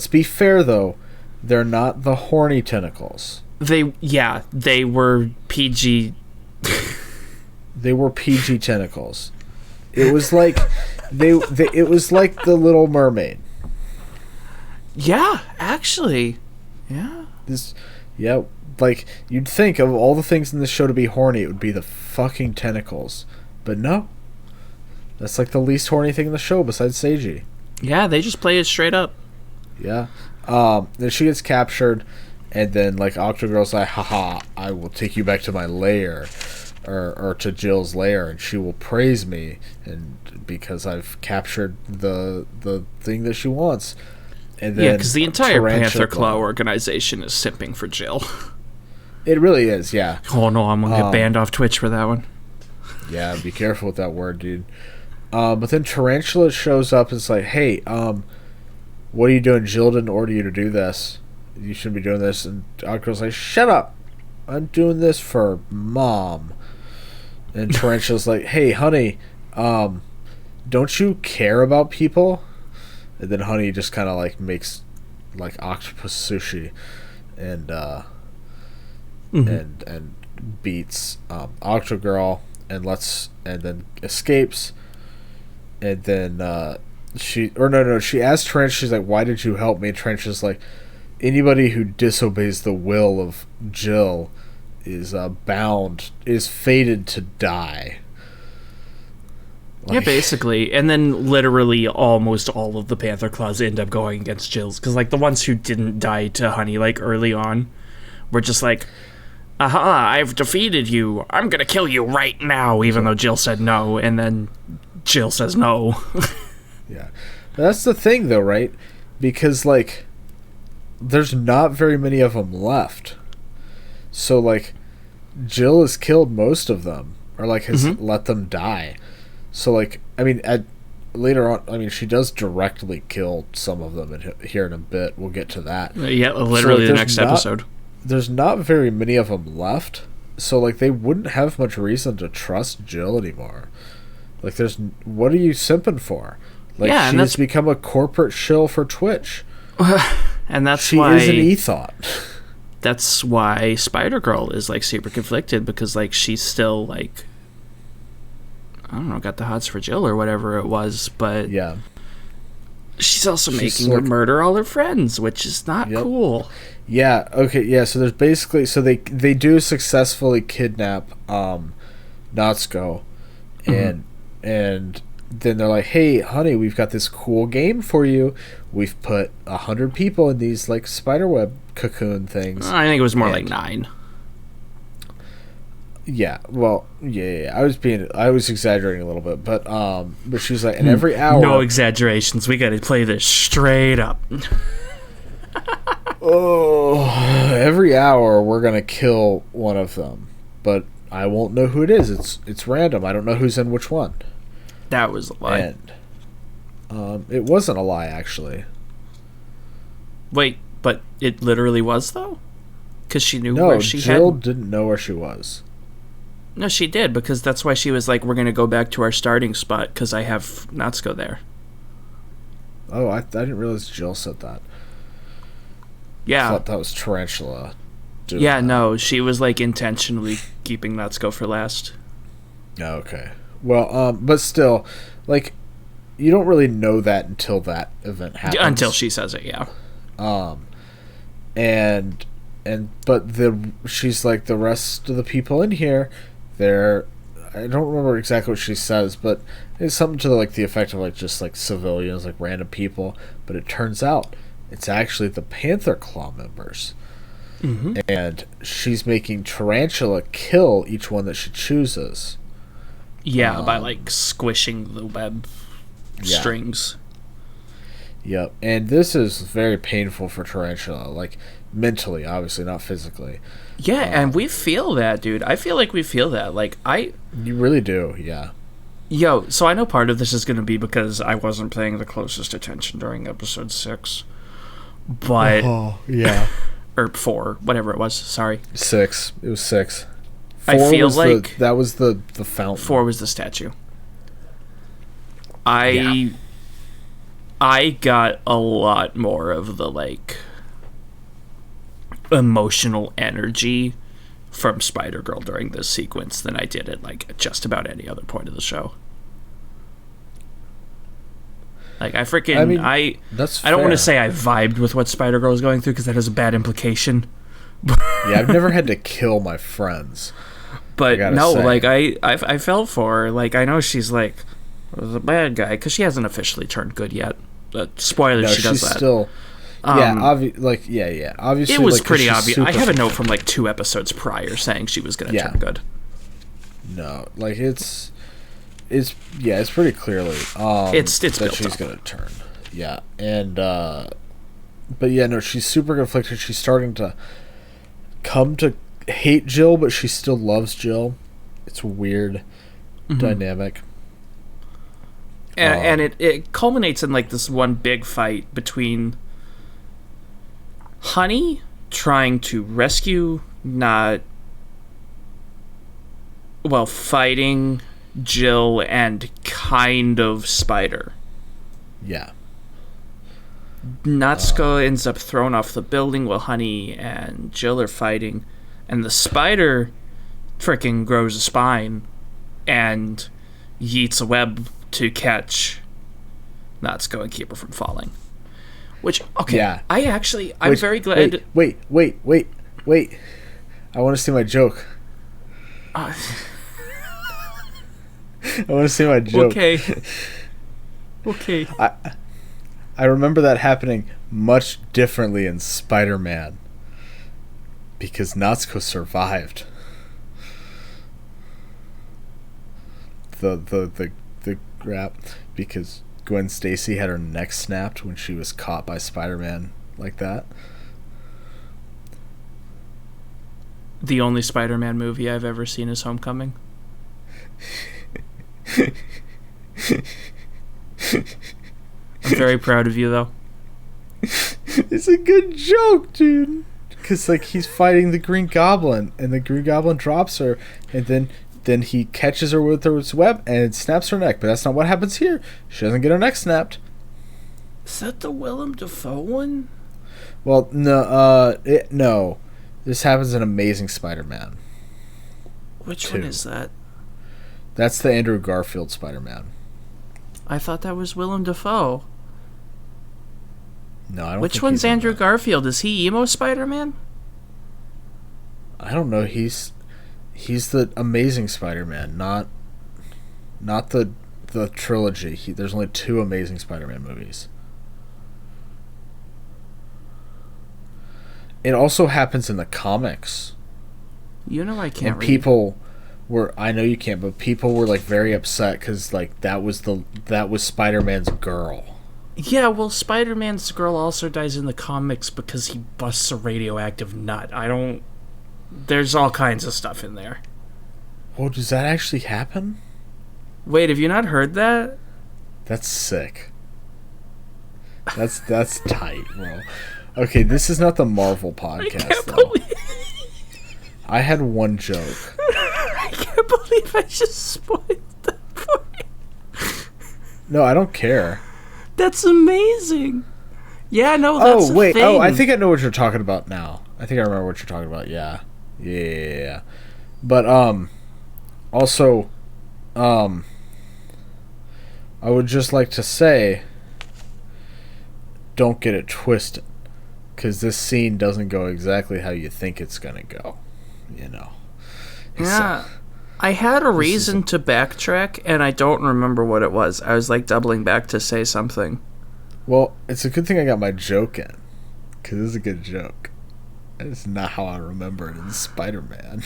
be fair, though. They're not the horny tentacles. They were PG. They were PG tentacles. It was like it was like the Little Mermaid. Yeah, actually. Yeah. Like, you'd think of all the things in this show to be horny, it would be the fucking tentacles. But no. That's like the least horny thing in the show besides Seiji. Yeah, they just play it straight up. Yeah. Then she gets captured, and then, like, Octogirl's like, haha, I will take you back to my lair, or to Jill's lair, and she will praise me, and because I've captured the thing that she wants. And then yeah, because the entire Panther Claw organization is simping for Jill. It really is, yeah. Oh no, I'm gonna get banned off Twitch for that one. Yeah, be careful with that word, dude. But then Tarantula shows up and is like, hey, what are you doing? Jill didn't order you to do this. You shouldn't be doing this. And Aqua's like, shut up. I'm doing this for Mom. And Tarantula's like, hey, honey, don't you care about people? And then Honey just kind of like makes like octopus sushi and and beats Octo Girl and then escapes. And then she asks Tarantula, she's like, why did you help me? And Tarantula's like, anybody who disobeys the will of Jill is fated to die. Like, yeah, basically. And then literally almost all of the Panther Claws end up going against Jill's. Because, like, the ones who didn't die to Honey, like, early on, were just like, aha, I've defeated you. I'm going to kill you right now, even though Jill said no. And then Jill says no. Yeah. That's the thing, though, right? Because, like, there's not very many of them left. So, like, Jill has killed most of them. Or, like, has let them die. So, like, I mean, later on, I mean, she does directly kill some of them here in a bit. We'll get to that. Yeah, literally the next episode. There's not very many of them left. So, like, they wouldn't have much reason to trust Jill anymore. Like, what are you simping for? Like, yeah, she has become a corporate shill for Twitch. And that's she why... She is an e-thought. That's why Spider-Girl is, like, super conflicted, because, like, she's still, like... I don't know, got the hots for Jill or whatever it was, but yeah, she's also making her murder all her friends, which is not cool. Yeah, okay, yeah, so there's basically, so they do successfully kidnap Natsuko, and then they're like, hey, honey, we've got this cool game for you. We've put 100 people in these, like, spiderweb cocoon things. I think it was more like 9. Yeah, well, yeah. I was exaggerating a little bit, but she's like, and every hour. No exaggerations. We got to play this straight up. Every hour we're gonna kill one of them, but I won't know who it is. It's random. I don't know who's in which one. That was a lie. And it wasn't a lie, actually. Wait, but it literally was, though? Because she knew where she Jill didn't know where she was. No, she did, because that's why she was like, we're going to go back to our starting spot, because I have Natsuko there. Oh, I didn't realize Jill said that. Yeah. I thought that was Tarantula doing Yeah, that. no, she was, like, intentionally keeping Natsuko for last. Okay. Well, but still, like, you don't really know that until that event happens. Until she says it, yeah. But she's like, the rest of the people in here, I don't remember exactly what she says, but it's something to like the effect of like just like civilians, like random people. But it turns out it's actually the Panther Claw members, and she's making Tarantula kill each one that she chooses. Yeah, by like squishing the web strings. Yep, and this is very painful for Tarantula, like mentally, obviously, not physically. Yeah, and we feel that, dude. I feel like we feel that. Like, You really do, yeah. Yo, so I know part of this is going to be because I wasn't paying the closest attention during episode 6. But... yeah. or 4, whatever it was, sorry. 6. It was 6. 4 I feel like... that was the fountain. 4 was the statue. I got a lot more of the, like... emotional energy from Spider-Girl during this sequence than I did at like just about any other point of the show. Like I don't want to say I vibed with what Spider-Girl was going through because that has a bad implication. Yeah, I've never had to kill my friends. But no, say. Like I felt for her. Like I know she's like the bad guy because she hasn't officially turned good yet. Spoilers, no, she does that. Still. Yeah, obviously. It was like, pretty obvious. I have a note from like 2 episodes prior saying she was going to turn good. No, like it's pretty clearly it's that she's going to turn. Yeah, and But yeah, no, she's super conflicted. She's starting to come to hate Jill, but she still loves Jill. It's a weird dynamic. And it culminates in like this one big fight between Honey trying to rescue, fighting Jill and kind of Spider. Yeah. Natsuko ends up thrown off the building while Honey and Jill are fighting, and the Spider freaking grows a spine and yeets a web to catch Natsuko and keep her from falling. Which, okay, yeah. I'm very glad... Wait. I want to see my joke. I want to see my joke. Okay. I remember that happening much differently in Spider-Man. Because Natsuko survived. The rap. Because Gwen Stacy had her neck snapped when she was caught by Spider-Man like that. The only Spider-Man movie I've ever seen is Homecoming. I'm very proud of you, though. It's a good joke, dude. Because, like, he's fighting the Green Goblin, and the Green Goblin drops her, and then he catches her with his web and snaps her neck. But that's not what happens here. She doesn't get her neck snapped. Is that the Willem Dafoe one? Well, no. No. This happens in Amazing Spider-Man. Which 2. One is that? That's the Andrew Garfield Spider-Man. I thought that was Willem Dafoe. No, I don't. Which one's Andrew Garfield? Is he emo Spider-Man? I don't know. He's the Amazing Spider-Man, not the trilogy. There's only 2 Amazing Spider-Man movies. It also happens in the comics. You know I can't read. People were, I know you can't, but people were like very upset because like that was Spider-Man's girl. Yeah, well, Spider-Man's girl also dies in the comics because he busts a radioactive nut. There's all kinds of stuff in there. Oh, does that actually happen? Wait, have you not heard that? That's sick. That's tight, bro. Okay, this is not the Marvel podcast, I can't believe... I had one joke. I can't believe I just spoiled that for you. No, I don't care. That's amazing. Yeah, no, that's Oh, wait. thing. Oh, I think I know what you're talking about now. I think I remember what you're talking about. Yeah. Yeah. But, also, I would just like to say, don't get it twisted. Because this scene doesn't go exactly how you think it's going to go. You know. Yeah. I had a reason to backtrack, and I don't remember what it was. I was, like, doubling back to say something. Well, it's a good thing I got my joke in. Because it is a good joke. It's not how I remember it in Spider-Man.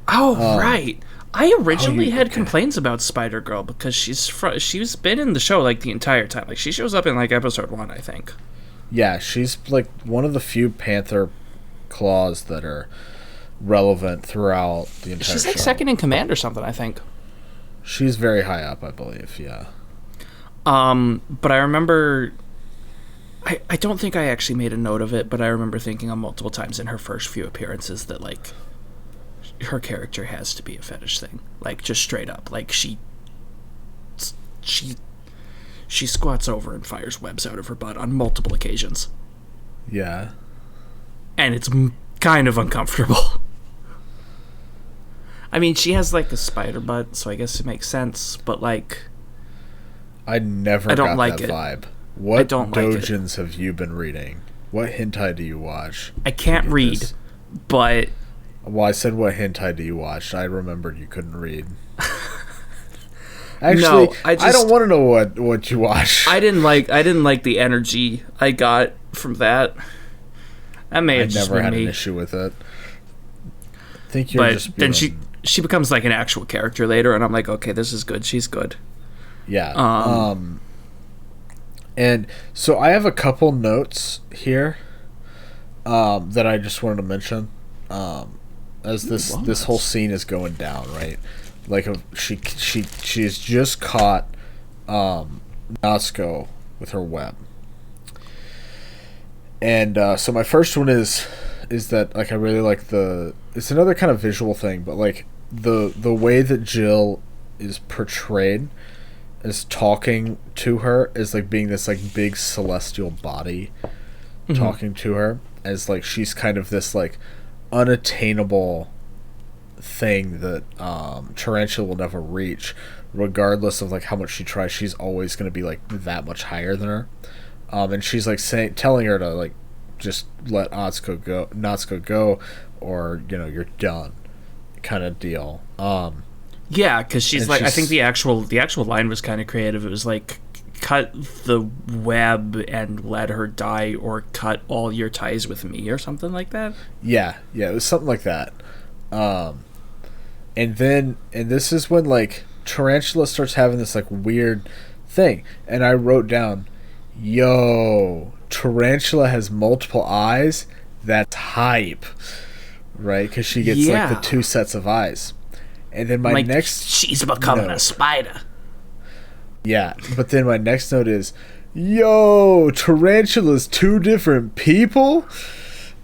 Right. I originally had complaints about Spider-Girl because she's been in the show, like, the entire time. Like, she shows up in, like, episode 1, I think. Yeah, she's, like, one of the few Panther claws that are relevant throughout the entire show. She's, like, second in command or something, I think. She's very high up, I believe, yeah. But I remember... I don't think I actually made a note of it, but I remember thinking on multiple times in her first few appearances that, like, her character has to be a fetish thing. Like, just straight up. Like, she squats over and fires webs out of her butt on multiple occasions. Yeah. And it's kind of uncomfortable. I mean, she has, like, a spider butt, so I guess it makes sense, but, like... I never got that vibe. What doujins have you been reading? What hentai do you watch? I can't read, but... Well, I said what hentai do you watch? I remembered you couldn't read. Actually, no, I don't want to know what you watch. I didn't like the energy I got from that. That may have just been me. I never had an issue with it. I think you're just being... then she becomes like an actual character later, and I'm like, okay, this is good. She's good. Yeah. And so I have a couple notes here that I just wanted to mention as this whole scene is going down, right? Like she's just caught Natsuko with her web. And so my first one is that like I really like it's another kind of visual thing, but like the way that Jill is portrayed as talking to her as like being this like big celestial body talking to her as like she's kind of this like unattainable thing that Tarantula will never reach, regardless of like how much she tries. She's always going to be like that much higher than her, and she's like telling her to like just let Natsuko go, or you know, you're done, kind of deal. Yeah, because she's like, I think the actual line was kind of creative. It was like, cut the web and let her die, or cut all your ties with me, or something like that. Yeah, it was something like that. And this is when like Tarantula starts having this like weird thing, and I wrote down, yo, Tarantula has multiple eyes. That's hype, right? Because she gets like the two sets of eyes. And then my next... She's becoming a spider. Yeah, but then my next note is, yo, Tarantula's two different people?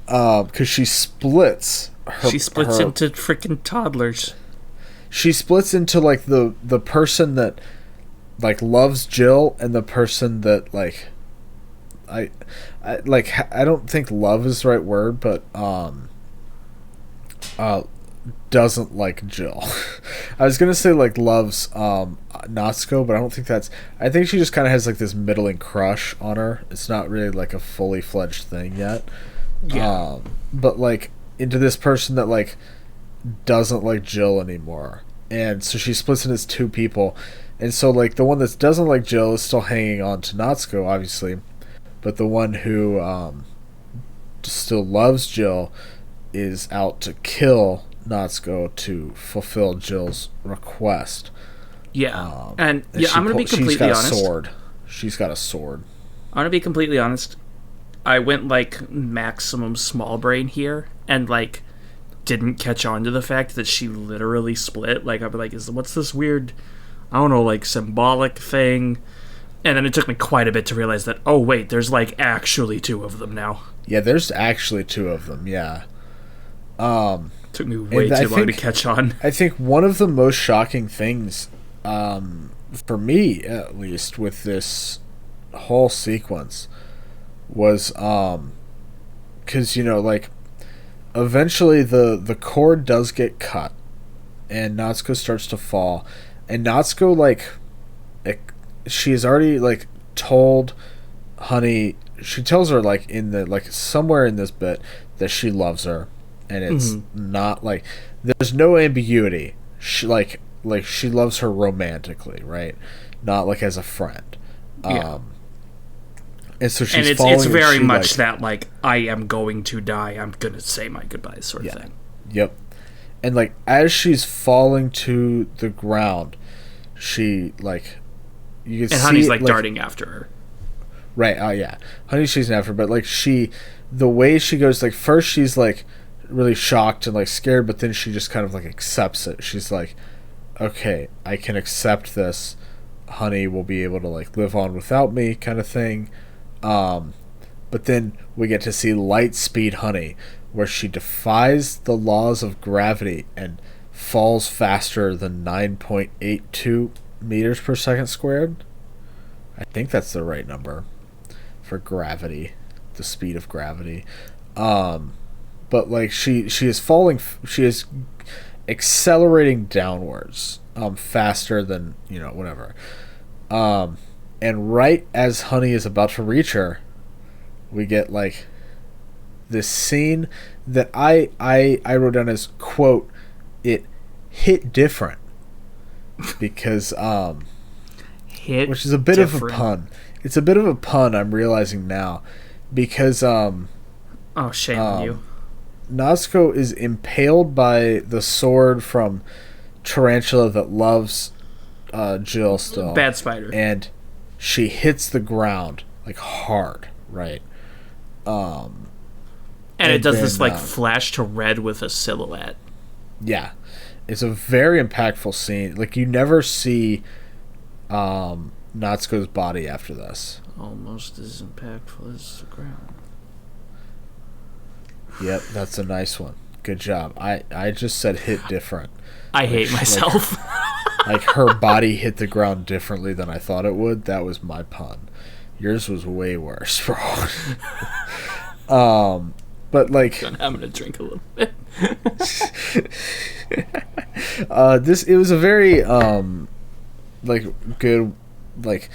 Because she splits. She splits into freaking toddlers. She splits into, like, the person that, like, loves Jill and the person that, like... I don't think love is the right word, but, doesn't like Jill. I was gonna say like loves Natsuko, but I don't think that's... I think she just kind of has like this middling crush on her. It's not really like a fully fledged thing yet. Yeah. But like into this person that like doesn't like Jill anymore, and so she splits into two people, and so like the one that doesn't like Jill is still hanging on to Natsuko, obviously, but the one who still loves Jill is out to kill Natsuko to fulfill Jill's request. Yeah, and I'm going to be completely honest. She's got a sword. I'm going to be completely honest. I went like maximum small brain here, and like didn't catch on to the fact that she literally split. Like I'd be like, what's this weird, I don't know, like symbolic thing? And then it took me quite a bit to realize that, oh wait, there's like actually two of them now. Yeah, there's actually two of them. Yeah. Took me way too long to catch on. I think one of the most shocking things, for me at least, with this whole sequence was, because, you know, like, eventually the cord does get cut, and Natsuko starts to fall, and Natsuko, like she has already, like, told Honey, she tells her, like, in the, like, somewhere in this bit, that she loves her. And it's not like there's no ambiguity. She like she loves her romantically, right? Not like as a friend. Yeah. And so she's it's very much like, that like, I am going to die, I'm gonna say my goodbyes sort of thing. Yep. And like as she's falling to the ground, she like you can see Honey's like darting after her. Right. Oh yeah. Honey's chasing after her, but like the way she goes, like first she's like really shocked and like scared, but then she just kind of like accepts it. She's like, okay, I can accept this. Honey will be able to like live on without me, kind of thing. But then we get to see Lightspeed Honey, where she defies the laws of gravity and falls faster than 9.82 meters per second squared. I think that's the right number for gravity, the speed of gravity. But like she is falling, she is accelerating downwards, faster than, you know, whatever. And right as Honey is about to reach her, we get like this scene that I wrote down as, quote, it hit different, because which is a bit of a pun. It's a bit of a pun, I'm realizing now, because oh, shame on you. Natsuko is impaled by the sword from Tarantula that loves Jill still. Bad spider. And she hits the ground like hard, right? And it does this like flash to red with a silhouette. Yeah. It's a very impactful scene. Like, you never see Natsuko's body after this. Almost as impactful as the ground. Yep, that's a nice one. Good job. I just said hit different. I hate myself. Like her body hit the ground differently than I thought it would. That was my pun. Yours was way worse, bro. But like, I'm gonna drink a little bit. It was a very like good, like,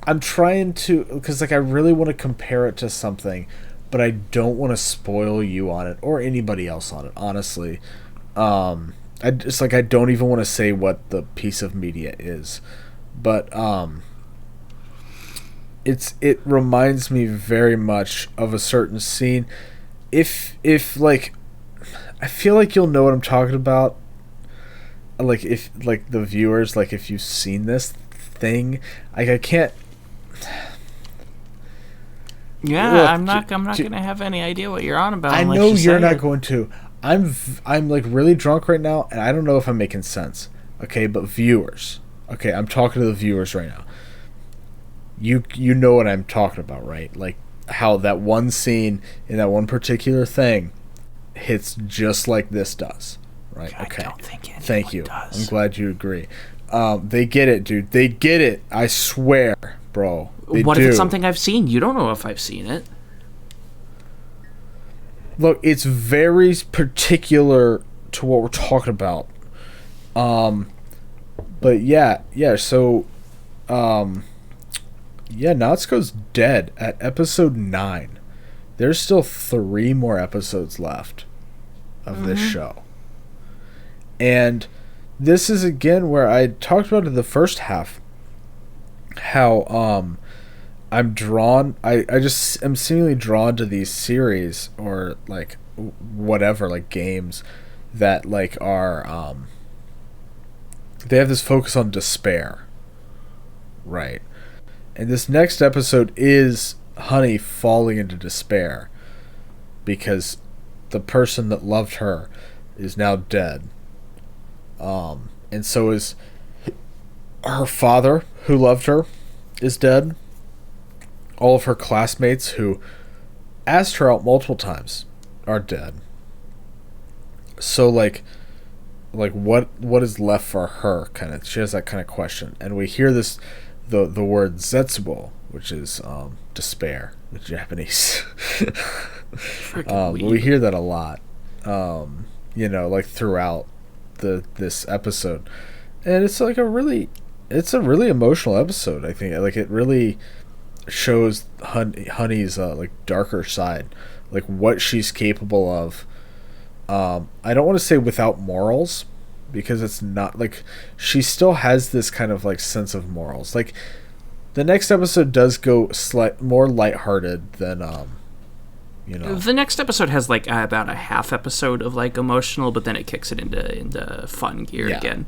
I'm trying to, because like I really want to compare it to something, but I don't want to spoil you on it or anybody else on it, honestly. I don't even want to say what the piece of media is, but it reminds me very much of a certain scene. If like, I feel like you'll know what I'm talking about. Like, if like the viewers, like if you've seen this thing, like I can't. Yeah, look, I'm not gonna have any idea what you're on about. I know you're not going to. I'm like really drunk right now, and I don't know if I'm making sense. Okay, but viewers. Okay, I'm talking to the viewers right now. You know what I'm talking about, right? Like how that one scene in that one particular thing hits just like this does, right? Okay. I don't think anyone Thank you. Does. I'm glad you agree. They get it, dude. They get it. I swear, bro. What if it's something I've seen? You don't know if I've seen it. Look, it's very particular to what we're talking about. But yeah, so Natsuko's dead at episode 9. There's still 3 more episodes left of this show. And this is again where I talked about in the first half how I'm drawn. I just am seemingly drawn to these series or like whatever, like games that like are they have this focus on despair, right? And this next episode is Honey falling into despair because the person that loved her is now dead. And so is her father, who loved her, is dead. All of her classmates who asked her out multiple times are dead. So like what is left for her? Kind of, she has that kind of question, and we hear this the word zetsubo, which is despair in Japanese. We hear that a lot, like throughout this episode, and it's like a really emotional episode. I think like it really shows Honey's like darker side, like what she's capable of. I don't want to say without morals, because it's not like she still has this kind of like sense of morals. Like the next episode does go more lighthearted than The next episode has like about a half episode of like emotional, but then it kicks it into fun gear again.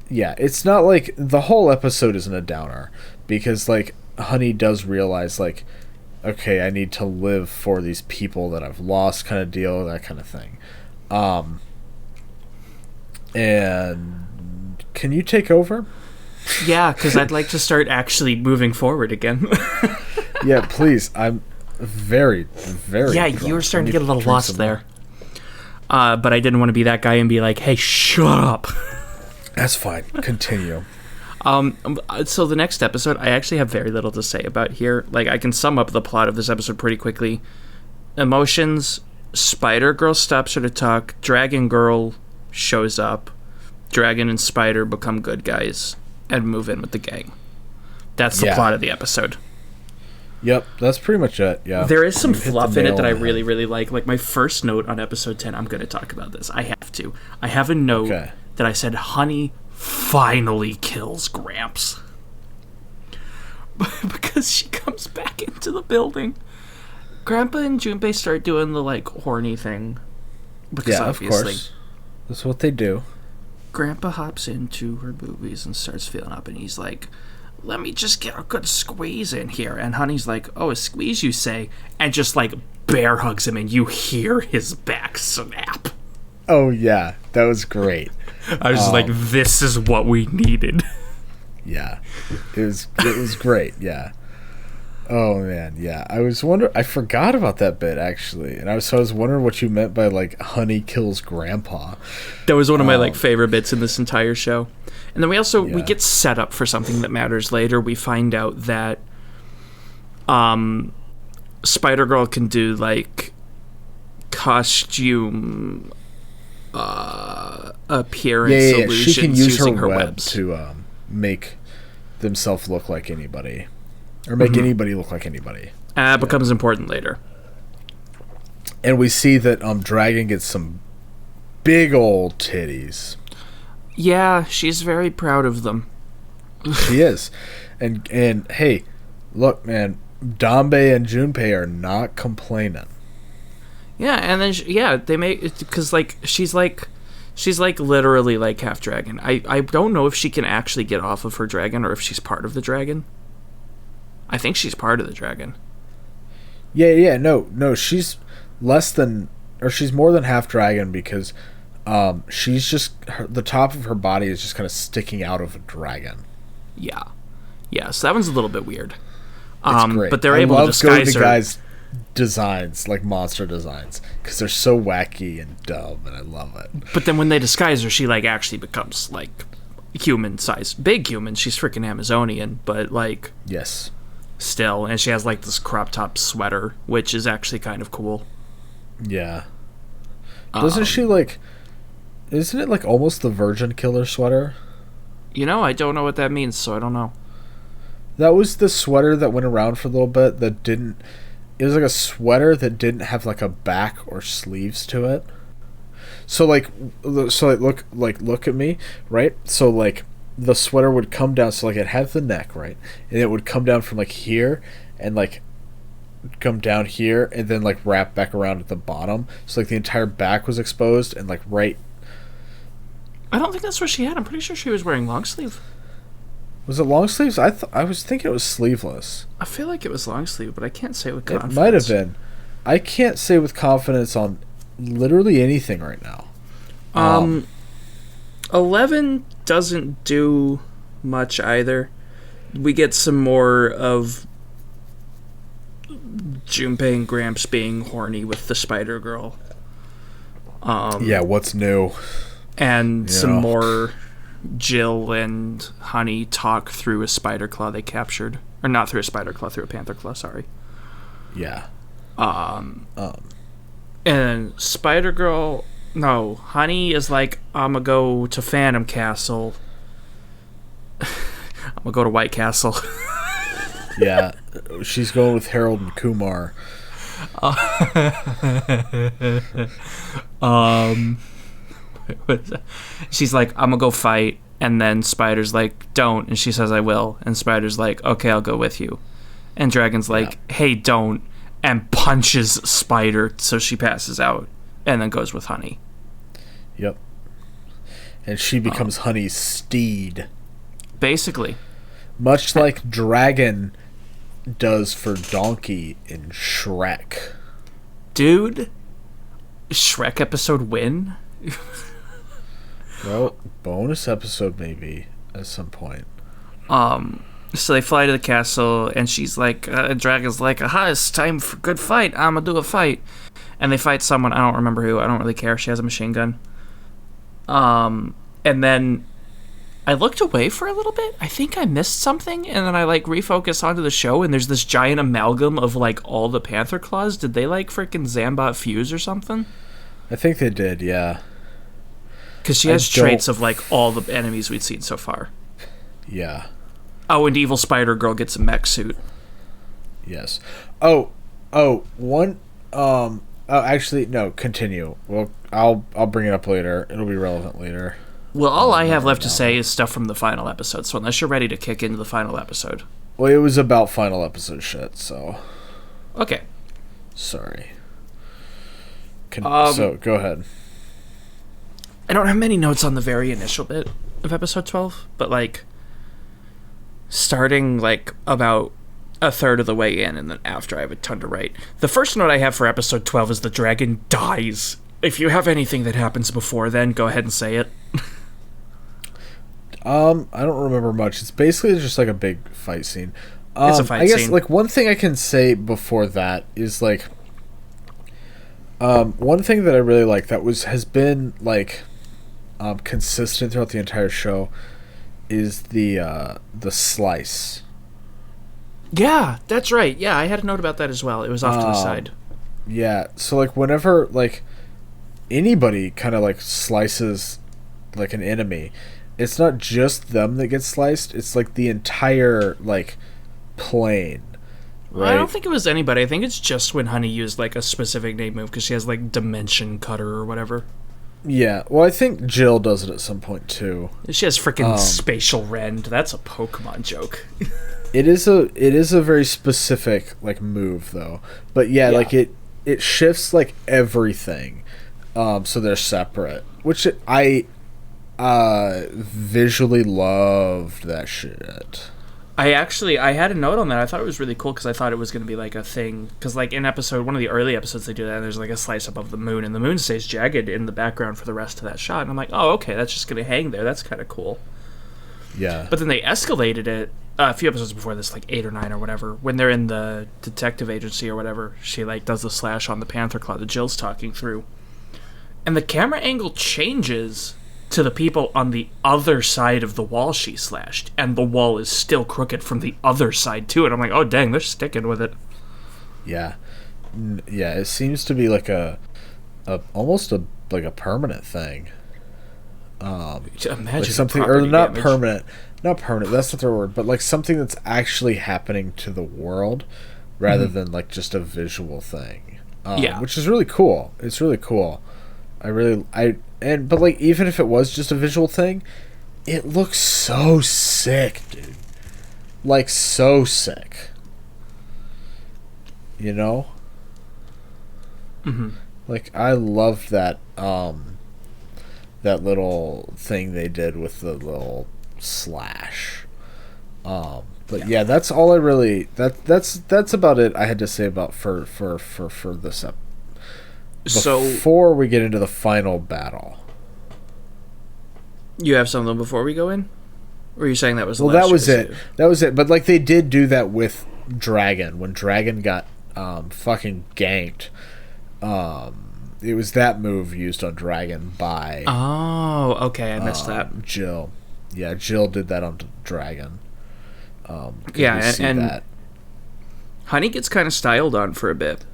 Yeah, it's not like the whole episode isn't a downer, because like Honey does realize like, okay, I need to live for these people that I've lost, kind of deal, that kind of thing. And can you take over? Yeah, because I'd like to start actually moving forward again. Yeah, please. I'm very, very Yeah, drunk. You were starting to get a little lost there. But I didn't want to be that guy and be like, hey, shut up. That's fine. Continue. So the next episode, I actually have very little to say about here. Like, I can sum up the plot of this episode pretty quickly. Emotions, Spider Girl stops her to talk, Dragon Girl shows up, Dragon and Spider become good guys, and move in with the gang. That's the plot of the episode. Yep, that's pretty much it, yeah. There is some fluff in it that I really, really like. Like, my first note on episode 10, I'm going to talk about this. I have to. I have a note that I said, Honey finally kills Gramps. Because she comes back into the building. Grandpa and Junpei start doing the, like, horny thing. Because of course. That's what they do. Grandpa hops into her boobies and starts feeling up, and he's like, let me just get a good squeeze in here. And Honey's like, oh, a squeeze, you say? And just, like, bear hugs him, and you hear his back snap. Oh, yeah. That was great. I was just like, this is what we needed. Yeah. It was great, yeah. Oh, man, yeah. I forgot about that bit, actually. And I was wondering what you meant by, like, Honey kills Grandpa. That was one of my, like, favorite bits in this entire show. And then we get set up for something that matters later. We find out that Spider-Girl can do, like, costume appearance illusions she can use using her webs to make themselves look like anybody. Or make anybody look like anybody. That becomes important later. And we see that Dragon gets some big old titties. Yeah, she's very proud of them. She is. And hey, look, man, Danbei and Junpei are not complaining. Yeah, and then they make it because like she's like literally like half dragon. I don't know if she can actually get off of her dragon or if she's part of the dragon. I think she's part of the dragon. Yeah, no, she's she's more than half dragon because she's just the top of her body is just kind of sticking out of a dragon. Yeah, so that one's a little bit weird. It's great. But they're able to disguise her. Guys' designs, like monster designs, because they're so wacky and dumb, and I love it. But then when they disguise her, she like actually becomes like human size, big human. She's freaking Amazonian, but like yes. Still, and she has like this crop top sweater, which is actually kind of cool. Yeah. Doesn't she like? Isn't it like almost the Virgin Killer sweater? You know, I don't know what that means, so I don't know. That was the sweater that went around for a little bit. That didn't. It was like a sweater that didn't have like a back or sleeves to it. So look at me, right? So like. The sweater would come down, so like it had the neck, right, and it would come down from like here and like come down here and then like wrap back around at the bottom, so like the entire back was exposed and like right. I don't think that's what she had. I'm pretty sure she was wearing long sleeve. Was it long sleeves? I was thinking it was sleeveless. I feel like it was long sleeve, but I can't say with confidence. It might have been. I can't say with confidence on literally anything right now. 11 doesn't do much either. We get some more of Junpei and Gramps being horny with the Spider-Girl. What's new? And some more Jill and Honey talk through a spider claw they captured. Or not through a spider claw, through a panther claw, sorry. Yeah. And Spider-Girl... No, Honey is like, I'm gonna go to Phantom Castle. I'm gonna go to White Castle. Yeah, she's going with Harold and Kumar. She's like, I'm gonna go fight, and then Spider's like, don't, and she says, I will, and Spider's like, okay, I'll go with you, and Dragon's like, hey, don't, and punches Spider so she passes out. And then goes with Honey. Yep. And she becomes Honey's steed. Basically. Much like Dragon does for Donkey in Shrek. Dude, Shrek episode win? Well, bonus episode maybe at some point. So they fly to the castle, and she's like, Dragon's like, aha, it's time for a good fight. I'm gonna do a fight. And they fight someone, I don't remember who, I don't really care. She has a machine gun. And then I looked away for a little bit. I think I missed something, and then I like refocus onto the show, and there's this giant amalgam of like all the Panther Claws. Did they like freaking Zambot fuse or something? I think they did, yeah. Because she has traits of like all the enemies we'd seen so far. Yeah. Oh, and Evil Spider-Girl gets a mech suit. Yes. Actually, no, continue. Well, I'll bring it up later. It'll be relevant later. Well, all I have left to say is stuff from the final episode, so unless you're ready to kick into the final episode. Well, it was about final episode shit, so... Okay. Sorry. So, go ahead. I don't have many notes on the very initial bit of episode 12, but, like, starting, like, about a third of the way in, and then after I have a ton to write. The first note I have for episode 12 is the dragon dies. If you have anything that happens before then, go ahead and say it. I don't remember much. It's basically just like a big fight scene. It's a fight scene. I guess like one thing I can say before that is like one thing that I really like that has been like consistent throughout the entire show is the slice. Yeah, that's right. Yeah, I had a note about that as well. It was off to the side. Yeah, so like whenever like anybody kind of like slices like an enemy, it's not just them that gets sliced, it's like the entire like plane, right? I don't think it was anybody. I think it's just when Honey used like a specific name move because she has like Dimension Cutter or whatever. Yeah, well I think Jill does it at some point too. She has freaking Spatial Rend. That's a Pokemon joke. It is a very specific like move though. But yeah. Like it shifts like everything. So they're separate, which I visually loved that shit. I had a note on that. I thought it was really cool because I thought it was going to be like a thing. Because like in one of the early episodes they do that, and there's like a slice above the moon, and the moon stays jagged in the background for the rest of that shot. And I'm like, oh, okay, that's just going to hang there. That's kind of cool. Yeah. But then they escalated it a few episodes before this, like 8 or 9 or whatever, when they're in the detective agency or whatever. She like does the slash on the Panther Claw that Jill's talking through. And the camera angle changes to the people on the other side of the wall she slashed, and the wall is still crooked from the other side too. And I'm like, oh dang, they're sticking with it. Yeah, it seems to be like almost a permanent thing. Imagine like something, or not damage. not permanent. That's not the word, but like something that's actually happening to the world, rather than like just a visual thing. Which is really cool. It's really cool. But like even if it was just a visual thing, it looks so sick, dude. Like so sick. You know? Mm-hmm. Like I loved that that little thing they did with the little slash. Yeah, that's all I really that's about it I had to say about for this episode. Before we get into the final battle. You have something before we go in? Or are you saying that was the last? Well, that was it. That was it. But like they did do that with Dragon. When Dragon got fucking ganked, it was that move used on Dragon by I missed that. Jill. Yeah, Jill did that on Dragon. Yeah, and that. Honey gets kind of styled on for a bit.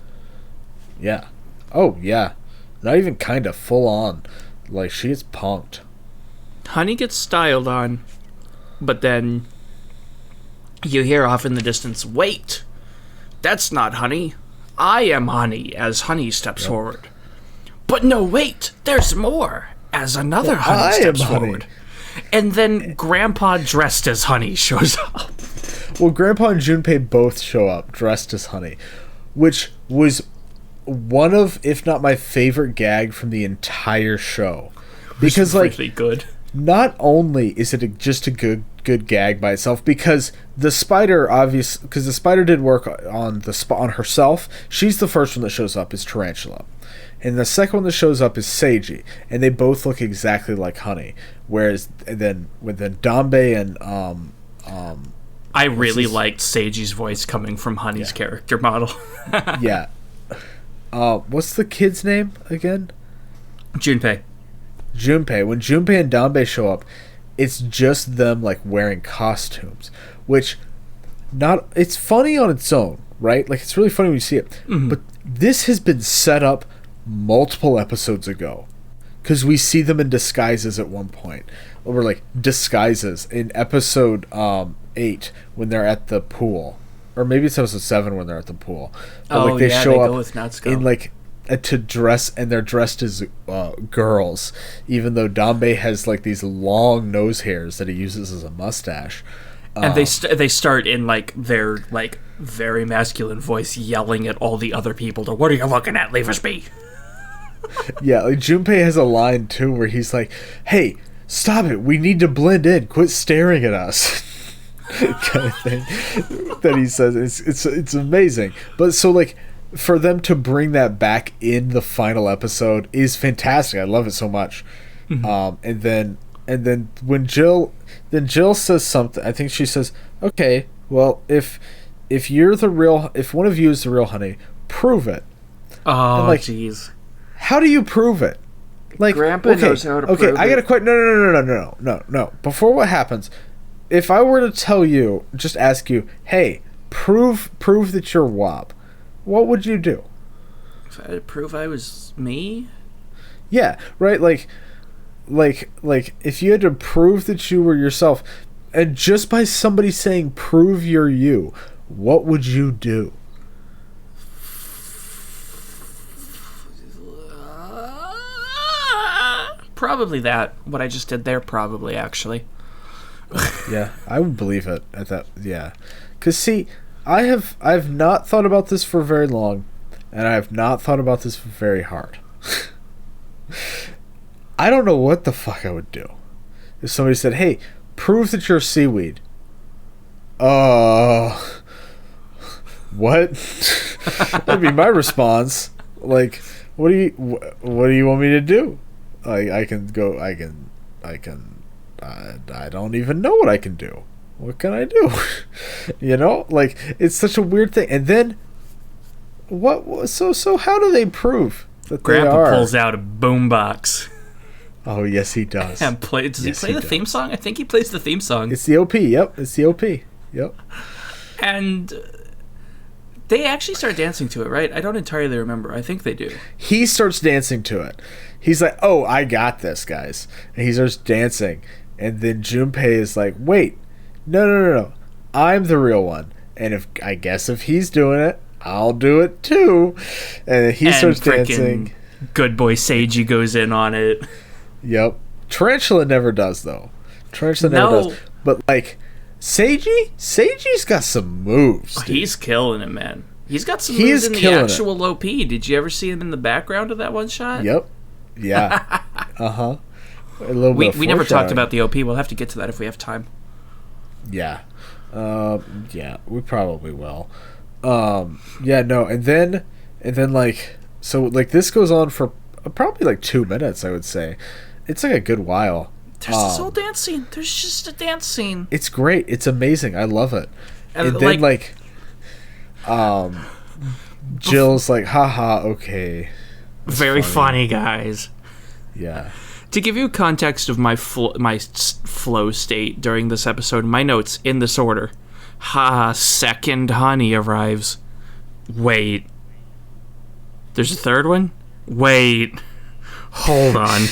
Yeah. Oh, yeah. Not even kind of full on. Like, she gets punked. Honey gets styled on, but then you hear off in the distance, wait, that's not Honey. I am Honey, as Honey steps forward. But no, wait, there's more, as another Honey steps forward. And then Grandpa dressed as Honey shows up. Well, Grandpa and Junpei both show up dressed as Honey, which was one of, if not my favorite gag from the entire show, because like really good. Not only is it just a good gag by itself, because the spider because the spider did work on on herself. She's the first one that shows up is Tarantula, and the second one that shows up is Seiji, and they both look exactly like Honey. Whereas then Danbei and I really liked Seiji's voice coming from Honey's character model. Yeah. What's the kid's name again? Junpei. When Junpei and Danbei show up, it's just them like wearing costumes, which it's funny on its own, right? Like it's really funny when you see it. Mm-hmm. But this has been set up multiple episodes ago, because we see them in disguises at one point, or like disguises in episode 8 when they're at the pool, or maybe it's episode 7 when they're at the pool. But, they show up with Natsuko in like to dress, and they're dressed as girls, even though Danbei has like these long nose hairs that he uses as a mustache. And they start in like their like very masculine voice yelling at all the other people to, what are you looking at? Leave us be. Yeah, like Junpei has a line too where he's like, "Hey, stop it! We need to blend in. Quit staring at us." Kind of thing that he says. It's amazing. But so like for them to bring that back in the final episode is fantastic. I love it so much. And then when Jill says something, I think she says, "Okay, well if one of you is the real honey, prove it." Oh, like, jeez. How do you prove it? Like, Grandpa knows how to prove it. I gotta quit. No. Before what happens, if I were to tell you, just ask you, hey, prove that you're Wob, what would you do? If I had to prove I was me? Yeah, right. Like, if you had to prove that you were yourself, and just by somebody saying prove you're you, what would you do? Probably that. What I just did there, probably, actually. Yeah, I would believe it at that. Yeah, because see, I've not thought about this for very long, and I have not thought about this very hard. I don't know what the fuck I would do if somebody said, "Hey, prove that you're seaweed." What? That'd be my response. Like, what do you want me to do? I don't even know what I can do. What can I do? You know, like, it's such a weird thing. And then, so how do they prove that Grandpa they are? pulls out a boombox. Oh, yes, he does. And does he play the theme song? I think he plays the theme song. It's the OP, yep. It's the OP, yep. And they actually start dancing to it, right? I don't entirely remember. I think they do. He starts dancing to it. He's like, "Oh, I got this, guys." And he starts dancing. And then Junpei is like, "Wait, no. I'm the real one. And if he's doing it, I'll do it too." And he starts dancing. Good boy Seiji goes in on it. Yep. Tarantula never does, though. Tarantula never does. But, like, Seiji's got some moves, dude. He's killing it, man. He's got some moves in the actual OP. Did you ever see him in the background of that one shot? Yep. Yeah. Uh-huh. A little bit we never talked about the OP. We'll have to get to that if we have time. Yeah. Yeah, we probably will. Yeah, no, and then like, so like this goes on for probably like 2 minutes, I would say. It's like a good while. There's this whole dance scene. There's just a dance scene. It's great. It's amazing. I love it. And then like Jill's like, haha, okay. That's very funny, guys. Yeah. To give you context of my flow state during this episode, my notes in this order. Second honey arrives. Wait. There's a third one? Wait. Hold on.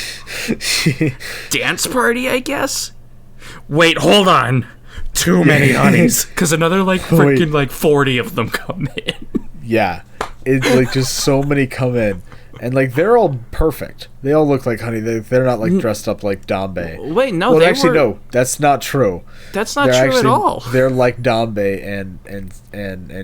Dance party, I guess? Wait, hold on. Too many honeys. Because another, like, freaking, like, 40 of them come in. Yeah. It's, like, just so many come in. And, like, they're all perfect. They all look like honey. They're not, like, dressed up like Danbei. Wait, no, well, no. That's not true. That's not true at all. They're like Danbei and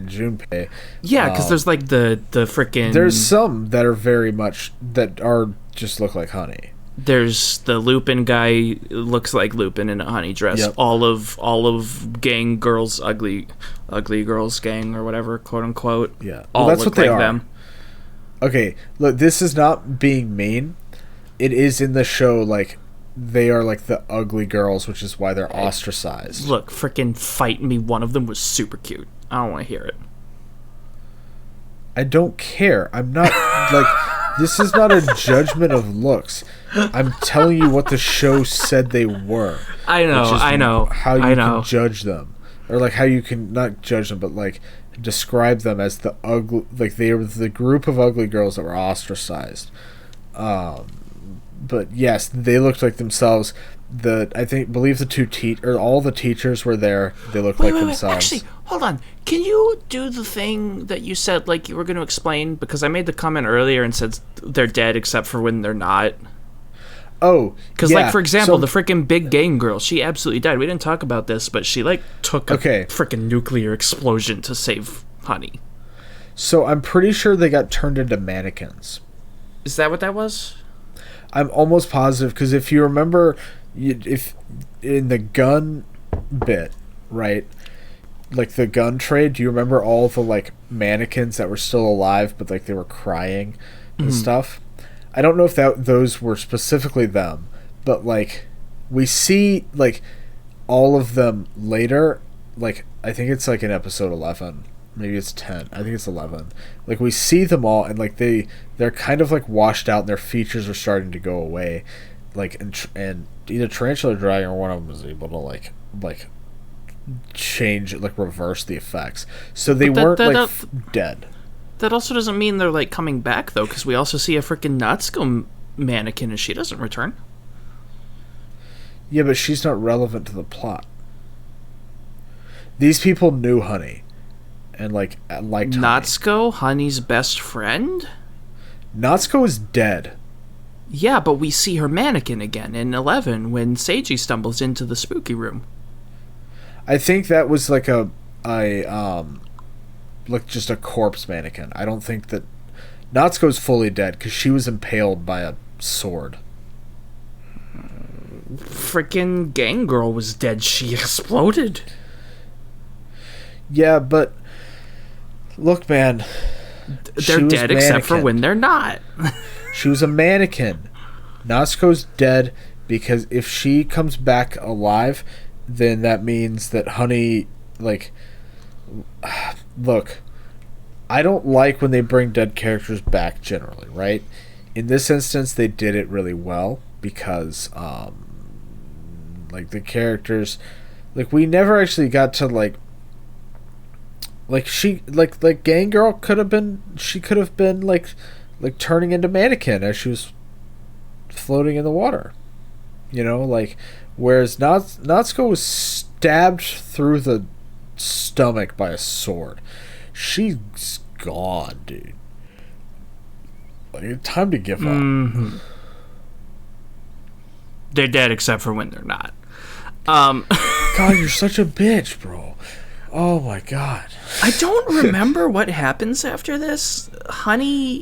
Junpei. Yeah, because there's, like, the freaking... There's some that are very much... that are just look like honey. There's the Lupin guy, looks like Lupin in a honey dress. Yep. All of gang girls, ugly girls gang or whatever, quote unquote. Yeah, all that's look what they like are. Them. Okay, look, this is not being mean. It is in the show, like, they are like the ugly girls, which is why they're ostracized. Look, freaking fight me. One of them was super cute. I don't want to hear it. I don't care. I'm not like. This is not a judgment of looks. I'm telling you what the show said they were. I know. How you can judge them, or like how you can not judge them, but like describe them as the ugly. Like they were the group of ugly girls that were ostracized. But yes, they looked like themselves. Believe the all the teachers were there. They looked like themselves. Actually, hold on. Can you do the thing that you said like you were going to explain? Because I made the comment earlier and said they're dead except for when they're not. Oh, because like for example, the freaking big gang girl, she absolutely died. We didn't talk about this, but she like took a freaking nuclear explosion to save Honey. So I'm pretty sure they got turned into mannequins. Is that what that was? I'm almost positive, because if you remember, if in the gun bit, right, like the gun trade, do you remember all the like mannequins that were still alive but like they were crying and stuff? I don't know if those were specifically them, but like we see like all of them later. Like I think it's like in episode 11, maybe it's 10. I think it's 11. Like we see them all, and like they're kind of like washed out, and their features are starting to go away. Like and either Tarantula Dragon or one of them was able to like change, like reverse the effects, so they weren't dead. That also doesn't mean they're like coming back though, because we also see a freaking Natsuko mannequin and she doesn't return. Yeah, but she's not relevant to the plot. These people knew Honey and liked Natsuko, Honey's best friend. Natsuko is dead. Yeah, but we see her mannequin again in 11 when Seiji stumbles into the spooky room. I think that was like like just a corpse mannequin. I don't think that Natsuko's fully dead because she was impaled by a sword. Freaking Gang Girl was dead. She exploded. Yeah, but look, man, they're dead except for when they're not. She was a mannequin. Natsuko's dead because if she comes back alive, then that means that Honey, like, look, I don't like when they bring dead characters back generally, right? In this instance, they did it really well because, like, the characters, like, we never actually got to, like she, like Gang Girl could have been like turning into mannequin as she was floating in the water, you know, like, whereas Natsuko was stabbed through the stomach by a sword. She's gone, dude. Like, time to give up. They're dead except for when they're not. God, you're such a bitch, bro. Oh my god. I don't remember what happens after this. Honey,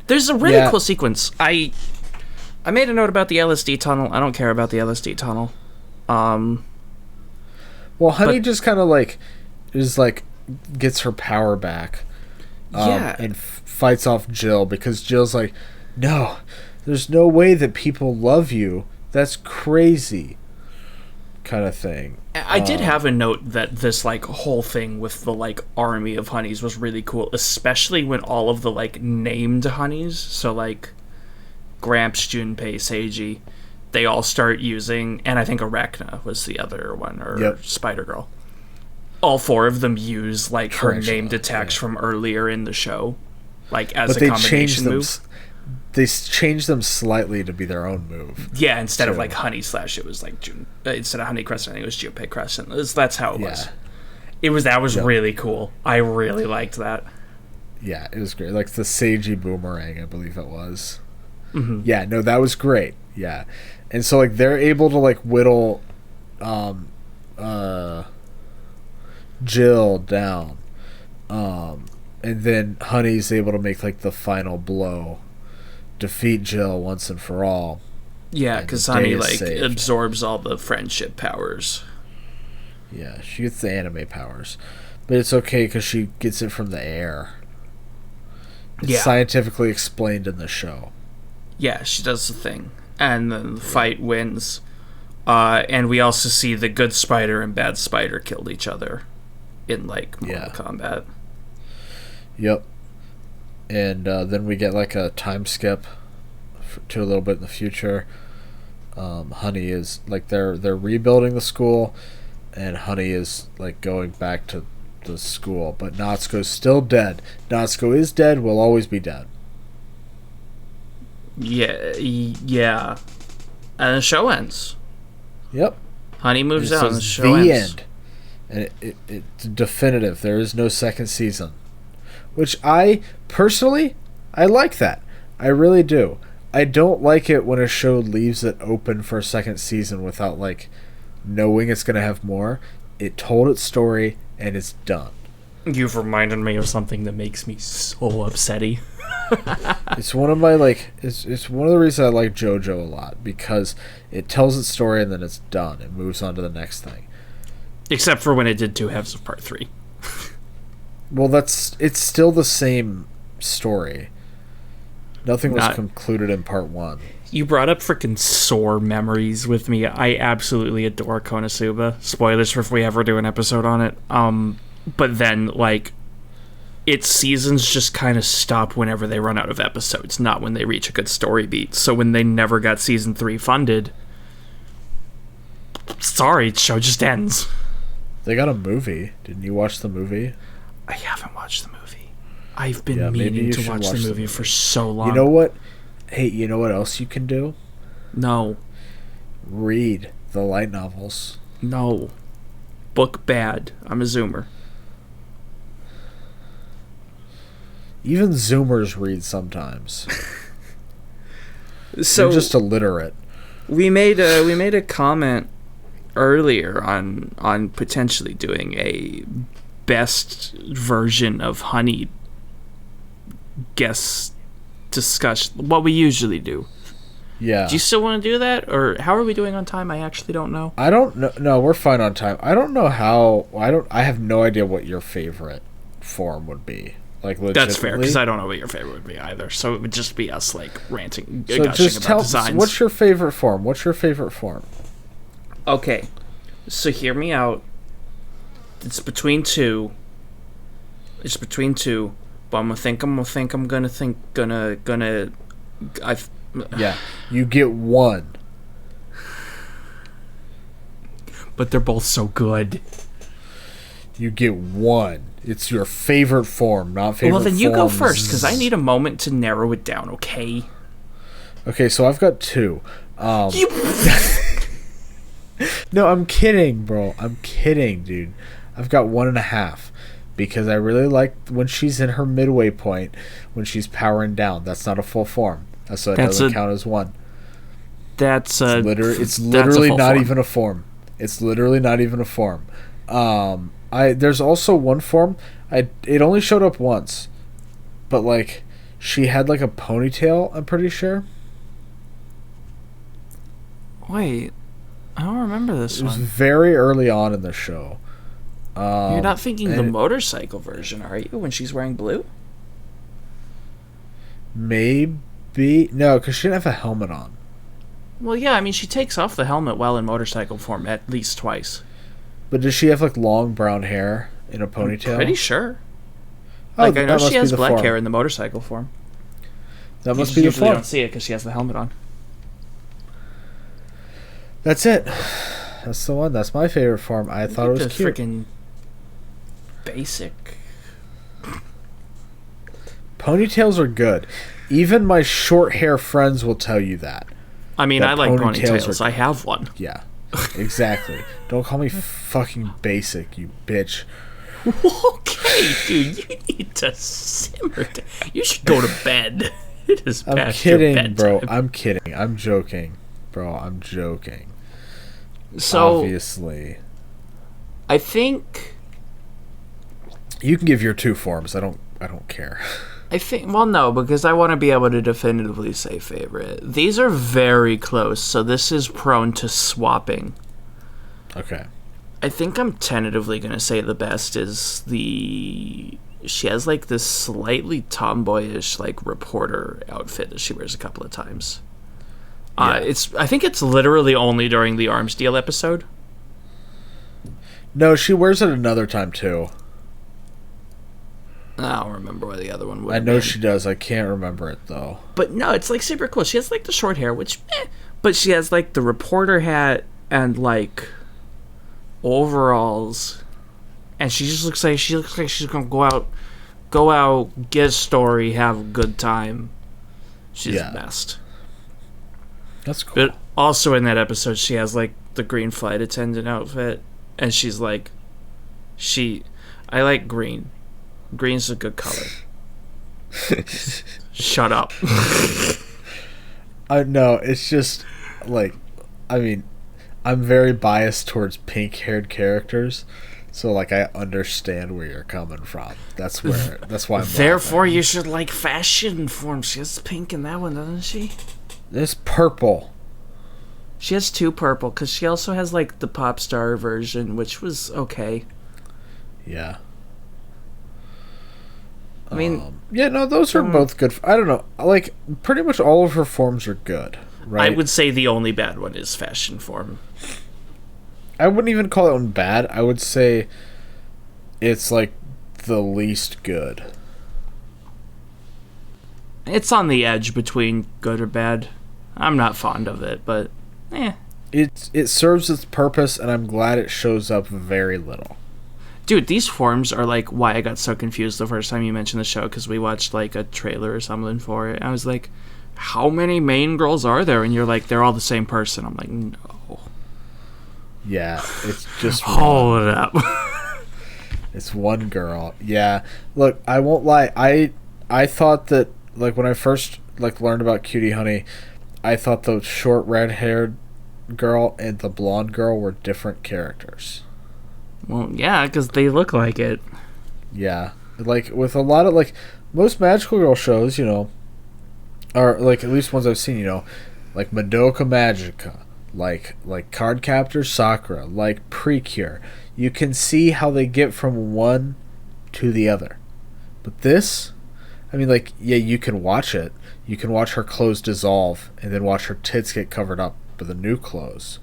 there's a really cool sequence. I made a note about the LSD tunnel. I don't care about the LSD tunnel. Well, Honey just kind of like is like gets her power back. And fights off Jill because Jill's like, no, there's no way that people love you. That's crazy. Kind of thing. I did have a note that this like whole thing with the like army of honeys was really cool, especially when all of the like named honeys, so like Gramps, Junpei, Seiji, they all start using, and I think Arachna was the other one, or Spider Girl. All four of them use like her named attacks from earlier in the show, like as a combination move. They changed them slightly to be their own move. Yeah, instead of like Honey Slash, it was like instead of Honey Crescent, I think it was Junpei Crescent. That's how it was. That was really cool. I really liked that. Yeah, it was great. Like the Seiji Boomerang, I believe it was. Yeah, no, that was great. Yeah, and so like they're able to like whittle Jill down, and then Honey's able to make like the final blow, defeat Jill once and for all. Yeah, because Honey like absorbs all the friendship powers. Yeah, she gets the anime powers, but it's okay because she gets it from the air. It's scientifically explained in the show. Yeah, she does the thing, and then the fight wins. And we also see the good spider and bad spider killed each other in like Mortal Kombat. Yep. And then we get like a time skip to a little bit in the future. Honey is like they're rebuilding the school, and Honey is like going back to the school, but Natsuko's still dead. Natsuko is dead, will always be dead. Yeah. And the show ends. Yep. Honey moves out and the show ends. End. And it's definitive. There is no second season. Which I like that. I really do. I don't like it when a show leaves it open for a second season without like knowing it's going to have more. It told its story and it's done. You've reminded me of something that makes me so upsetty. It's one of my it's one of the reasons I like JoJo a lot, because it tells its story and then it's done. It moves on to the next thing. Except for when it did 2 halves of part 3. Well, it's still the same story. Nothing was concluded in part 1. You brought up freaking sore memories with me. I absolutely adore Konosuba. Spoilers for if we ever do an episode on it. But then, like, its seasons just kind of stop whenever they run out of episodes, not when they reach a good story beat. So when they never got season 3 funded, sorry, the show just ends. They got a movie. Didn't you watch the movie? I haven't watched the movie. I've been meaning to watch the movie for so long. You know what? Hey, you know what else you can do? No. Read the light novels. No. Book bad. I'm a Zoomer. Even Zoomers read sometimes. So they're just illiterate. We made a comment earlier on potentially doing a best version of Honey guest discussion, what we usually do. Yeah. Do you still want to do that, or how are we doing on time? I actually don't know. I don't know. No, we're fine on time. I don't know how. I have no idea what your favorite form would be. Like, that's fair, because I don't know what your favorite would be either. So it would just be us like ranting, so just about designs. What's your favorite form? What's your favorite form? Okay, so hear me out. It's between two. But I'm gonna think. Yeah, you get one. But they're both so good. You get one. It's your favorite form, not favorite. Well, then you forms. go first, because I need a moment to narrow it down. Okay. Okay, so I've got 2. No, I'm kidding, bro. I'm kidding, dude. I've got 1.5. Because I really like when she's in her midway point, when she's powering down. That's not a full form. So it doesn't count as 1. It's literally not even a form. It's literally not even a form. There's also one form. It only showed up once, but like she had like a ponytail. I'm pretty sure. Wait, I don't remember this one. It was very early on in the show. You're not thinking the motorcycle version, are you? When she's wearing blue? Maybe no, because she didn't have a helmet on. Well, yeah, I mean she takes off the helmet while in motorcycle form at least twice. But does she have like long brown hair in a ponytail? I'm pretty sure. Like I know she has black hair in the motorcycle form. That must be the form. You don't see it because she has the helmet on. That's it. That's the one. That's my favorite form. I thought it was cute. Freaking basic. Ponytails are good. Even my short hair friends will tell you that. I mean, I like ponytails. I have one. Yeah, exactly. Don't call me fucking basic, you bitch. Okay, dude, you need to simmer down. You should go to bed. It is past I'm kidding, your bedtime. bro. I'm kidding. I'm joking, bro. I'm joking. So obviously, I think you can give your 2 forms. I don't care. I think, well, no, because I want to be able to definitively say favorite. These are very close, so this is prone to swapping. Okay. I think I'm tentatively going to say the best is she has like this slightly tomboyish like reporter outfit that she wears a couple of times. Yeah. I think it's literally only during the arms deal episode. No, she wears it another time too. I don't remember where the other one would I know she does. I can't remember it though. But no, it's like super cool. She has like the short hair, which but she has like the reporter hat and like overalls, and she looks like she's gonna go out, get a story, have a good time. She's the best. That's cool. But also in that episode, she has like the green flight attendant outfit, and she's like, I like green. Green's a good color. Shut up. No, it's just like, I mean, I'm very biased towards pink-haired characters, So, like, I understand where you're coming from. That's why I'm Therefore, laughing. you should like fashion forms. She has pink in that one, doesn't she? This purple. She has 2 purple, because she also has, like, the pop star version, which was okay. Yeah. I mean... yeah, no, those are both good. I don't know. Like, pretty much all of her forms are good, right? I would say the only bad one is fashion form. I wouldn't even call that one bad. I would say it's, like, the least good. It's on the edge between good or bad. I'm not fond of it, but It serves its purpose, and I'm glad it shows up very little. Dude, these forms are like why I got so confused the first time you mentioned the show, because we watched like a trailer or something for it. I was like, how many main girls are there? And you're like, they're all the same person. I'm like, no. Yeah, it's just hold it up. It's one girl. Yeah, look, I won't lie. I thought that, like, when I first learned about Cutie Honey, I thought the short red-haired girl and the blonde girl were different characters. Well, yeah, because they look like it. Yeah, like with a lot of like most magical girl shows, or like at least ones I've seen, like Madoka Magica, like Cardcaptor Sakura, like Precure. You can see how they get from one to the other. But this, I mean, like, yeah, you can watch it. You can watch her clothes dissolve and then watch her tits get covered up with the new clothes.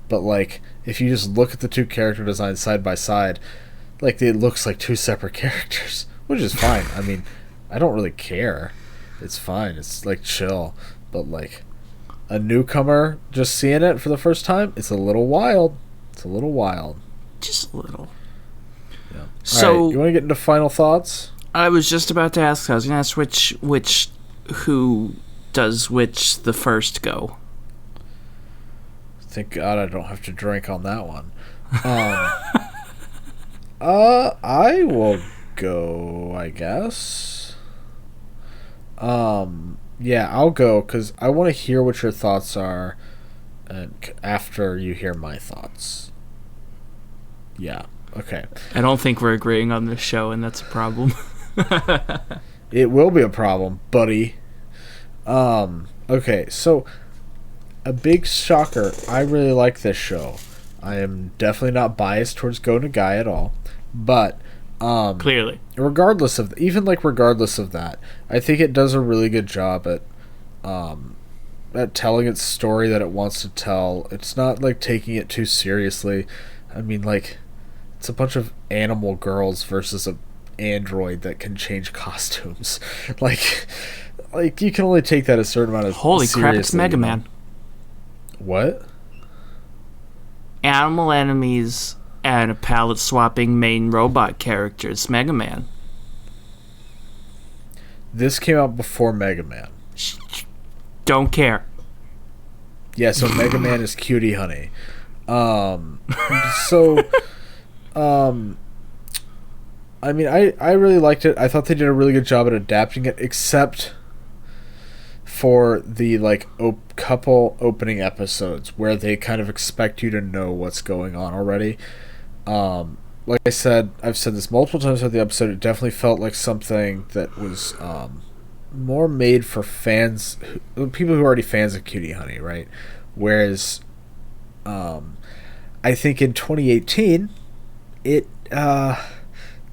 But, like, if you just look at the 2 character designs side by side, like, it looks like 2 separate characters, which is fine. I mean, I don't really care. It's fine. It's, like, chill. But, like, a newcomer just seeing it for the first time, it's a little wild. It's a little wild. Just a little. Yeah. So, all right, you want to get into final thoughts? I was just about to ask. I was going to ask who does which the first go. Thank God I don't have to drink on that one. I will go, I guess. Yeah, I'll go because I want to hear what your thoughts are after you hear my thoughts. Yeah, okay. I don't think we're agreeing on this show, and that's a problem. It will be a problem, buddy. Okay, so a big shocker. I really like this show. I am definitely not biased towards Go Nagai at all, but clearly, regardless of that, I think it does a really good job at telling its story that it wants to tell. It's not like taking it too seriously. I mean, like, it's a bunch of animal girls versus a android that can change costumes. like you can only take that a certain amount of holy crap, it's Mega Man. What? Animal enemies and a palette swapping main robot character. It's Mega Man. This came out before Mega Man. Don't care. Yeah, so Mega Man is Cutie Honey. I mean, I really liked it. I thought they did a really good job at adapting it, except for the, like, couple opening episodes where they kind of expect you to know what's going on already. Like I said, I've said this multiple times throughout the episode, it definitely felt like something that was more made for fans, people who are already fans of Cutie Honey, right? Whereas I think in 2018,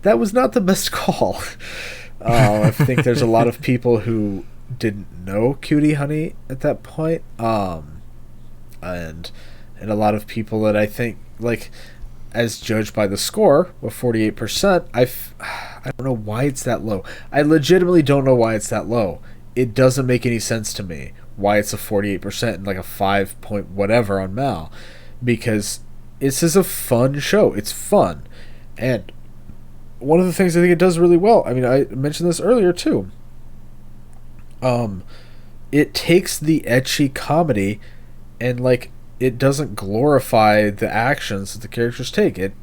that was not the best call. I think there's a lot of people who didn't know Cutie Honey at that point, and a lot of people that I think, like, as judged by the score of 48%, I don't know why it's that low. I legitimately don't know why it's that low. It doesn't make any sense to me why it's a 48% and like a 5 point whatever on Mal, because this is a fun show. It's fun, and one of the things I think it does really well, I mean, I mentioned this earlier too, it takes the ecchi comedy and, like, it doesn't glorify the actions that the characters take. It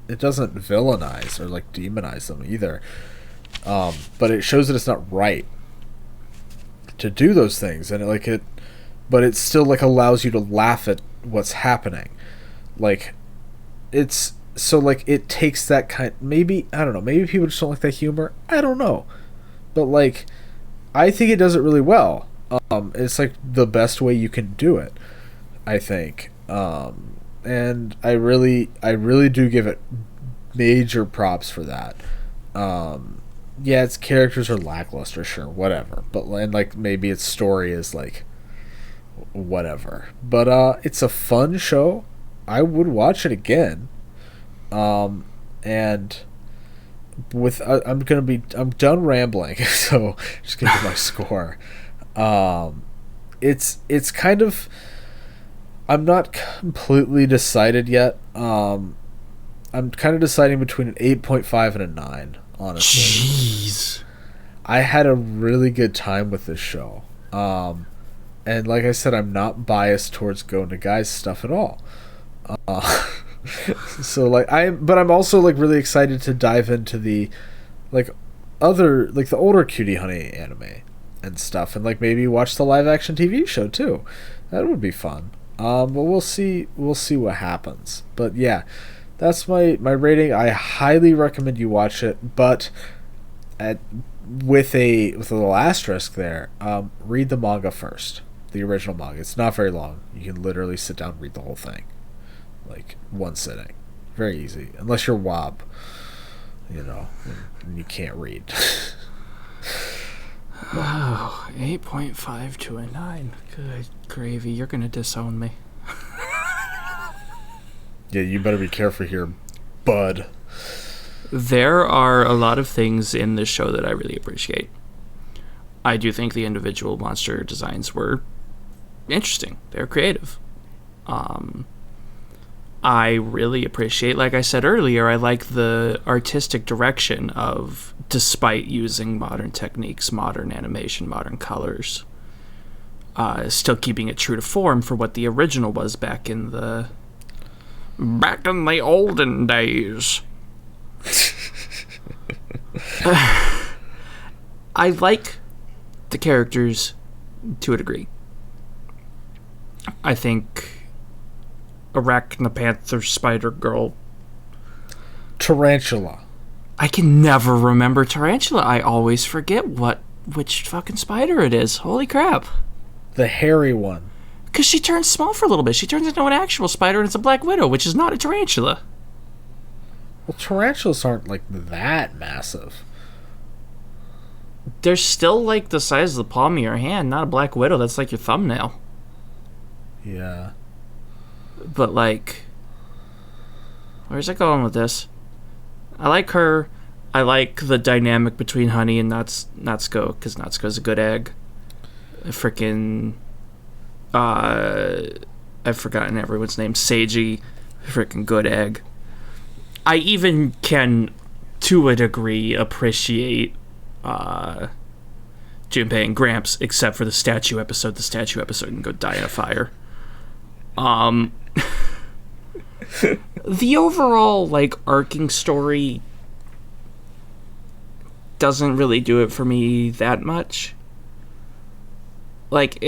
doesn't villainize or, like, demonize them either. But it shows that it's not right to do those things, and but it still, like, allows you to laugh at what's happening. Like, it's so like it takes that kind. Maybe I don't know. Maybe people just don't like that humor. I don't know, but like I think it does it really well. It's like the best way you can do it, I think. And I really do give it major props for that. Yeah, its characters are lackluster, sure, whatever. But and like maybe its story is like whatever. But it's a fun show. I would watch it again. And with I'm done rambling, so just gonna give my score. It's kind of, I'm not completely decided yet. I'm kind of deciding between an 8.5 and a 9, honestly. Jeez. I had a really good time with this show. And like I said, I'm not biased towards Go Into Guys stuff at all. So like but I'm also like really excited to dive into the like other like the older Cutie Honey anime and stuff, and like maybe watch the live action TV show too. That would be fun. But we'll see what happens. But yeah, that's my rating. I highly recommend you watch it, but with a little asterisk there. Read the manga first, the original manga. It's not very long. You can literally sit down and read the whole thing, like one sitting. Very easy, unless you're Weeb, and you can't read. Oh, 8.5 to a 9. Good gravy, you're gonna disown me. Yeah, you better be careful here, bud. There are a lot of things in this show that I really appreciate. I do think the individual monster designs were interesting. They're creative. I really appreciate, like I said earlier, I like the artistic direction of, despite using modern techniques, modern animation, modern colors, still keeping it true to form for what the original was back in the olden days. I like the characters to a degree. I think Arachnopanther, Spider Girl, Tarantula. I can never remember Tarantula. I always forget which fucking spider it is. Holy crap. The hairy one. Because she turns small for a little bit. She turns into an actual spider, and it's a Black Widow, which is not a tarantula. Well, tarantulas aren't like that massive. They're still like the size of the palm of your hand, not a Black Widow. That's like your thumbnail. Yeah. But like, where's it going with this? I like her. I like the dynamic between Honey and Natsuko, because Natsuko's a good egg. Freaking, I've forgotten everyone's name. Seiji, freaking good egg. I even can, to a degree, appreciate Junpei and Gramps, except for the statue episode. The statue episode can go die in a fire. The overall, like, arcing story doesn't really do it for me that much. Like,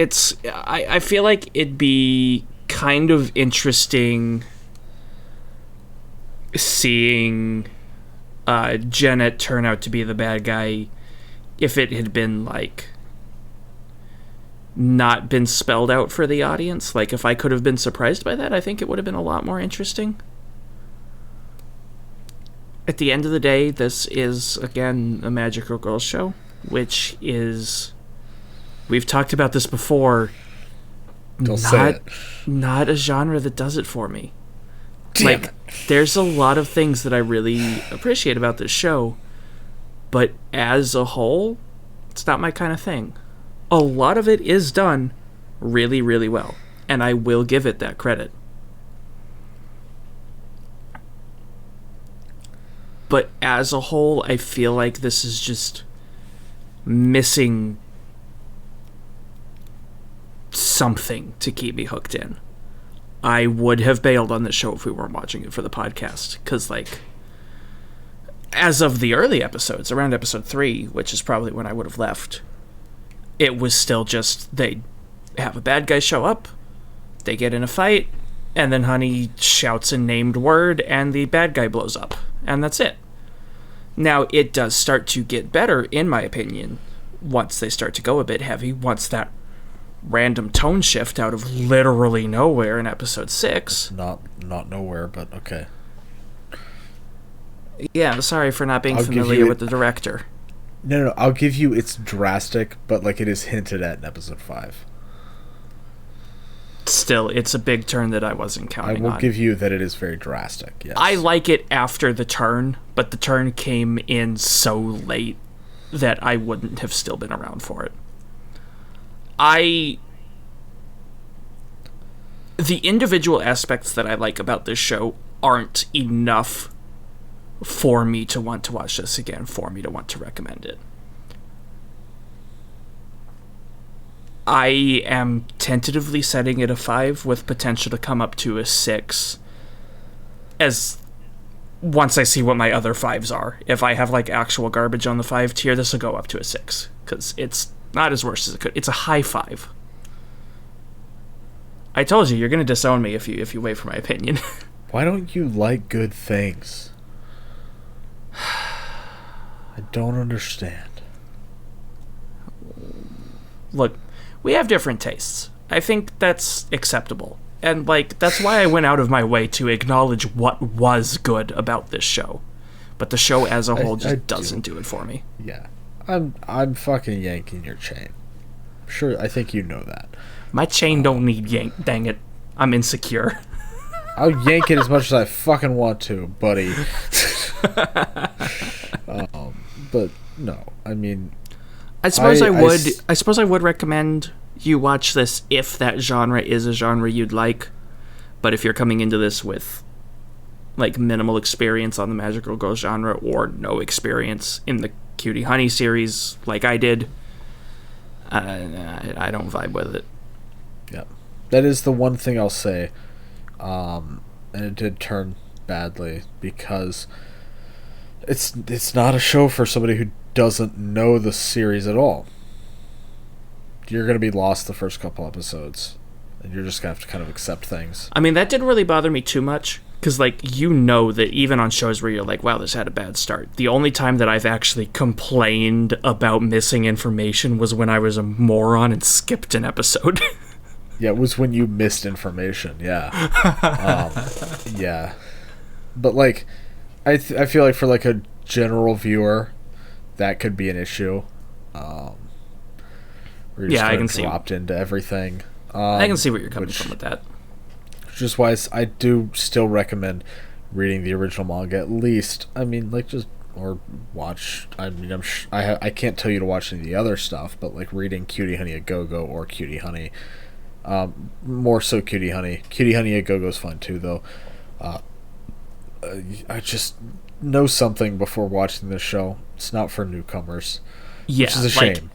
I feel like it'd be kind of interesting seeing Janet turn out to be the bad guy if it had been, like, not been spelled out for the audience. Like, if I could have been surprised by that, I think it would have been a lot more interesting. At the end of the day, this is, again, a magical girl show, which is, we've talked about this before, not a genre that does it for me. Damn it. There's a lot of things that I really appreciate about this show, but as a whole, it's not my kind of thing. A lot of it is done really, really well, and I will give it that credit. But as a whole, I feel like this is just missing something to keep me hooked in. I would have bailed on this show if we weren't watching it for the podcast, because, like, as of the early episodes, around episode 3, which is probably when I would have left, it was still just, they have a bad guy show up, they get in a fight, And then Honey shouts a named word, and the bad guy blows up. And that's it. Now, it does start to get better, in my opinion, once they start to go a bit heavy, once that random tone shift out of literally nowhere in episode 6. Not nowhere, but okay. Yeah, sorry for not being familiar with the director. No, I'll give you it's drastic, but like it is hinted at in episode 5. Still, it's a big turn that I wasn't counting on. I will give you that it is very drastic, yes. I like it after the turn, but the turn came in so late that I wouldn't have still been around for it. The individual aspects that I like about this show aren't enough for me to want to watch this again, for me to want to recommend it. I am tentatively setting it a 5 with potential to come up to a 6 as once I see what my other 5s are. If I have like actual garbage on the 5 tier, this will go up to a 6 because it's not as worse as it could. It's a high 5. I told you, you're going to disown me if you wait for my opinion. Why don't you like good things? I don't understand. Look, we have different tastes. I think that's acceptable. And, like, that's why I went out of my way to acknowledge what was good about this show. But the show as a whole just doesn't do it for me. Yeah. I'm fucking yanking your chain. Sure, I think you know that. My chain don't need yank, dang it. I'm insecure. I'll yank it as much as I fucking want to, buddy. But, no. I mean... I suppose I would recommend you watch this if that genre is a genre you'd like. But if you're coming into this with like minimal experience on the magical girl genre or no experience in the Cutie Honey series like I did, I don't vibe with it. Yeah. That is the one thing I'll say. And it did turn badly because it's not a show for somebody who doesn't know the series at all. You're going to be lost the first couple episodes, and you're just going to have to kind of accept things. I mean, that didn't really bother me too much, because, like, you know that even on shows where you're like, wow, this had a bad start, the only time that I've actually complained about missing information was when I was a moron and skipped an episode. Yeah, it was when you missed information, yeah. Yeah. But, like, I feel like for, like, a general viewer... that could be an issue. Where you're I can dropped into everything. I can see where you're coming from with that. Just why I do still recommend reading the original manga at least. I mean, like or watch. I mean, I can't tell you to watch any of the other stuff, but like reading Cutie Honey a Go-Go or Cutie Honey, more so Cutie Honey. Cutie Honey a Go-Go is fun too, though. I just know something before watching this show. It's not for newcomers. Yeah, which is a shame.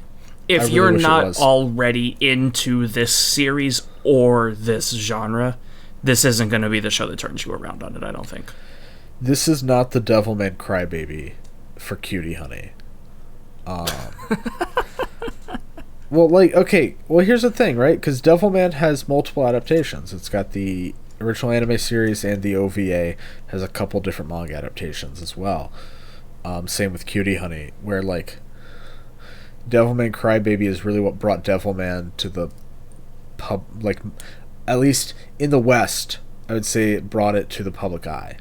If really you're not already into this series or this genre, this isn't going to be the show that turns you around on it, I don't think. This is not the Devilman Crybaby for Cutie Honey. Well, like, okay, well, here's the thing, right? Because Devilman has multiple adaptations. It's got the original anime series, and the OVA has a couple different manga adaptations as well. Same with Cutie Honey, where, like, Devilman Crybaby is really what brought Devilman to the like, at least in the West, I would say it brought it to the public eye.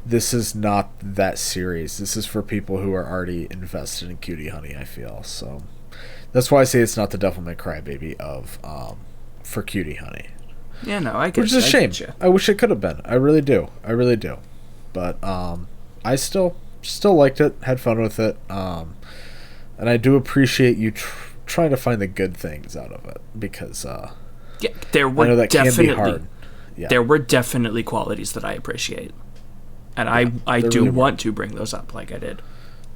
This is not that series. This is for people who are already invested in Cutie Honey, I feel. So that's why I say it's not the Devilman Crybaby of for Cutie Honey. Yeah, no, I get Which is a shame. I wish it could have been. I really do. But I still liked it, had fun with it, and I do appreciate you trying to find the good things out of it, because yeah, there were I know that can be hard. Yeah. There were definitely qualities that I appreciate, and I do really want to bring those up like I did.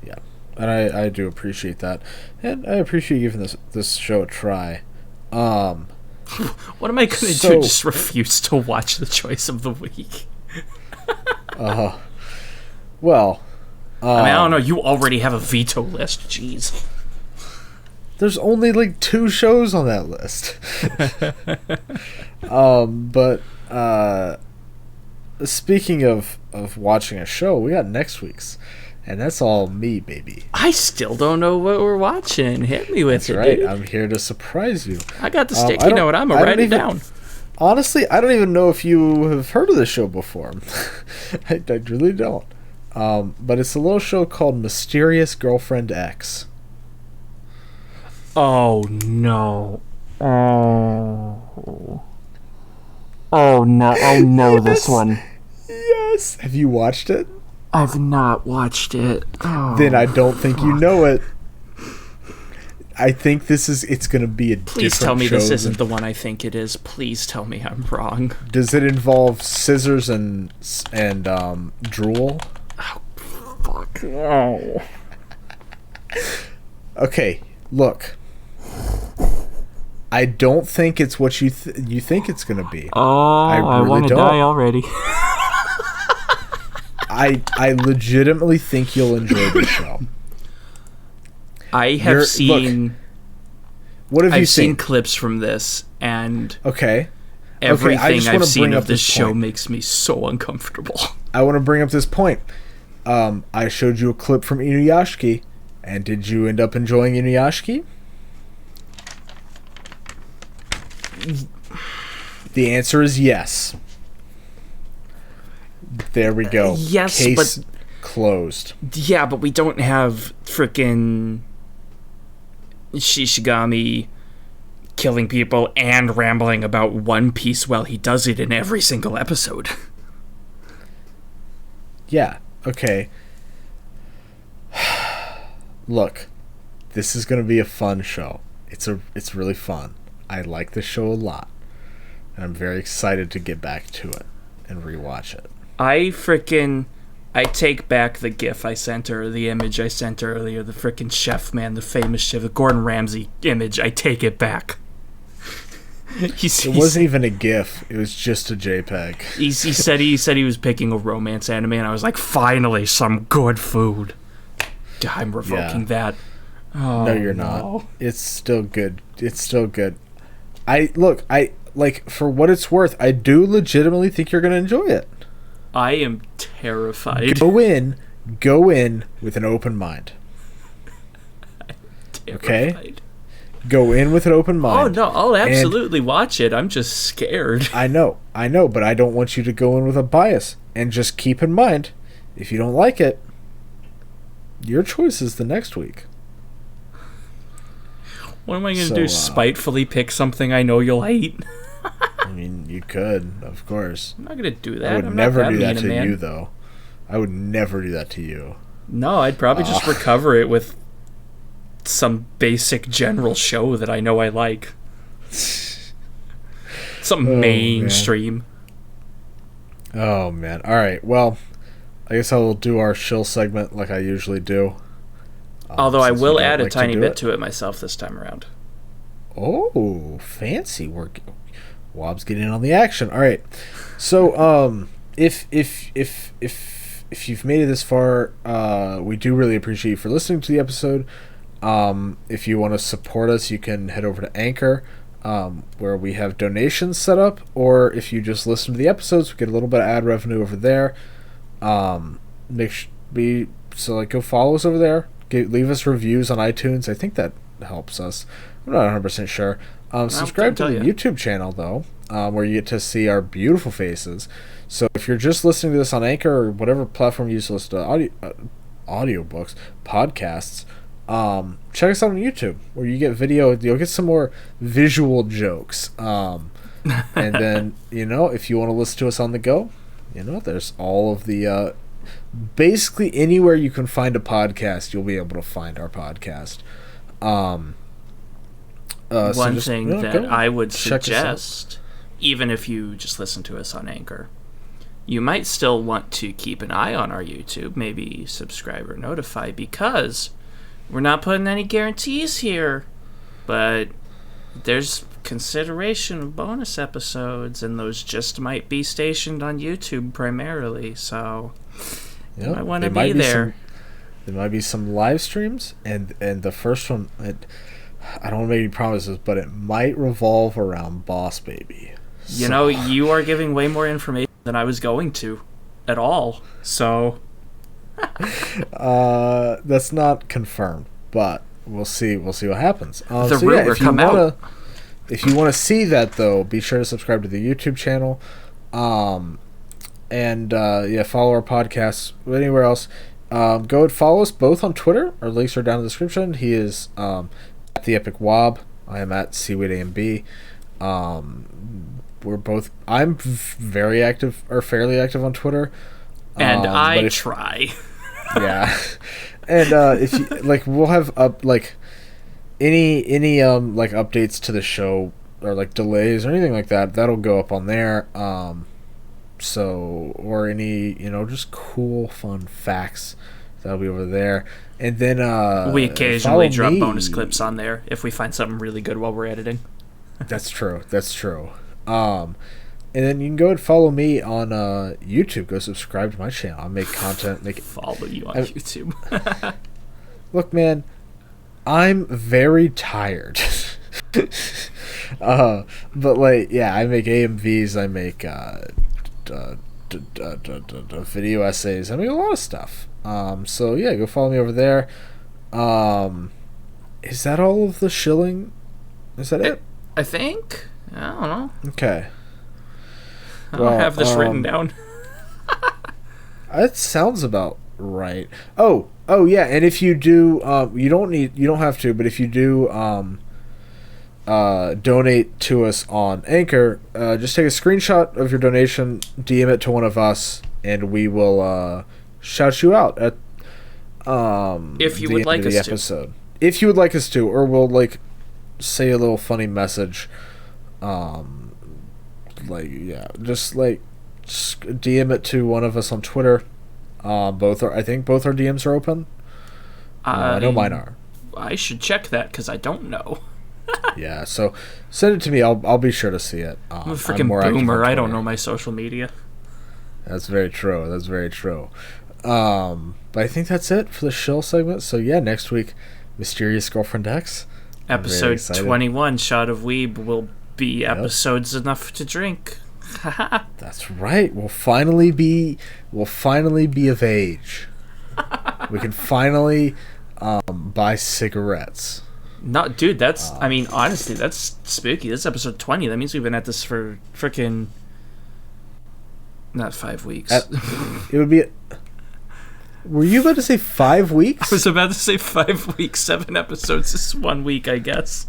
Yeah, and I do appreciate that, and I appreciate giving this show a try. What am I going to do? Just refuse to watch the choice of the week? Well, I mean, I don't know. You already have a veto list. Jeez. There's only like 2 shows on that list. But speaking of watching a show, we got next week's, and that's all me, baby. I still don't know what we're watching. Hit me with it, right. Dude. I'm here to surprise you. I got the sticky note. I'm gonna write it down. Honestly, I don't even know if you have heard of this show before. I really don't. But it's a little show called Mysterious Girlfriend X. Oh no! Oh no! I know this one. Yes. Have you watched it? I've not watched it. Oh, then I don't think you know it. I think it's going to be a different show. Please tell me this isn't the one I think it is. Please tell me I'm wrong. Does it involve scissors and drool? Oh, fuck. Oh. Okay, look. I don't think it's what you think it's going to be. Oh, I want to die already. I legitimately think you'll enjoy the show. I have seen. Look, what have you seen? I've seen clips from this, and okay, everything I've seen of this show makes me so uncomfortable. I want to bring up this point. I showed you a clip from Inuyashiki, and did you end up enjoying Inuyashiki? The answer is yes. There we go. Yes, Case but closed. Yeah, but we don't have frickin' Shishigami killing people and rambling about One Piece while he does it in every single episode. Yeah, okay. Look, this is going to be a fun show. It's really fun. I like this show a lot. And I'm very excited to get back to it and rewatch it. I take back the gif I sent her, the image I sent her earlier, the frickin' chef man, the famous chef, the Gordon Ramsay image. I take it back. It wasn't even a gif. It was just a JPEG. He said he was picking a romance anime, and I was like, finally, some good food. I'm revoking that. Oh, no, you're not. It's still good. For what it's worth, I do legitimately think you're going to enjoy it. I am terrified. Go in with an open mind. Okay? Go in with an open mind. Oh, no, I'll absolutely watch it. I'm just scared. I know, but I don't want you to go in with a bias. And just keep in mind, if you don't like it, your choice is the next week. What am I going to do? Spitefully pick something I know you'll hate? I mean, you could, of course. I'm not going to do that. I would never do that to you, though. I would never do that to you. No, I'd probably just recover it with some basic general show that I know I like. Some mainstream. Man. Oh, man. All right, well, I guess I will do our shill segment like I usually do. Although I will add a tiny bit to it myself this time around. Oh, fancy work. Wobb's getting in on the action. All right. So, if you've made it this far, we do really appreciate you for listening to the episode. If you want to support us, you can head over to Anchor, where we have donations set up, or if you just listen to the episodes, we get a little bit of ad revenue over there. Go follow us over there. Leave us reviews on iTunes. I think that helps us. I'm not 100% sure. Subscribe to the YouTube channel, though, where you get to see our beautiful faces. So if you're just listening to this on Anchor or whatever platform you use to listen to audiobooks, podcasts, check us out on YouTube, where you get video. You'll get some more visual jokes. And then, if you want to listen to us on the go, there's all of the... basically anywhere you can find a podcast, you'll be able to find our podcast. One thing that I would suggest, even if you just listen to us on Anchor, you might still want to keep an eye on our YouTube, maybe subscribe or notify, because we're not putting any guarantees here, but there's consideration of bonus episodes, and those just might be stationed on YouTube primarily, so I want to be there. There might be some live streams, and the first one... I don't want to make any promises, but it might revolve around Boss Baby. You know, you are giving way more information than I was going to at all. So that's not confirmed, but we'll see what happens. The rumor come out. If you want to see that, though, be sure to subscribe to the YouTube channel. And follow our podcasts anywhere else. Go and follow us both on Twitter. Our links are down in the description. He is at the Epic Wob. I am at SeaweedAMB. I'm very active, or fairly active, on Twitter. And I try. Yeah. And if you we'll have any updates to the show, or delays or anything like that, that'll go up on there. Or any just cool fun facts, that'll be over there. And then we occasionally drop bonus clips on there if we find something really good while we're editing. That's true. And then you can go and follow me on YouTube. Go subscribe to my channel. I make content. Follow you on YouTube. Look, man, I'm very tired. But I make AMVs. I make video essays. I make a lot of stuff. Go follow me over there. Is that all of the shilling? Is that it? I think. I don't know. Okay. I don't have this written down. That sounds about right. Oh yeah. And if you do, you don't have to, but if you do, donate to us on Anchor, just take a screenshot of your donation, DM it to one of us, and we will shout you out at if you would like us to. If you would like us to, or we'll say a little funny message. Just DM it to one of us on Twitter. I think both our DMs are open. I know mine are. I should check that because I don't know. Yeah, so send it to me. I'll be sure to see it. I'm a freaking boomer. I don't know my social media. That's very true. But I think that's it for the shill segment. So yeah, next week, Mysterious Girlfriend X. Episode 21, Shot of Weeb, will be episodes enough to drink. That's right. We'll finally be of age. We can finally buy cigarettes. No, dude, that's honestly, that's spooky. This is episode 20. That means we've been at this for freaking not 5 weeks. It would be. Were you about to say 5 weeks? I was about to say 5 weeks. 7 episodes is 1 week, I guess.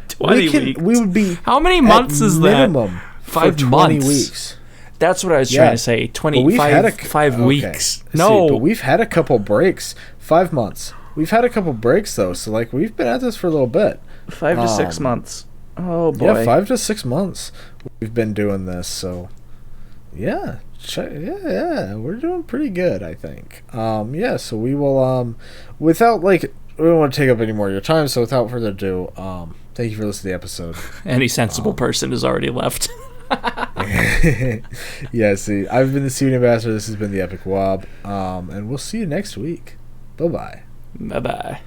20 weeks. We would be. How many months is minimum that? 5 months. Weeks. That's what I was trying to say. 5 weeks. No, but we've had a couple breaks. 5 months. We've had a couple breaks though, so we've been at this for a little bit. 5 to 6 months. Oh boy. Yeah, 5 to 6 months we've been doing this. So, yeah, we're doing pretty good, I think. So we will we don't want to take up any more of your time. So without further ado, thank you for listening to the episode. Any sensible person has already left. Yeah, see, I've been the Seaweed Ambassador. This has been the Epic Wob, and we'll see you next week. Bye-bye. Bye-bye.